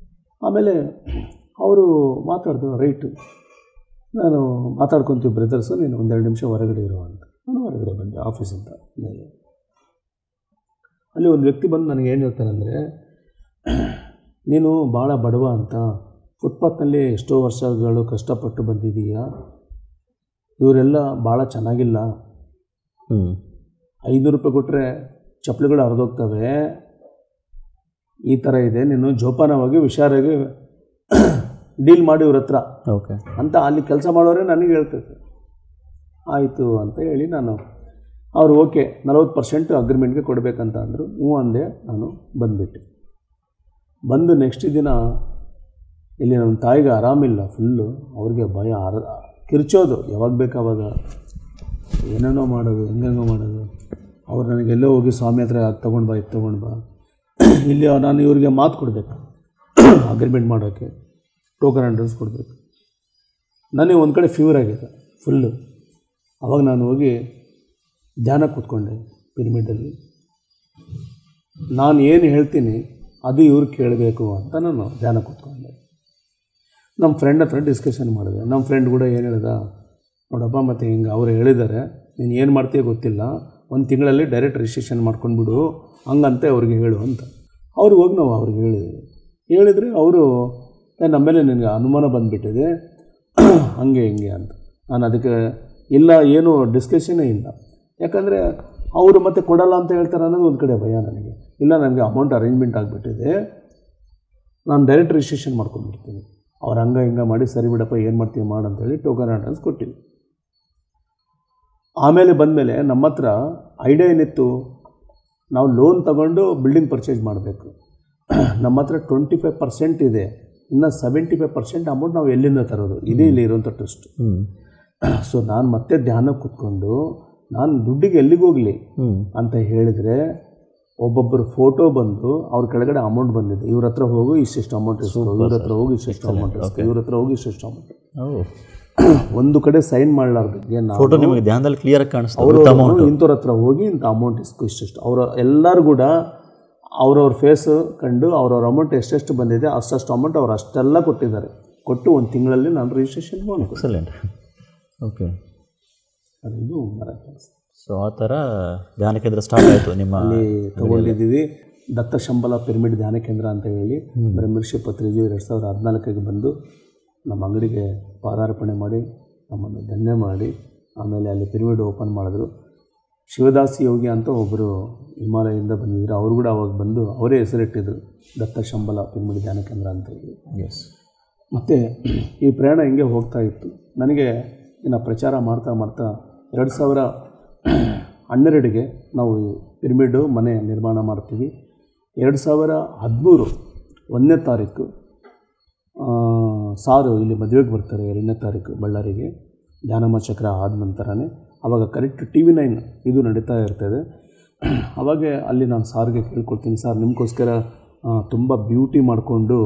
ಆಮೇಲೆ ಅವರು ಮಾತಾಡಿದ್ರು, ರೈಟು, ನಾನು ಮಾತಾಡ್ಕೊತೀವಿ ಬ್ರದರ್ಸು, ನೀನು 1-2 ನಿಮಿಷ ಹೊರಗಡೆ ಇರೋ ಅಂತ. ನಾನು ಹೊರಗಡೆ ಬಂದೆ ಆಫೀಸಿಂದ ಮೇಲೆ. ಅಲ್ಲಿ ಒಂದು ವ್ಯಕ್ತಿ ಬಂದು ನನಗೆ ಏನು ಹೇಳ್ತಾನಂದರೆ, ನೀನು ಭಾಳ ಬಡವ ಅಂತ, ಫುಟ್ಪಾತ್ನಲ್ಲಿ ಎಷ್ಟೋ ವರ್ಷಗಳು ಕಷ್ಟಪಟ್ಟು ಬಂದಿದ್ದೀಯ, ಇವರೆಲ್ಲ ಭಾಳ ಚೆನ್ನಾಗಿಲ್ಲ, 500 ರೂಪಾಯಿ ಕೊಟ್ಟರೆ ಚಪ್ಪಲಿಗಳು ಹರಿದೋಗ್ತವೆ, ಈ ಥರ ಇದೆ, ನೀನು ಜೋಪಾನವಾಗಿ ಹುಷಾರಾಗಿ ಡೀಲ್ ಮಾಡಿ ಇವ್ರ ಹತ್ರ ಓಕೆ ಅಂತ ಅಲ್ಲಿ ಕೆಲಸ ಮಾಡೋರೇ ನನಗೆ ಹೇಳ್ತಾರೆ. ಆಯಿತು ಅಂತ ಹೇಳಿ ನಾನು, ಅವರು ಓಕೆ 40% ಅಗ್ರಿಮೆಂಟ್ಗೆ ಕೊಡಬೇಕಂತ ಅಂದರು. ಹ್ಞೂ ಅಂದೆ. ನಾನು ಬಂದುಬಿಟ್ಟೆ. ಬಂದು ನೆಕ್ಸ್ಟ್ ದಿನ ಇಲ್ಲಿ ನಮ್ಮ ತಾಯಿಗೆ ಆರಾಮಿಲ್ಲ, ಫುಲ್ಲು ಅವ್ರಿಗೆ ಭಯ, ಕಿರ್ಚೋದು ಯಾವಾಗ ಬೇಕಾವಾಗ, ಏನೇನೋ ಮಾಡೋದು, ಹೆಂಗೆಂಗೋ ಮಾಡೋದು. ಅವ್ರು ನನಗೆಲ್ಲೋ ಹೋಗಿ ಸ್ವಾಮಿ ಹತ್ರ ತೊಗೊಂಡು ಬಾ, ಇದು ತೊಗೊಂಡು ಬಾ, ಇಲ್ಲಿ ನಾನು ಇವ್ರಿಗೆ ಮಾತು ಕೊಡಬೇಕು, ಅಗ್ರಿಮೆಂಟ್ ಮಾಡೋಕ್ಕೆ ಟೋಕನ್ ಅಡ್ರೆಸ್ ಕೊಡಬೇಕು. ನನಗೆ ಒಂದು ಕಡೆ ಫೀವರ್ ಆಗಿದೆ ಫುಲ್ಲು. ಆವಾಗ ನಾನು ಹೋಗಿ ಧ್ಯಾನ ಕೂತ್ಕೊಂಡೆ ಪಿರಮಿಡಲ್ಲಿ. ನಾನು ಏನು ಹೇಳ್ತೀನಿ ಅದು ಇವ್ರು ಕೇಳಬೇಕು ಅಂತ ನಾನು ಧ್ಯಾನ ಕೂತ್ಕೊಂಡೆ. ನಮ್ಮ ಫ್ರೆಂಡ್ ಹತ್ರ ಡಿಸ್ಕಷನ್ ಮಾಡಿದೆ. ನಮ್ಮ ಫ್ರೆಂಡ್ ಕೂಡ ಏನು ಹೇಳ್ದ, ನೋಡಪ್ಪ ಮತ್ತು ಹಿಂಗೆ ಅವ್ರು ಹೇಳಿದ್ದಾರೆ, ನೀನು ಏನು ಮಾಡ್ತೀಯ ಗೊತ್ತಿಲ್ಲ, ಒಂದು ತಿಂಗಳಲ್ಲಿ ಡೈರೆಕ್ಟ್ ರಿಜಿಸ್ಟ್ರೇಷನ್ ಮಾಡ್ಕೊಂಡ್ಬಿಡು ಹಂಗಂತೆ ಅವ್ರಿಗೆ ಹೇಳು ಅಂತ. ಅವ್ರಿಗೆ ಹೋಗಿ ನಾವು ಅವ್ರಿಗೆ ಹೇಳಿದರೆ ಅವರು ನಮ್ಮೇಲೆ ನಿನಗೆ ಅನುಮಾನ ಬಂದುಬಿಟ್ಟಿದೆ ಹಂಗೆ ಹಿಂಗೆ ಅಂತ. ನಾನು ಅದಕ್ಕೆ ಇಲ್ಲ, ಏನು ಡಿಸ್ಕಷನ್ನೇ ಇಲ್ಲ. ಯಾಕಂದರೆ ಅವರು ಮತ್ತೆ ಕೊಡಲ್ಲ ಅಂತ ಹೇಳ್ತಾರೆ ಅನ್ನೋದು ಒಂದು ಕಡೆ ಭಯ ನನಗೆ. ಇಲ್ಲ, ನನಗೆ ಅಮೌಂಟ್ ಅರೇಂಜ್ಮೆಂಟ್ ಆಗಿಬಿಟ್ಟಿದೆ, ನಾನು ಡೈರೆಕ್ಟ್ ರಿಜಿಸ್ಟ್ರೇಷನ್ ಮಾಡ್ಕೊಂಡ್ಬಿಡ್ತೀನಿ. ಅವ್ರು ಹಿಂಗೆ ಮಾಡಿ ಸರಿ ಬಿಡಪ್ಪ ಏನು ಮಾಡ್ತೀವಿ ಮಾಡು ಅಂತೇಳಿ ಟೋಕನ್ ಅಡ್ವಾನ್ಸ್ ಕೊಟ್ಟಿವಿ. ಆಮೇಲೆ ಬಂದಮೇಲೆ ನಮ್ಮ ಹತ್ರ ಐಡಿಯಾ ಏನಿತ್ತು, ನಾವು ಲೋನ್ ತಗೊಂಡು ಬಿಲ್ಡಿಂಗ್ ಪರ್ಚೇಸ್ ಮಾಡಬೇಕು. ನಮ್ಮ ಹತ್ರ 25% ಇದೆ, ಇನ್ನು 75% ಅಮೌಂಟ್ ನಾವು ಎಲ್ಲಿಂದ ತರೋದು, ಇದೇ ಇಲ್ಲಿ ಇರೋಂಥ ಟ್ರಸ್ಟ್. ಸೊ ನಾನು ಮತ್ತೆ ಧ್ಯಾನಕ್ಕೆ ಕೂತ್ಕೊಂಡು ನಾನು ದುಡ್ಡಿಗೆ ಎಲ್ಲಿಗೆ ಹೋಗಲಿ ಅಂತ ಹೇಳಿದರೆ, ಒಬ್ಬೊಬ್ಬರು ಫೋಟೋ ಬಂದು ಅವ್ರ ಕೆಳಗಡೆ ಅಮೌಂಟ್ ಬಂದಿದೆ, ಇವ್ರ ಹತ್ರ ಹೋಗಿ ಇಷ್ಟಿಷ್ಟು ಅಮೌಂಟ್ ಇಸ್ಕೋ, ಇವ್ರ ಹತ್ರ ಹೋಗಿ ಇಷ್ಟಿಷ್ಟು ಅಮೌಂಟ್ ಇಸ್ಕೋ, ಇವ್ರ ಹತ್ರ ಹೋಗಿ ಇಷ್ಟಿಷ್ಟು ಅಮೌಂಟ್. ಒಂದು ಕಡೆ ಸೈನ್ ಮಾಡಲಾರ್ದಂಗೆ ಫೋಟೋ ನಿಮಗೆ ಧ್ಯಾನದಲ್ಲಿ ಕ್ಲಿಯರ್ ಕಾಣಿಸ್ತಾರೆ. ಅವರು ಇಂಥವ್ರ ಹತ್ರ ಹೋಗಿ ಇಂಥ ಅಮೌಂಟ್ ಇಸ್ಕೋ ಇಷ್ಟಿಷ್ಟು, ಅವರು ಎಲ್ಲರೂ ಕೂಡ ಅವ್ರವ್ರ ಫೇಸ್ ಕಂಡು ಅವ್ರವ್ರ ಅಮೌಂಟ್ ಎಷ್ಟೆಷ್ಟು ಬಂದಿದೆ ಅಷ್ಟು ಅಮೌಂಟ್ ಅವ್ರು ಅಷ್ಟೆಲ್ಲ ಕೊಟ್ಟಿದ್ದಾರೆ. ಕೊಟ್ಟು ಒಂದು ತಿಂಗಳಲ್ಲಿ ನಾನು ರಿಜಿಸ್ಟ್ರೇಷನ್ ಮಾಡಿ. ಎಕ್ಸಲೆಂಟ್. ಓಕೆ, ಅದು ಕೆಲಸ. ಸೊ ಆ ಥರ ಧ್ಯಾನ ಕೇಂದ್ರ ಸ್ಟಾರ್ಟ್ ಆಯಿತು ನಿಮ್ಮ ಅಲ್ಲಿ ತೊಗೊಂಡಿದ್ದೀವಿ. ದತ್ತ ಶಂಬಲ ಪಿರಮಿಡ್ ಧ್ಯಾನ ಕೇಂದ್ರ ಅಂತ ಹೇಳಿ ಬ್ರಹ್ಮರ್ಷಿ ಪತ್ರಿಜಿ 2014 ಬಂದು ನಮ್ಮ ಅಂಗಡಿಗೆ ಪಾದಾರ್ಪಣೆ ಮಾಡಿ ನಮ್ಮನ್ನು ಧನ್ಯ ಮಾಡಿ ಆಮೇಲೆ ಅಲ್ಲಿ ಪಿರಮಿಡ್ ಓಪನ್ ಮಾಡಿದ್ರು. ಶಿವದಾಸಿ ಯೋಗಿ ಅಂತ ಒಬ್ಬರು ಹಿಮಾಲಯದಿಂದ ಬಂದಿದ್ದರು, ಅವರು ಕೂಡ ಅವಾಗ ಬಂದು ಅವರೇ ಹೆಸರಿಟ್ಟಿದ್ರು ದತ್ತ ಶಂಬಲ ಪಿರಮಿಡ್ ಧ್ಯಾನ ಕೇಂದ್ರ ಅಂತ ಹೇಳಿ. ಎಸ್. ಮತ್ತು ಈ ಪ್ರಯಾಣ ಹಿಂಗೆ ಹೋಗ್ತಾ ಇತ್ತು. ನನಗೆ ಇನ್ನು ಪ್ರಚಾರ ಮಾಡ್ತಾ 2012ಗೆ ನಾವು ಪಿರಮಿಡ್ ಮನೆ ನಿರ್ಮಾಣ ಮಾಡ್ತೀವಿ. 2013 1ನೇ ತಾರೀಕು ಸಾರು ಇಲ್ಲಿ ಮದುವೆಗೆ ಬರ್ತಾರೆ. 2ನೇ ತಾರೀಕು ಬಳ್ಳಾರಿಗೆ ಧ್ಯಾನಮ ಚಕ್ರ ಆದ ನಂತರನೇ ಆವಾಗ ಕರೆಕ್ಟ್ TV9 ಇದು ನಡೀತಾ ಇರ್ತದೆ. ಆವಾಗ ಅಲ್ಲಿ ನಾನು ಸಾರ್ಗೆ ಕೇಳ್ಕೊಳ್ತೀನಿ, ಸರ್ ನಿಮಗೋಸ್ಕರ ತುಂಬ ಬ್ಯೂಟಿ ಮಾಡಿಕೊಂಡು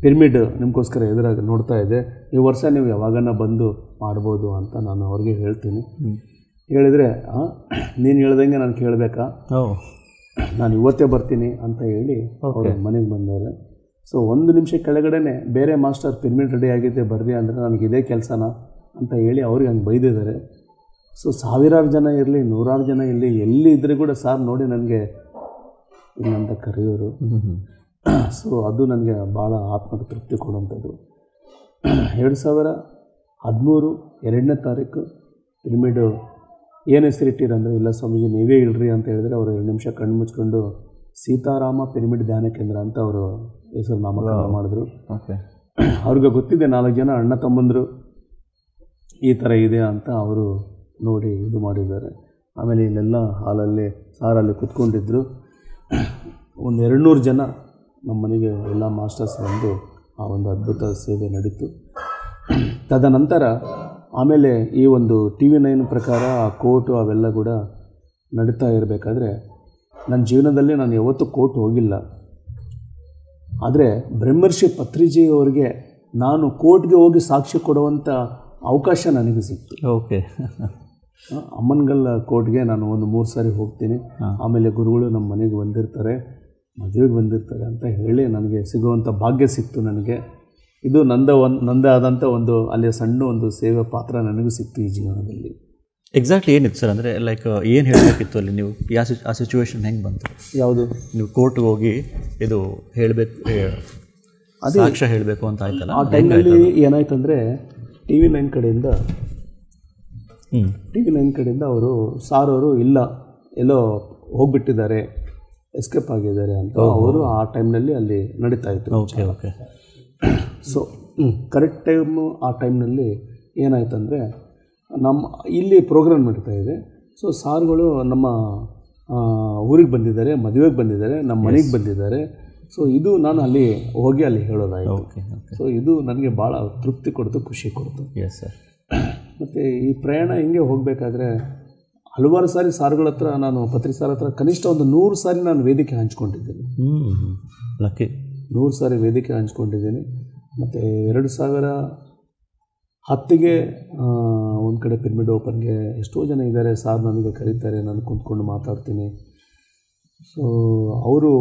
ಪಿರಮಿಡ್ ನಿಮಗೋಸ್ಕರ ಎದುರಾಗಿ ನೋಡ್ತಾ ಇದೆ, ಈ ವರ್ಷ ನೀವು ಯಾವಾಗನ್ನ ಬಂದು ಮಾಡ್ಬೋದು ಅಂತ ನಾನು ಅವ್ರಿಗೆ ಹೇಳ್ತೀನಿ. ಹೇಳಿದರೆ ನೀನು ಹೇಳ್ದಂಗೆ ನಾನು ಕೇಳಬೇಕಾ, ನಾನು ಇವತ್ತೇ ಬರ್ತೀನಿ ಅಂತ ಹೇಳಿ ಅವರು ಮನೆಗೆ ಬಂದವರು. ಸೊ 1 ನಿಮಿಷ ಕೆಳಗಡೆ ಬೇರೆ ಮಾಸ್ಟರ್ ಪಿರಮಿಡ್ ರೆಡಿ ಆಗಿದೆ ಬರ್ರಿ ಅಂದರೆ ನನಗೆ ಇದೇ ಕೆಲಸನ ಅಂತ ಹೇಳಿ ಅವ್ರಿಗೆ ಹಂಗೆ ಬೈದಿದ್ದಾರೆ. ಸೊ ಸಾವಿರಾರು ಜನ ಇರಲಿ, ನೂರಾರು ಜನ ಇರಲಿ, ಎಲ್ಲಿ ಇದ್ದರೆ ಕೂಡ ಸಾರ್ ನೋಡಿ ನನಗೆ ಇನ್ನಂತ ಕರೆಯೋರು. ಸೊ ಅದು ನನಗೆ ಭಾಳ ಆತ್ಮಕ್ಕೆ ತೃಪ್ತಿ ಕೊಡುವಂಥದ್ದು. 2013 2ನೇ ತಾರೀಕು ಪಿರಮಿಡು ಏನು ಹೆಸರಿಟ್ಟಿರಂದರೆ, ಇಲ್ಲ ಸ್ವಾಮೀಜಿ ನೀವೇ ಇಳ್ರಿ ಅಂತ ಹೇಳಿದ್ರೆ ಅವರು 2 ನಿಮಿಷ ಕಣ್ಣು ಮುಚ್ಕೊಂಡು ಸೀತಾರಾಮ ಪಿರಮಿಡ್ ಧ್ಯಾನ ಕೇಂದ್ರ ಅಂತ ಅವರು ಹೆಸರು ನಾಮಕರಣ ಮಾಡಿದ್ರು. ಅವ್ರಿಗೆ ಗೊತ್ತಿದೆ 4 ಜನ ಅಣ್ಣ ತಮ್ಮಂದರು ಈ ಥರ ಇದೆ ಅಂತ ಅವರು ನೋಡಿ ಇದು ಮಾಡಿದ್ದಾರೆ. ಆಮೇಲೆ ಇಲ್ಲೆಲ್ಲ ಹಾಲಲ್ಲಿ ಸಾರಲ್ಲಿ ಕೂತ್ಕೊಂಡಿದ್ದರು. ಒಂದು 200 ಜನ ನಮ್ಮ ಮನೆಗೆ ಎಲ್ಲ ಮಾಸ್ಟರ್ಸ್ ಬಂದು ಆ ಒಂದು ಅದ್ಭುತ ಸೇವೆ ನಡೀತು. ತದನಂತರ ಆಮೇಲೆ ಈ ಒಂದು TV9 ಪ್ರಕಾರ ಆ ಕೋರ್ಟು ಅವೆಲ್ಲ ಕೂಡ ನಡೀತಾ ಇರಬೇಕಾದ್ರೆ ನನ್ನ ಜೀವನದಲ್ಲಿ ನಾನು ಯಾವತ್ತೂ ಕೋರ್ಟ್ ಹೋಗಿಲ್ಲ. ಆದರೆ ಬ್ರಹ್ಮರ್ಷಿ ಪತ್ರಿಜಿ ಅವರಿಗೆ ನಾನು ಕೋರ್ಟ್ಗೆ ಹೋಗಿ ಸಾಕ್ಷಿ ಕೊಡುವಂಥ ಅವಕಾಶ ನನಗೆ ಸಿಕ್ತು. ಓಕೆ. ಅಮ್ಮನಗಲ್ ಕೋರ್ಟ್ಗೆ ನಾನು ಒಂದು 3 ಸಾರಿ ಹೋಗ್ತೀನಿ. ಆಮೇಲೆ ಗುರುಗಳು ನಮ್ಮ ಮನೆಗೆ ಬಂದಿರ್ತಾರೆ, ಮದುವೆಗೆ ಬಂದಿರ್ತಾರೆ ಅಂತ ಹೇಳಿ ನನಗೆ ಸಿಗುವಂಥ ಭಾಗ್ಯ ಸಿಕ್ತು ನನಗೆ. ಇದು ನಂದೇ ಆದಂಥ ಒಂದು ಅಲ್ಲಿ ಸಣ್ಣ ಒಂದು ಸೇವೆ ಪಾತ್ರ ನನಗೂ ಸಿಕ್ತು ಈ ಜೀವನದಲ್ಲಿ. ಎಕ್ಸಾಕ್ಟ್ಲಿ ಏನಿತ್ತು ಸರ್? ಅಂದರೆ ಲೈಕ್ ಏನು ಹೇಳಬೇಕಿತ್ತು ಅಲ್ಲಿ ನೀವು? ಆ ಸಿಚುವೇಶನ್ ಹೆಂಗೆ ಬಂತು? ಯಾವುದು? ನೀವು ಕೋರ್ಟ್ಗೆ ಹೋಗಿ ಇದು ಹೇಳಬೇಕು, ಅದು ಸಾಕ್ಷ್ಯ ಹೇಳಬೇಕು ಅಂತ ಆಯ್ತಲ್ಲ, ಆ ಟೈಮಲ್ಲಿ ಏನಾಯ್ತಂದರೆ TV9 ಕಡೆಯಿಂದ ಅವರು ಸಾರವರು ಇಲ್ಲ ಎಲ್ಲೋ ಹೋಗಿಬಿಟ್ಟಿದ್ದಾರೆ, ಎಸ್ಕೇಪ್ ಆಗಿದ್ದಾರೆ ಅಂತ ಅವರು ಆ ಟೈಮ್ನಲ್ಲಿ ಅಲ್ಲಿ ನಡೀತಾ ಇತ್ತು. Okay okay. So correct time ಆ ಟೈಮ್ನಲ್ಲಿ ಏನಾಯ್ತಂದರೆ ನಮ್ಮ ಇಲ್ಲಿ ಪ್ರೋಗ್ರಾಮ್ ನಡೀತಾ ಇದೆ. ಸೊ ಸಾರುಗಳು ನಮ್ಮ ಊರಿಗೆ ಬಂದಿದ್ದಾರೆ, ಮದುವೆಗೆ ಬಂದಿದ್ದಾರೆ, ನಮ್ಮ ಮನೆಗೆ ಬಂದಿದ್ದಾರೆ. ಸೊ ಇದು ನಾನು ಅಲ್ಲಿ ಹೋಗಿ ಅಲ್ಲಿ ಹೇಳೋದಾಯಿತು. ಸೊ ಇದು ನನಗೆ ಭಾಳ ತೃಪ್ತಿ ಕೊಡ್ತು, ಖುಷಿ ಕೊಡ್ತು. Yes sir. ಮತ್ತು ಈ ಪ್ರಯಾಣ ಹಿಂಗೆ ಹೋಗಬೇಕಾದ್ರೆ ಹಲವಾರು ಸಾರಿ ಸಾರುಗಳ ಹತ್ರ ನಾನು ಪತ್ರಿ ಸಾರ್ ಹತ್ರ ಕನಿಷ್ಠ ಒಂದು 100 ಸಾರಿ ನಾನು ವೇದಿಕೆ ಹಂಚ್ಕೊಂಡಿದ್ದೀನಿ. ಲಕ್ಕಿ. 100 ಸಾರಿ ವೇದಿಕೆ ಹಂಚ್ಕೊಂಡಿದ್ದೀನಿ. ಮತ್ತು 2010ಗೆ ಒಂದು ಕಡೆ ಪಿರಮಿಡ್ ಓಪನ್ಗೆ ಎಷ್ಟೋ ಜನ ಇದ್ದಾರೆ, ಸಾರ್ ನನಗೆ ಕರೀತಾರೆ, ನಾನು ಕುಂತ್ಕೊಂಡು ಮಾತಾಡ್ತೀನಿ. ಸೊ ಅವರು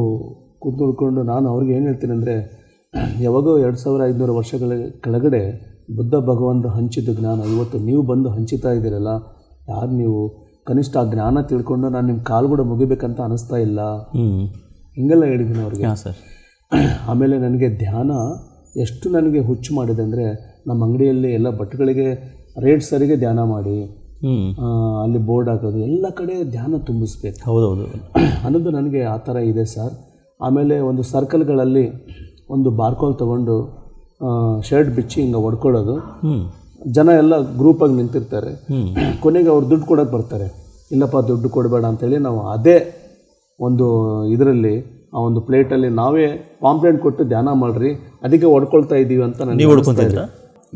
ಕುಂತ್ಕೊಂಡು ನಾನು ಅವ್ರಿಗೆ ಏನು ಹೇಳ್ತೀನಿ ಅಂದರೆ, ಯಾವಾಗೋ 2500 ವರ್ಷಗಳ ಕೆಳಗಡೆ ಬುದ್ಧ ಭಗವಂತ ಹಂಚಿದ ಜ್ಞಾನ ಇವತ್ತು ನೀವು ಬಂದು ಹಂಚುತ್ತಾ ಇದ್ದೀರಲ್ಲ, ಯಾರು ನೀವು? ಕನಿಷ್ಠ ಆ ಜ್ಞಾನ ತಿಳ್ಕೊಂಡು ನಾನು ನಿಮ್ಮ ಕಾಲ್ಗೂಡ ಮುಗಿಬೇಕಂತ ಅನಿಸ್ತಾ ಇಲ್ಲ, ಹಿಂಗೆಲ್ಲ ಹೇಳಿದ್ದೀನಿ ಅವ್ರಿಗೆ. ಸರ್, ಆಮೇಲೆ ನನಗೆ ಧ್ಯಾನ ಎಷ್ಟು ನನಗೆ ಹುಚ್ಚು ಮಾಡಿದೆ ಅಂದರೆ, ನಮ್ಮ ಅಂಗಡಿಯಲ್ಲಿ ಎಲ್ಲ ಬಟ್ಟೆಗಳಿಗೆ ರೇಟ್ ಸರಿಗೆ ಧ್ಯಾನ ಮಾಡಿ, ಅಲ್ಲಿ ಬೋರ್ಡ್ ಹಾಕೋದು, ಎಲ್ಲ ಕಡೆ ಧ್ಯಾನ ತುಂಬಿಸ್ಬೇಕು. ಹೌದೌದು ಅನ್ನೋದು ನನಗೆ ಆ ಥರ ಇದೆ ಸರ್. ಆಮೇಲೆ ಒಂದು ಸರ್ಕಲ್ಗಳಲ್ಲಿ ಒಂದು ಬಾರ್ಕೋಲ್ ತೊಗೊಂಡು ಶರ್ಟ್ ಬಿಚ್ಚಿ ಹಿಂಗೆ ಹೊಡ್ಕೊಳ್ಳೋದು, ಜನ ಎಲ್ಲ ಗ್ರೂಪಾಗಿ ನಿಂತಿರ್ತಾರೆ, ಕೊನೆಗೆ ಅವ್ರು ದುಡ್ಡು ಕೊಡೋಕೆ ಬರ್ತಾರೆ. ಇಲ್ಲಪ್ಪ ದುಡ್ಡು ಕೊಡಬೇಡ ಅಂತೇಳಿ ನಾವು ಅದೇ ಒಂದು ಇದರಲ್ಲಿ ಆ ಒಂದು ಪ್ಲೇಟಲ್ಲಿ ನಾವೇ ಪಾಂಪ್ಲೆಂಟ್ ಕೊಟ್ಟು ಧ್ಯಾನ ಮಾಡಿರಿ, ಅದಕ್ಕೆ ಹೊಡ್ಕೊಳ್ತಾ ಇದ್ದೀವಿ ಅಂತ ನನಗೆ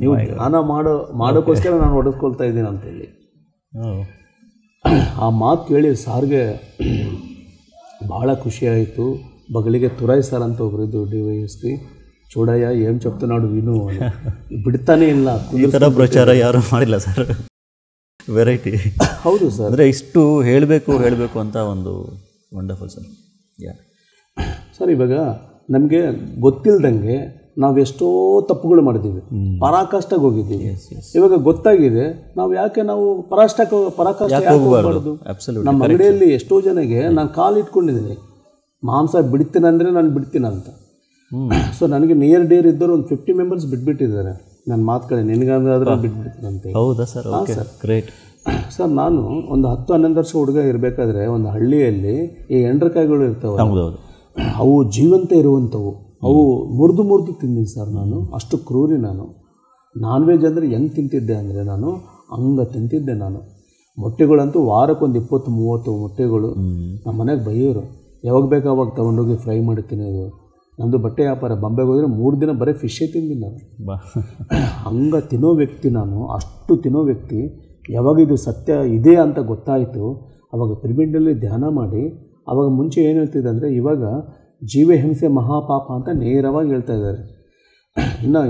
ನೀವು ಧ್ಯಾನ ಮಾಡೋಕ್ಕೋಸ್ಕರ ನಾನು ಹೊಡೆದ್ಕೊಳ್ತಾ ಇದ್ದೀನಿ ಅಂತೇಳಿ. ಆ ಮಾತು ಕೇಳಿ ಸಾರ್ಗೆ ಭಾಳ ಖುಷಿಯಾಯಿತು. ಬಗಲಿಗೆ ತುರಾಯ್ ಸರ್ ಅಂತ ಒಬ್ಬರಿದ್ದು DYSP, చూడయ్య ఏం చెప్తున్నాడు విను అని ಬಿಡ್ತಾನೆ ಇಲ್ಲ. ಈ ಥರ ಪ್ರಚಾರ ಯಾರು ಮಾಡಿಲ್ಲ ಸರ್. ವೆರೈಟಿ. ಹೌದು ಸರ್, ಅಂದರೆ ಇಷ್ಟು ಹೇಳಬೇಕು ಅಂತ ಒಂದು ವಂಡರ್ಫುಲ್ ಸರ್. ಸರ್ ಇವಾಗ ನಮಗೆ ಗೊತ್ತಿಲ್ಲದಂಗೆ ನಾವು ಎಷ್ಟೋ ತಪ್ಪುಗಳು ಮಾಡಿದ್ದೀವಿ, ಪರಾಕಾಷ್ಠಕ್ಕೆ ಹೋಗಿದ್ದೀವಿ. ಇವಾಗ ಗೊತ್ತಾಗಿದೆ, ನಾವು ಯಾಕೆ ನಾವು ಪರಾಕಾಷ್ಠ ಹೋಗಬಾರ್ದು? ನಮ್ಮ ಅಂಗಡಿಯಲ್ಲಿ ಎಷ್ಟೋ ಜನಗೆ ನಾನು ಕಾಲು ಇಟ್ಕೊಂಡಿದ್ದೀನಿ, ಮಾಂಸ ಬಿಡ್ತೀನಂದರೆ ನಾನು ಬಿಡ್ತೀನಂತ. ಸೊ ನನಗೆ ನಿಯರ್ ಡೇರ್ ಇದ್ದವರು ಒಂದು 50 ಮೆಂಬರ್ಸ್ ಬಿಟ್ಬಿಟ್ಟಿದ್ದಾರೆ. ನನ್ನ ಮಾತು ಕಡೆ ನಿನಗಾದ್ರೆ ಬಿಟ್ಬಿಡ್ತೀನಂತೆ. ಹೌದಾ ಸರ್? Sir great sir. ನಾನು ಒಂದು 10-11 ವರ್ಷ ಹುಡುಗ ಇರಬೇಕಾದ್ರೆ ಒಂದು ಹಳ್ಳಿಯಲ್ಲಿ ಈ ಎಂಡ್ರಕಾಯಿಗಳು ಇರ್ತವೆ, ಅವು ಜೀವಂತ ಇರುವಂಥವು, ಅವು ಮುರಿದು ತಿಂದಿನಿ ಸರ್ ನಾನು. ಅಷ್ಟು ಕ್ರೂರಿ ನಾನು. ನಾನ್ ವೆಜ್ ಅಂದರೆ ಹೆಂಗೆ ತಿಂತಿದ್ದೆ ಅಂದರೆ ನಾನು ಹಂಗೆ ತಿಂತಿದ್ದೆ ನಾನು. ಮೊಟ್ಟೆಗಳಂತೂ ವಾರಕ್ಕೊಂದು 20-30 ಮೊಟ್ಟೆಗಳು. ನಮ್ಮ ಮನೆಗೆ ಬೈಯೋರು, ಯಾವಾಗ ಬೇಕು ಅವಾಗ ತೊಗೊಂಡೋಗಿ ಫ್ರೈ ಮಾಡಿ ತಿನ್ನೋದು. ನಮ್ಮದು ಬಟ್ಟೆ ವ್ಯಾಪಾರ, ಬಾಂಬೆಗೆ ಹೋದರೆ 3 ದಿನ ಬರೀ ಫಿಶ್ಶೇ ತಿಂದಿನಿ ನಾನು. ಹಂಗೆ ತಿನ್ನೋ ವ್ಯಕ್ತಿ ನಾನು, ಅಷ್ಟು ತಿನ್ನೋ ವ್ಯಕ್ತಿ. ಯಾವಾಗ ಇದು ಸತ್ಯ ಇದೆ ಅಂತ ಗೊತ್ತಾಯಿತು, ಆವಾಗ ಪಿರಮಿಡ್ನಲ್ಲಿ ಧ್ಯಾನ ಮಾಡಿ, ಆವಾಗ ಮುಂಚೆ ಏನು ಹೇಳ್ತಿದ್ದೆ ಅಂದರೆ, ಇವಾಗ ಜೀವಹಿಂಸೆ ಮಹಾಪಾಪ ಅಂತ ನೇರವಾಗಿ ಹೇಳ್ತಾ ಇದ್ದಾರೆ. ಇನ್ನು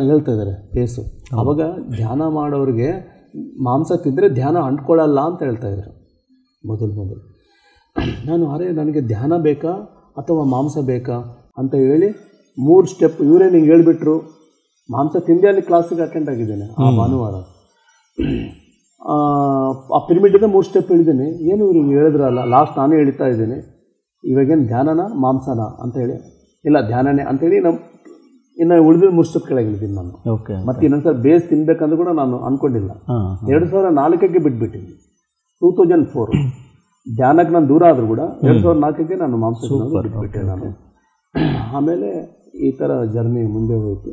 ಹೇಳ್ತಾ ಇದ್ದಾರೆ ಕೇಸು. ಆವಾಗ ಧ್ಯಾನ ಮಾಡೋರಿಗೆ ಮಾಂಸ ತಿಂದರೆ ಧ್ಯಾನ ಅಂಟ್ಕೊಳ್ಳಲ್ಲ ಅಂತ ಹೇಳ್ತಾ ಇದ್ರು ಮೊದಲು. ನಾನು ನನಗೆ ಧ್ಯಾನ ಬೇಕಾ ಅಥವಾ ಮಾಂಸ ಬೇಕಾ ಅಂತ ಹೇಳಿ 3 ಸ್ಟೆಪ್ ಇವರೇ ನಿಂಗೆ ಹೇಳಿಬಿಟ್ರು. ಮಾಂಸ ತಿಂದೆ ಅಲ್ಲಿ ಕ್ಲಾಸಿಗೆ ಅಟೆಂಡ್ ಆಗಿದ್ದೇನೆ ಆ ಭಾನುವಾರ. ಆ ಪಿರಮಿಡಿಂದ 3 ಸ್ಟೆಪ್ ಹೇಳಿದ್ದೀನಿ. ಏನು ಇವ್ರು ಹಿಂಗೆ ಹೇಳಿದ್ರಲ್ಲ, ಲಾಸ್ಟ್ ನಾನೇ ಹೇಳ್ತಾ ಇದ್ದೀನಿ, ಇವಾಗೇನು ಧ್ಯಾನನ ಮಾಂಸನ ಅಂತ ಹೇಳಿ, ಇಲ್ಲ ಧ್ಯಾನನೇ ಅಂತೇಳಿ ಇನ್ನು ಉಳಿದ 3 ಸ್ಟೆಪ್ ಕೆಳಗೆ ಇಳಿದ್ದೀನಿ ನಾನು. ಮತ್ತು ಇನ್ನೊಂದ್ಸಲ ಬೇಸ್ ತಿನ್ಬೇಕಂದ್ರೂ ಕೂಡ ನಾನು ಅಂದ್ಕೊಂಡಿಲ್ಲ. 2004ಕ್ಕೆ ಬಿಟ್ಬಿಟ್ಟಿದ್ದೀನಿ, 2004. ಧ್ಯಾನಕ್ಕೆ ನಾನು ದೂರ ಆದರೂ ಕೂಡ 2004ಕ್ಕೆ ನಾನು ಮಾಂಸ ಬಿಟ್ಬಿಟ್ಟೆ ನಾನು. ಆಮೇಲೆ ಈ ಥರ ಜರ್ನಿ ಮುಂದೆ ಹೋಯಿತು.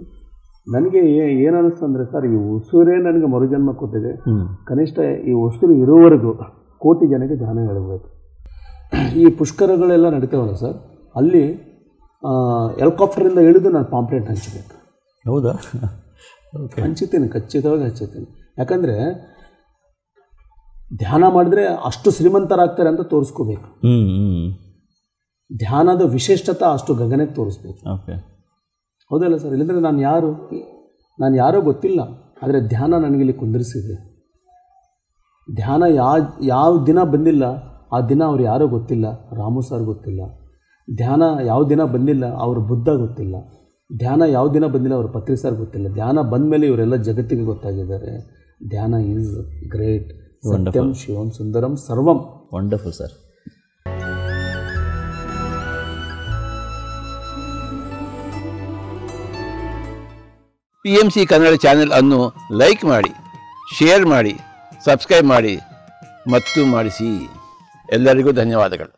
ನನಗೆ ಏನು ಅನ್ನಿಸ್ತು ಅಂದರೆ ಸರ್, ಈ ಉಸುರೇ ನನಗೆ ಮರುಜನ್ಮ ಕೊಟ್ಟಿದೆ. ಕನಿಷ್ಠ ಈ ಉಸುರು ಇರೋವರೆಗೂ ಕೋಟಿ ಜನಕ್ಕೆ ಧ್ಯಾನ ಹೇಳಬೇಕು. ಈ ಪುಷ್ಕರಗಳೆಲ್ಲ ನಡೀತಾವಲ್ಲ ಸರ್, ಅಲ್ಲಿ ಹೆಲಿಕಾಪ್ಟರಿಂದ ಇಳಿದು ನಾನು ಪಾಂಪ್ಲೆಟ್ ಹಂಚಬೇಕು. ಹೌದಾ? ಹಂಚುತ್ತೇನೆ, ಖಚಿತವಾಗಿ ಹಂಚುತ್ತೇನೆ. ಯಾಕಂದರೆ ಧ್ಯಾನ ಮಾಡಿದ್ರೆ ಅಷ್ಟು ಶ್ರೀಮಂತರಾಗ್ತಾರೆ ಅಂತ ತೋರಿಸ್ಕೋಬೇಕು. ಧ್ಯಾನದ ವಿಶಿಷ್ಟತೆ ಅಷ್ಟು ಗಗನಕ್ಕೆ ತೋರಿಸ್ಬೇಕು. ಹೌದಲ್ಲ ಸರ್? ಇಲ್ಲಂದರೆ ನಾನು ಯಾರೋ ಗೊತ್ತಿಲ್ಲ, ಆದರೆ ಧ್ಯಾನ ನನಗಿಲ್ಲಿ ಕುಂದಿರಿಸಿದೆ. ಧ್ಯಾನ ಯಾವ ದಿನ ಬಂದಿಲ್ಲ ಆ ದಿನ ಅವ್ರು ಯಾರೋ ಗೊತ್ತಿಲ್ಲ, ರಾಮು ಸರ್ ಗೊತ್ತಿಲ್ಲ. ಧ್ಯಾನ ಯಾವ ದಿನ ಬಂದಿಲ್ಲ ಅವ್ರ ಬುದ್ಧ ಗೊತ್ತಿಲ್ಲ. ಧ್ಯಾನ ಯಾವ ದಿನ ಬಂದಿಲ್ಲ ಅವ್ರ ಪತ್ರಿ ಸರ್ ಗೊತ್ತಿಲ್ಲ. ಧ್ಯಾನ ಬಂದ ಮೇಲೆ ಇವರೆಲ್ಲ ಜಗತ್ತಿಗೆ ಗೊತ್ತಾಗಿದ್ದಾರೆ. ಧ್ಯಾನ ಈಸ್ ಗ್ರೇಟ್. ಸತ್ಯಂ ಶಿವಂ ಸುಂದರಂ ಸರ್ವಂ. Wonderful sir. PMC Kannada channel ಅನ್ನು ಲೈಕ್ ಮಾಡಿ, ಶೇರ್ ಮಾಡಿ, ಸಬ್ಸ್ಕ್ರೈಬ್ ಮಾಡಿ ಮತ್ತು ಮಾಡಿಸಿ. ಎಲ್ಲರಿಗೂ ಧನ್ಯವಾದಗಳು.